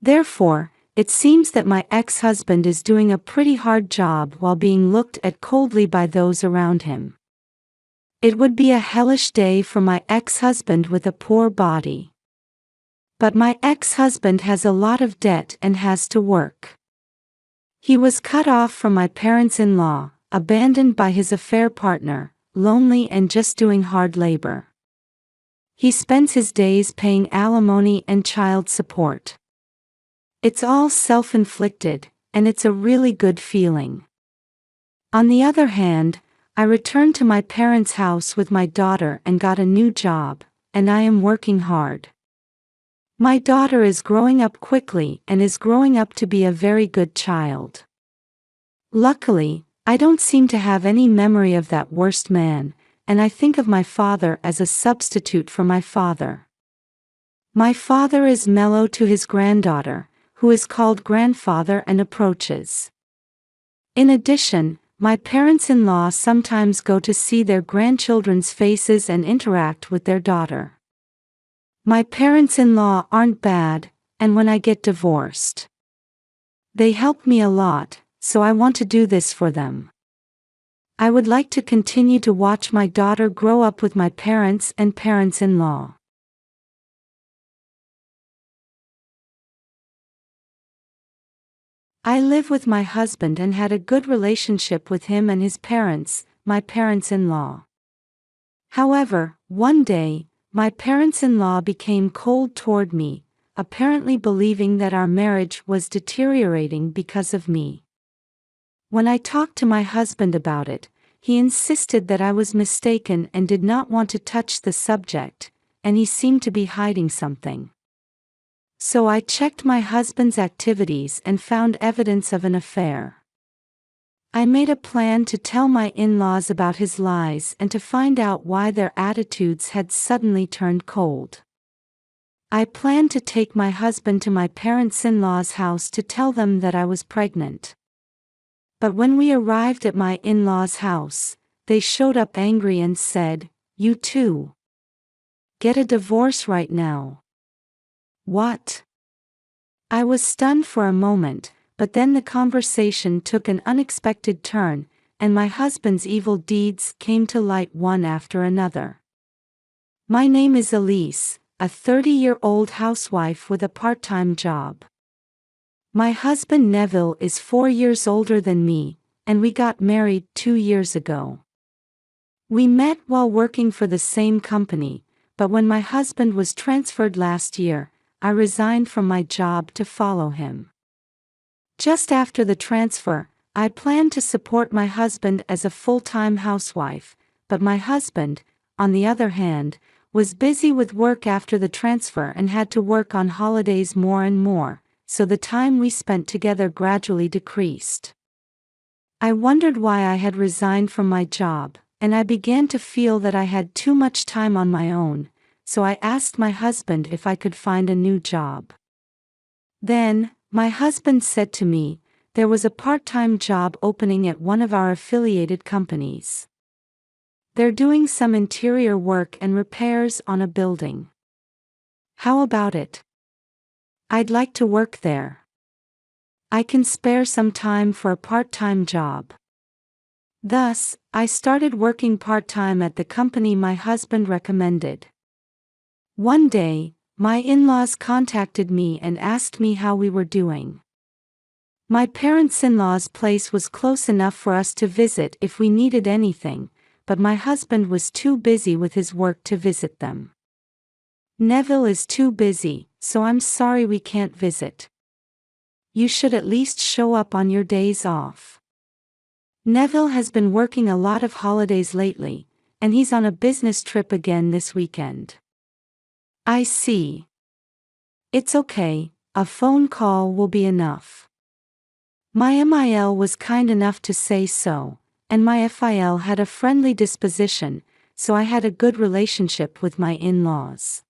Therefore, it seems that my ex-husband is doing a pretty hard job while being looked at coldly by those around him. It would be a hellish day for my ex-husband with a poor body. But my ex-husband has a lot of debt and has to work. He was cut off from my parents-in-law, abandoned by his affair partner, lonely and just doing hard labor. He spends his days paying alimony and child support. It's all self-inflicted, and it's a really good feeling. On the other hand, I returned to my parents' house with my daughter and got a new job, and I am working hard. My daughter is growing up quickly and is growing up to be a very good child. Luckily, I don't seem to have any memory of that worst man, and I think of my father as a substitute for my father. My father is mellow to his granddaughter, who is called grandfather and approaches. In addition, my parents-in-law sometimes go to see their grandchildren's faces and interact with their daughter. My parents-in-law aren't bad, and when I get divorced, they help me a lot, so I want to do this for them. I would like to continue to watch my daughter grow up with my parents and parents-in-law. I live with my husband and had a good relationship with him and his parents, my parents-in-law. However, one day, my parents-in-law became cold toward me, apparently believing that our marriage was deteriorating because of me. When I talked to my husband about it, he insisted that I was mistaken and did not want to touch the subject, and he seemed to be hiding something. So I checked my husband's activities and found evidence of an affair. I made a plan to tell my in-laws about his lies and to find out why their attitudes had suddenly turned cold. I planned to take my husband to my parents-in-law's house to tell them that I was pregnant. But when we arrived at my in-laws' house, they showed up angry and said, "You too. Get a divorce right now." What? I was stunned for a moment, but then the conversation took an unexpected turn, and my husband's evil deeds came to light one after another. My name is Elise, a 30-year-old housewife with a part-time job. My husband Neville is 4 years older than me, and we got married 2 years ago. We met while working for the same company, but when my husband was transferred last year, I resigned from my job to follow him. Just after the transfer, I planned to support my husband as a full-time housewife, but my husband, on the other hand, was busy with work after the transfer and had to work on holidays more and more, so the time we spent together gradually decreased. I wondered why I had resigned from my job, and I began to feel that I had too much time on my own, so I asked my husband if I could find a new job. Then, my husband said to me, there was a part-time job opening at one of our affiliated companies. They're doing some interior work and repairs on a building. How about it? I'd like to work there. I can spare some time for a part-time job. Thus, I started working part-time at the company my husband recommended. One day, my in-laws contacted me and asked me how we were doing. My parents-in-law's place was close enough for us to visit if we needed anything, but my husband was too busy with his work to visit them. Neville is too busy, so I'm sorry we can't visit. You should at least show up on your days off. Neville has been working a lot of holidays lately, and he's on a business trip again this weekend. I see. It's okay, a phone call will be enough. My MIL was kind enough to say so, and my FIL had a friendly disposition, so I had a good relationship with my in-laws.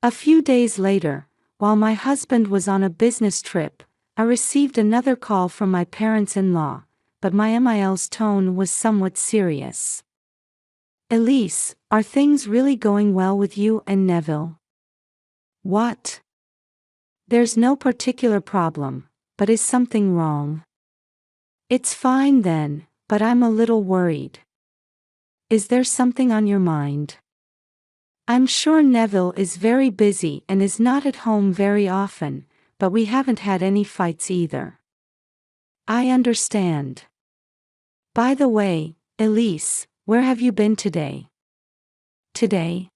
A few days later, while my husband was on a business trip, I received another call from my parents-in-law, but my MIL's tone was somewhat serious. Elise, are things really going well with you and Neville? What? There's no particular problem, but is something wrong? It's fine then, but I'm a little worried. Is there something on your mind? I'm sure Neville is very busy and is not at home very often, but we haven't had any fights either. I understand. By the way, Elise, where have you been today? Today?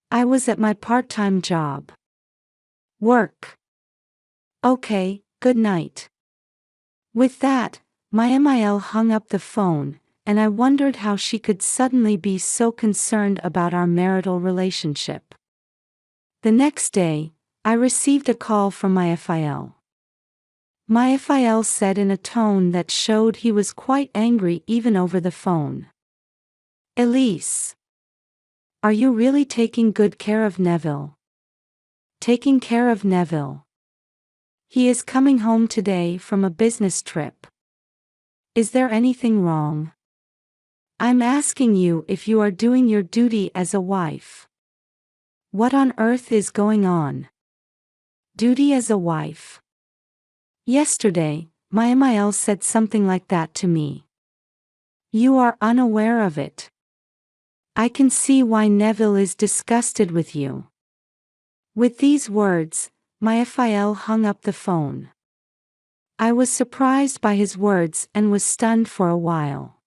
I was at my part-time job. Work. Okay, good night. With that, my MIL hung up the phone, and I wondered how she could suddenly be so concerned about our marital relationship. The next day, I received a call from my FIL. My FIL said in a tone that showed he was quite angry even over the phone. Elise. Are you really taking good care of Neville? Taking care of Neville. He is coming home today from a business trip. Is there anything wrong? I'm asking you if you are doing your duty as a wife. What on earth is going on? Duty as a wife. Yesterday, my MIL said something like that to me. You are unaware of it. I can see why Neville is disgusted with you. With these words, my FIL hung up the phone. I was surprised by his words and was stunned for a while.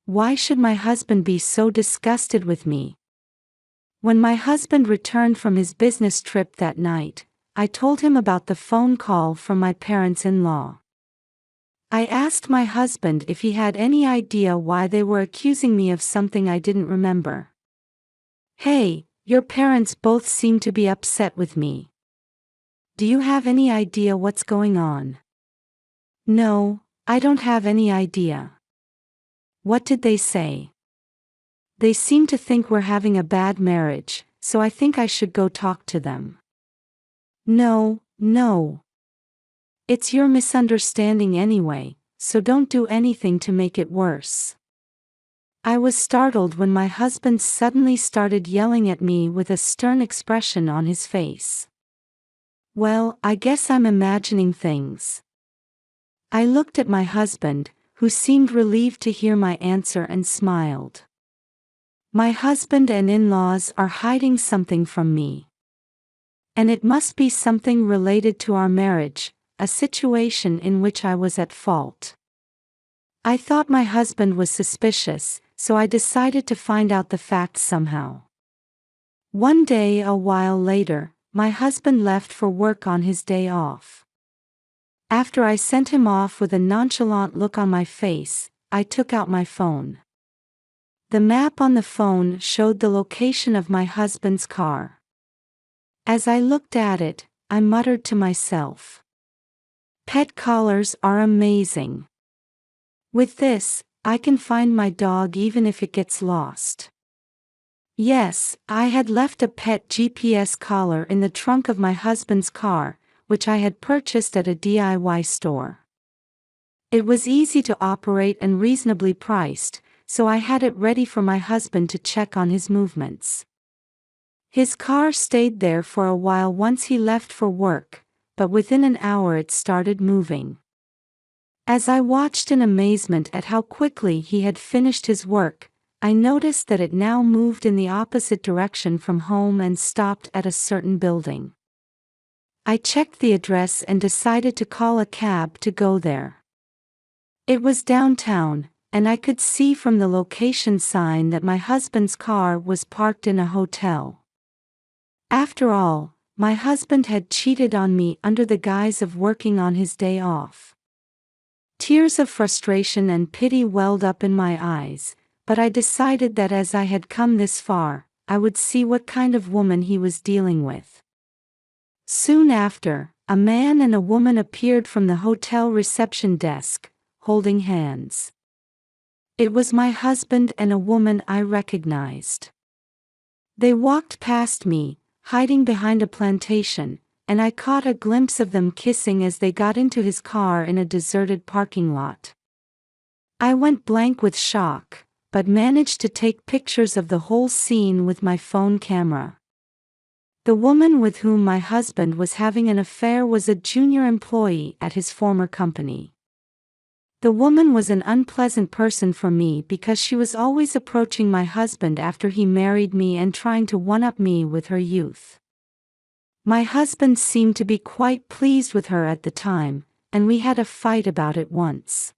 Why should my husband be so disgusted with me? When my husband returned from his business trip that night, I told him about the phone call from my parents-in-law. I asked my husband if he had any idea why they were accusing me of something I didn't remember. Hey, your parents both seem to be upset with me. Do you have any idea what's going on? No, I don't have any idea. What did they say? They seem to think we're having a bad marriage, so I think I should go talk to them. No, no. It's your misunderstanding anyway, so don't do anything to make it worse. I was startled when my husband suddenly started yelling at me with a stern expression on his face. Well, I guess I'm imagining things. I looked at my husband, who seemed relieved to hear my answer, and smiled. My husband and in-laws are hiding something from me. And it must be something related to our marriage, a situation in which I was at fault. I thought my husband was suspicious, so I decided to find out the facts somehow. One day a while later, my husband left for work on his day off. After I sent him off with a nonchalant look on my face, I took out my phone. The map on the phone showed the location of my husband's car. As I looked at it, I muttered to myself, "Pet collars are amazing. With this, I can find my dog even if it gets lost." Yes, I had left a pet GPS collar in the trunk of my husband's car, which I had purchased at a DIY store. It was easy to operate and reasonably priced, so I had it ready for my husband to check on his movements. His car stayed there for a while once he left for work, but within an hour it started moving. As I watched in amazement at how quickly he had finished his work, I noticed that it now moved in the opposite direction from home and stopped at a certain building. I checked the address and decided to call a cab to go there. It was downtown, and I could see from the location sign that my husband's car was parked in a hotel. After all, my husband had cheated on me under the guise of working on his day off. Tears of frustration and pity welled up in my eyes, but I decided that as I had come this far, I would see what kind of woman he was dealing with. Soon after, a man and a woman appeared from the hotel reception desk, holding hands. It was my husband and a woman I recognized. They walked past me, hiding behind a plantation, and I caught a glimpse of them kissing as they got into his car in a deserted parking lot. I went blank with shock, but managed to take pictures of the whole scene with my phone camera. The woman with whom my husband was having an affair was a junior employee at his former company. The woman was an unpleasant person for me because she was always approaching my husband after he married me and trying to one-up me with her youth. My husband seemed to be quite pleased with her at the time, and we had a fight about it once.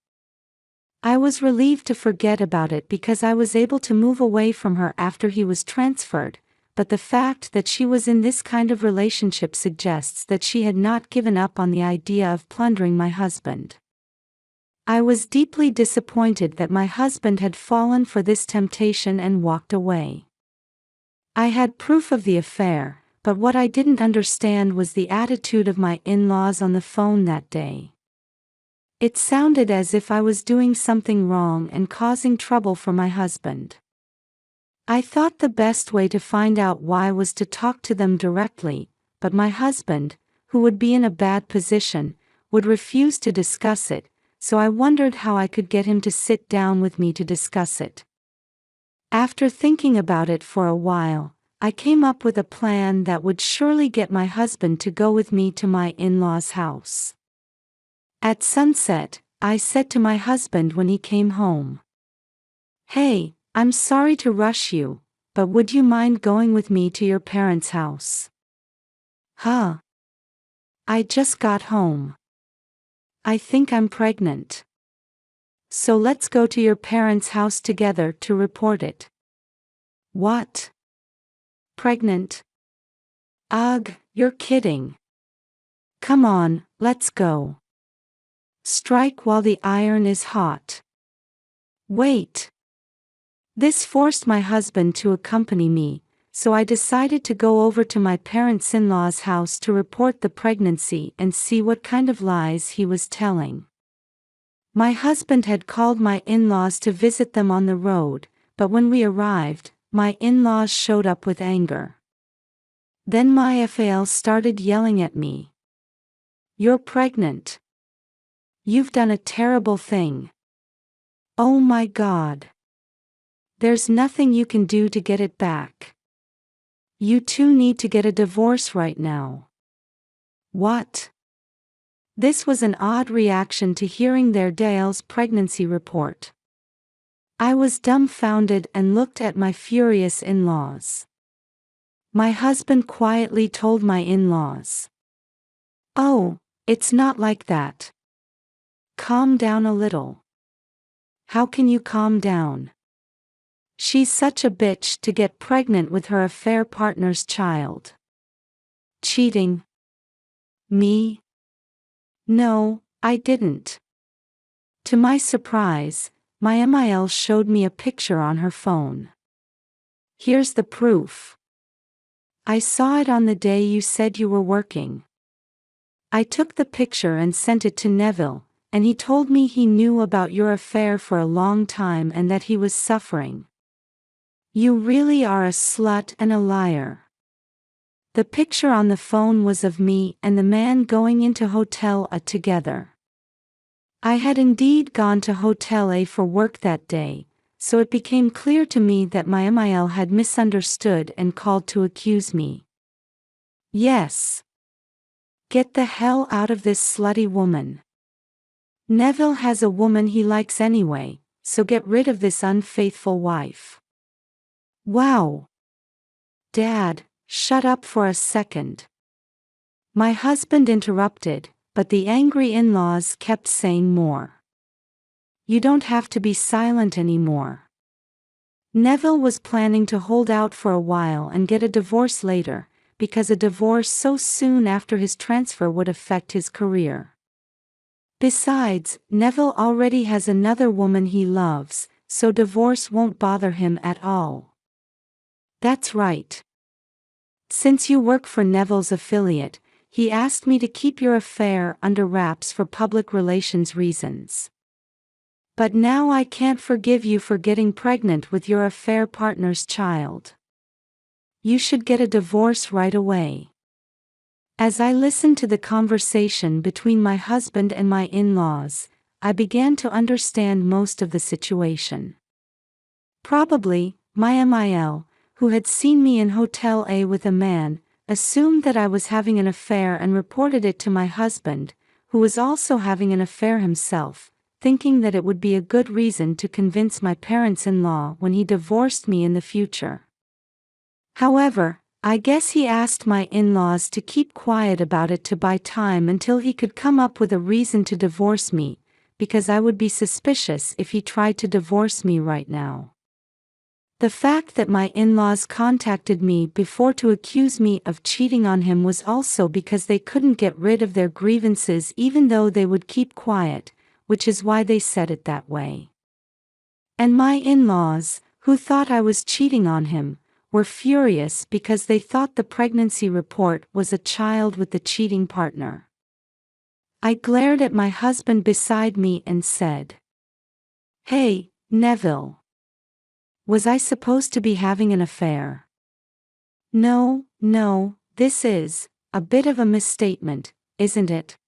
I was relieved to forget about it because I was able to move away from her after he was transferred, but the fact that she was in this kind of relationship suggests that she had not given up on the idea of plundering my husband. I was deeply disappointed that my husband had fallen for this temptation and walked away. I had proof of the affair, but what I didn't understand was the attitude of my in-laws on the phone that day. It sounded as if I was doing something wrong and causing trouble for my husband. I thought the best way to find out why was to talk to them directly, but my husband, who would be in a bad position, would refuse to discuss it, so I wondered how I could get him to sit down with me to discuss it. After thinking about it for a while, I came up with a plan that would surely get my husband to go with me to my in-laws' house. At sunset, I said to my husband when he came home, "Hey, I'm sorry to rush you, but would you mind going with me to your parents' house?" "Huh? I just got home. I think I'm pregnant. So let's go to your parents' house together to report it." "What? Pregnant? Ugh, you're kidding. Come on, let's go. Strike while the iron is hot." "Wait." This forced my husband to accompany me, so I decided to go over to my parents-in-law's house to report the pregnancy and see what kind of lies he was telling. My husband had called my in-laws to visit them on the road, but when we arrived, my in-laws showed up with anger. Then my FAL started yelling at me. "You're pregnant. You've done a terrible thing. Oh my God. There's nothing you can do to get it back. You two need to get a divorce right now." What? This was an odd reaction to hearing their Dale's pregnancy report. I was dumbfounded and looked at my furious in-laws. My husband quietly told my in-laws, "Oh, it's not like that. Calm down a little." How can you calm down? She's such a bitch to get pregnant with her affair partner's child. Cheating? Me? No, I didn't. To my surprise, my MIL showed me a picture on her phone. Here's the proof. I saw it on the day you said you were working. I took the picture and sent it to Neville, and he told me he knew about your affair for a long time and that he was suffering. You really are a slut and a liar. The picture on the phone was of me and the man going into Hotel A together. I had indeed gone to Hotel A for work that day, so it became clear to me that my MIL had misunderstood and called to accuse me. Yes. Get the hell out of this slutty woman. Neville has a woman he likes anyway, so get rid of this unfaithful wife. Wow. Dad, shut up for a second. My husband interrupted, but the angry in-laws kept saying more. You don't have to be silent anymore. Neville was planning to hold out for a while and get a divorce later, because a divorce so soon after his transfer would affect his career. Besides, Neville already has another woman he loves, so divorce won't bother him at all. That's right. Since you work for Neville's affiliate, he asked me to keep your affair under wraps for public relations reasons. But now I can't forgive you for getting pregnant with your affair partner's child. You should get a divorce right away. As I listened to the conversation between my husband and my in-laws, I began to understand most of the situation. Probably, my MIL, who had seen me in Hotel A with a man, assumed that I was having an affair and reported it to my husband, who was also having an affair himself, thinking that it would be a good reason to convince my parents-in-law when he divorced me in the future. However, I guess he asked my in-laws to keep quiet about it to buy time until he could come up with a reason to divorce me, because I would be suspicious if he tried to divorce me right now. The fact that my in-laws contacted me before to accuse me of cheating on him was also because they couldn't get rid of their grievances even though they would keep quiet, which is why they said it that way. And my in-laws, who thought I was cheating on him, were furious because they thought the pregnancy report was a child with the cheating partner. I glared at my husband beside me and said, "Hey, Neville. Was I supposed to be having an affair?" No, this is a bit of a misstatement, isn't it?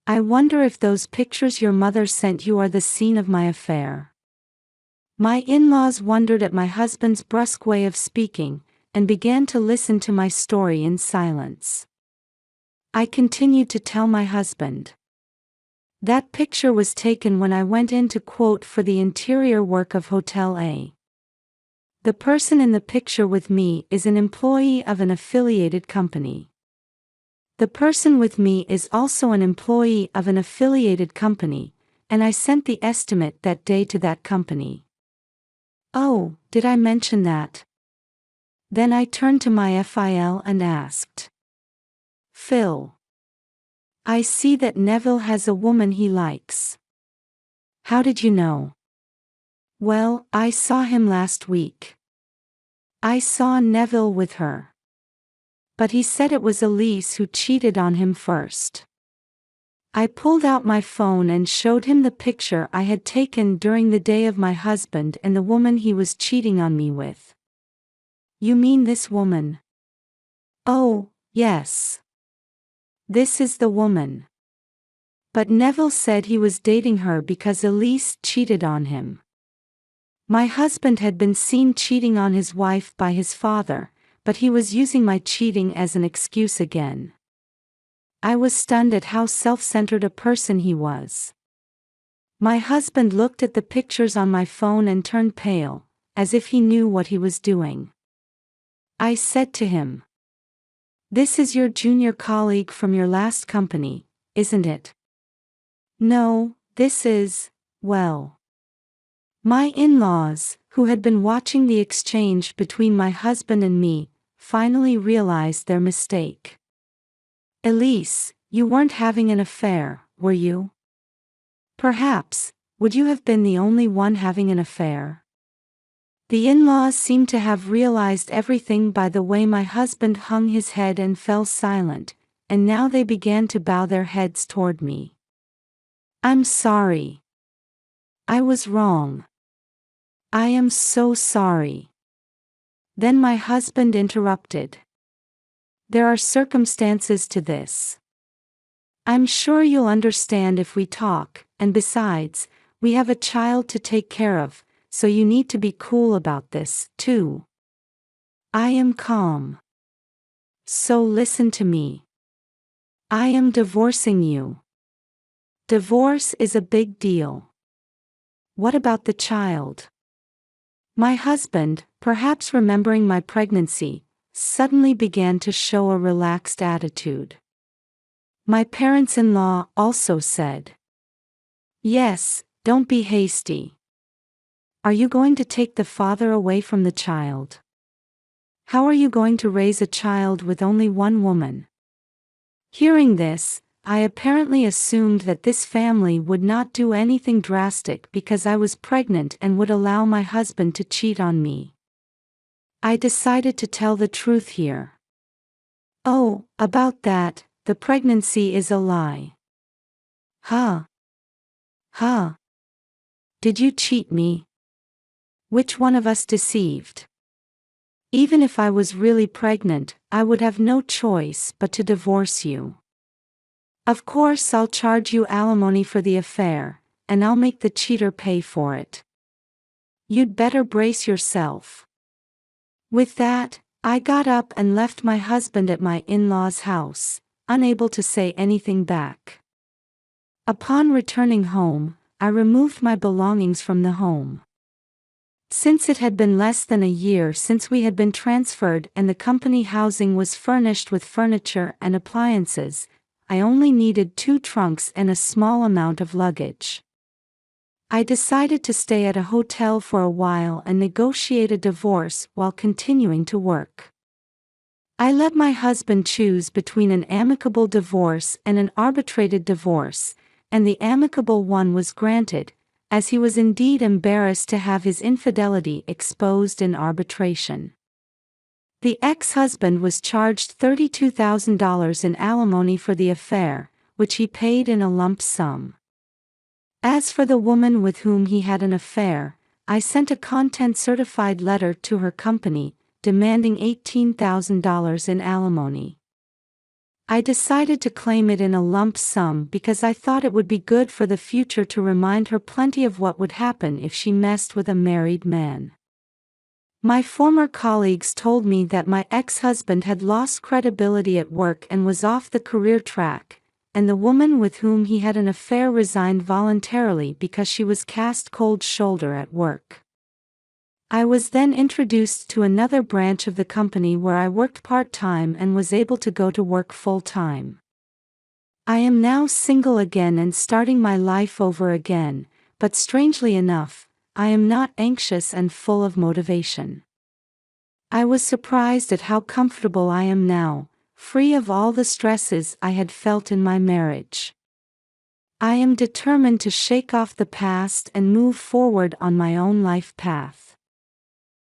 I wonder if those pictures your mother sent you are the scene of my affair." My in-laws wondered at my husband's brusque way of speaking, and began to listen to my story in silence. I continued to tell my husband. That picture was taken when I went in to quote for the interior work of Hotel A. The person in the picture with me is an employee of an affiliated company. The person with me is also an employee of an affiliated company, and I sent the estimate that day to that company. Oh, did I mention that? Then I turned to my FIL and asked. Phil. I see that Neville has a woman he likes. How did you know? Well, I saw him last week. I saw Neville with her. But he said it was Elise who cheated on him first. I pulled out my phone and showed him the picture I had taken during the day of my husband and the woman he was cheating on me with. You mean this woman? Oh, yes. This is the woman. But Neville said he was dating her because Elise cheated on him. My husband had been seen cheating on his wife by his father, but he was using my cheating as an excuse again. I was stunned at how self-centered a person he was. My husband looked at the pictures on my phone and turned pale, as if he knew what he was doing. I said to him, "This is your junior colleague from your last company, isn't it?" "No, this is, well." My in-laws, who had been watching the exchange between my husband and me, finally realized their mistake. "Elise, you weren't having an affair, were you?" "Perhaps, would you have been the only one having an affair?" The in-laws seemed to have realized everything by the way my husband hung his head and fell silent, and now they began to bow their heads toward me. "I'm sorry. I was wrong. I am so sorry." Then my husband interrupted. "There are circumstances to this. I'm sure you'll understand if we talk, and besides, we have a child to take care of, so you need to be cool about this, too." I am calm. "So listen to me. I am divorcing you. Divorce is a big deal." "What about the child?" My husband, perhaps remembering my pregnancy, suddenly began to show a relaxed attitude. My parents-in-law also said, "Yes, don't be hasty. Are you going to take the father away from the child? How are you going to raise a child with only one woman?" Hearing this, I apparently assumed that this family would not do anything drastic because I was pregnant and would allow my husband to cheat on me. I decided to tell the truth here. "Oh, about that, the pregnancy is a lie." "Huh? Huh? Did you cheat me? Which one of us deceived?" "Even if I was really pregnant, I would have no choice but to divorce you. Of course I'll charge you alimony for the affair, and I'll make the cheater pay for it. You'd better brace yourself." With that, I got up and left my husband at my in-laws' house, unable to say anything back. Upon returning home, I removed my belongings from the home. Since it had been less than a year since we had been transferred and the company housing was furnished with furniture and appliances, I only needed 2 trunks and a small amount of luggage. I decided to stay at a hotel for a while and negotiate a divorce while continuing to work. I let my husband choose between an amicable divorce and an arbitrated divorce, and the amicable one was granted, as he was indeed embarrassed to have his infidelity exposed in arbitration. The ex-husband was charged $32,000 in alimony for the affair, which he paid in a lump sum. As for the woman with whom he had an affair, I sent a content-certified letter to her company, demanding $18,000 in alimony. I decided to claim it in a lump sum because I thought it would be good for the future to remind her plenty of what would happen if she messed with a married man. My former colleagues told me that my ex-husband had lost credibility at work and was off the career track, and the woman with whom he had an affair resigned voluntarily because she was cast cold shoulder at work. I was then introduced to another branch of the company where I worked part-time and was able to go to work full-time. I am now single again and starting my life over again, but strangely enough, I am not anxious and full of motivation. I was surprised at how comfortable I am now, free of all the stresses I had felt in my marriage. I am determined to shake off the past and move forward on my own life path.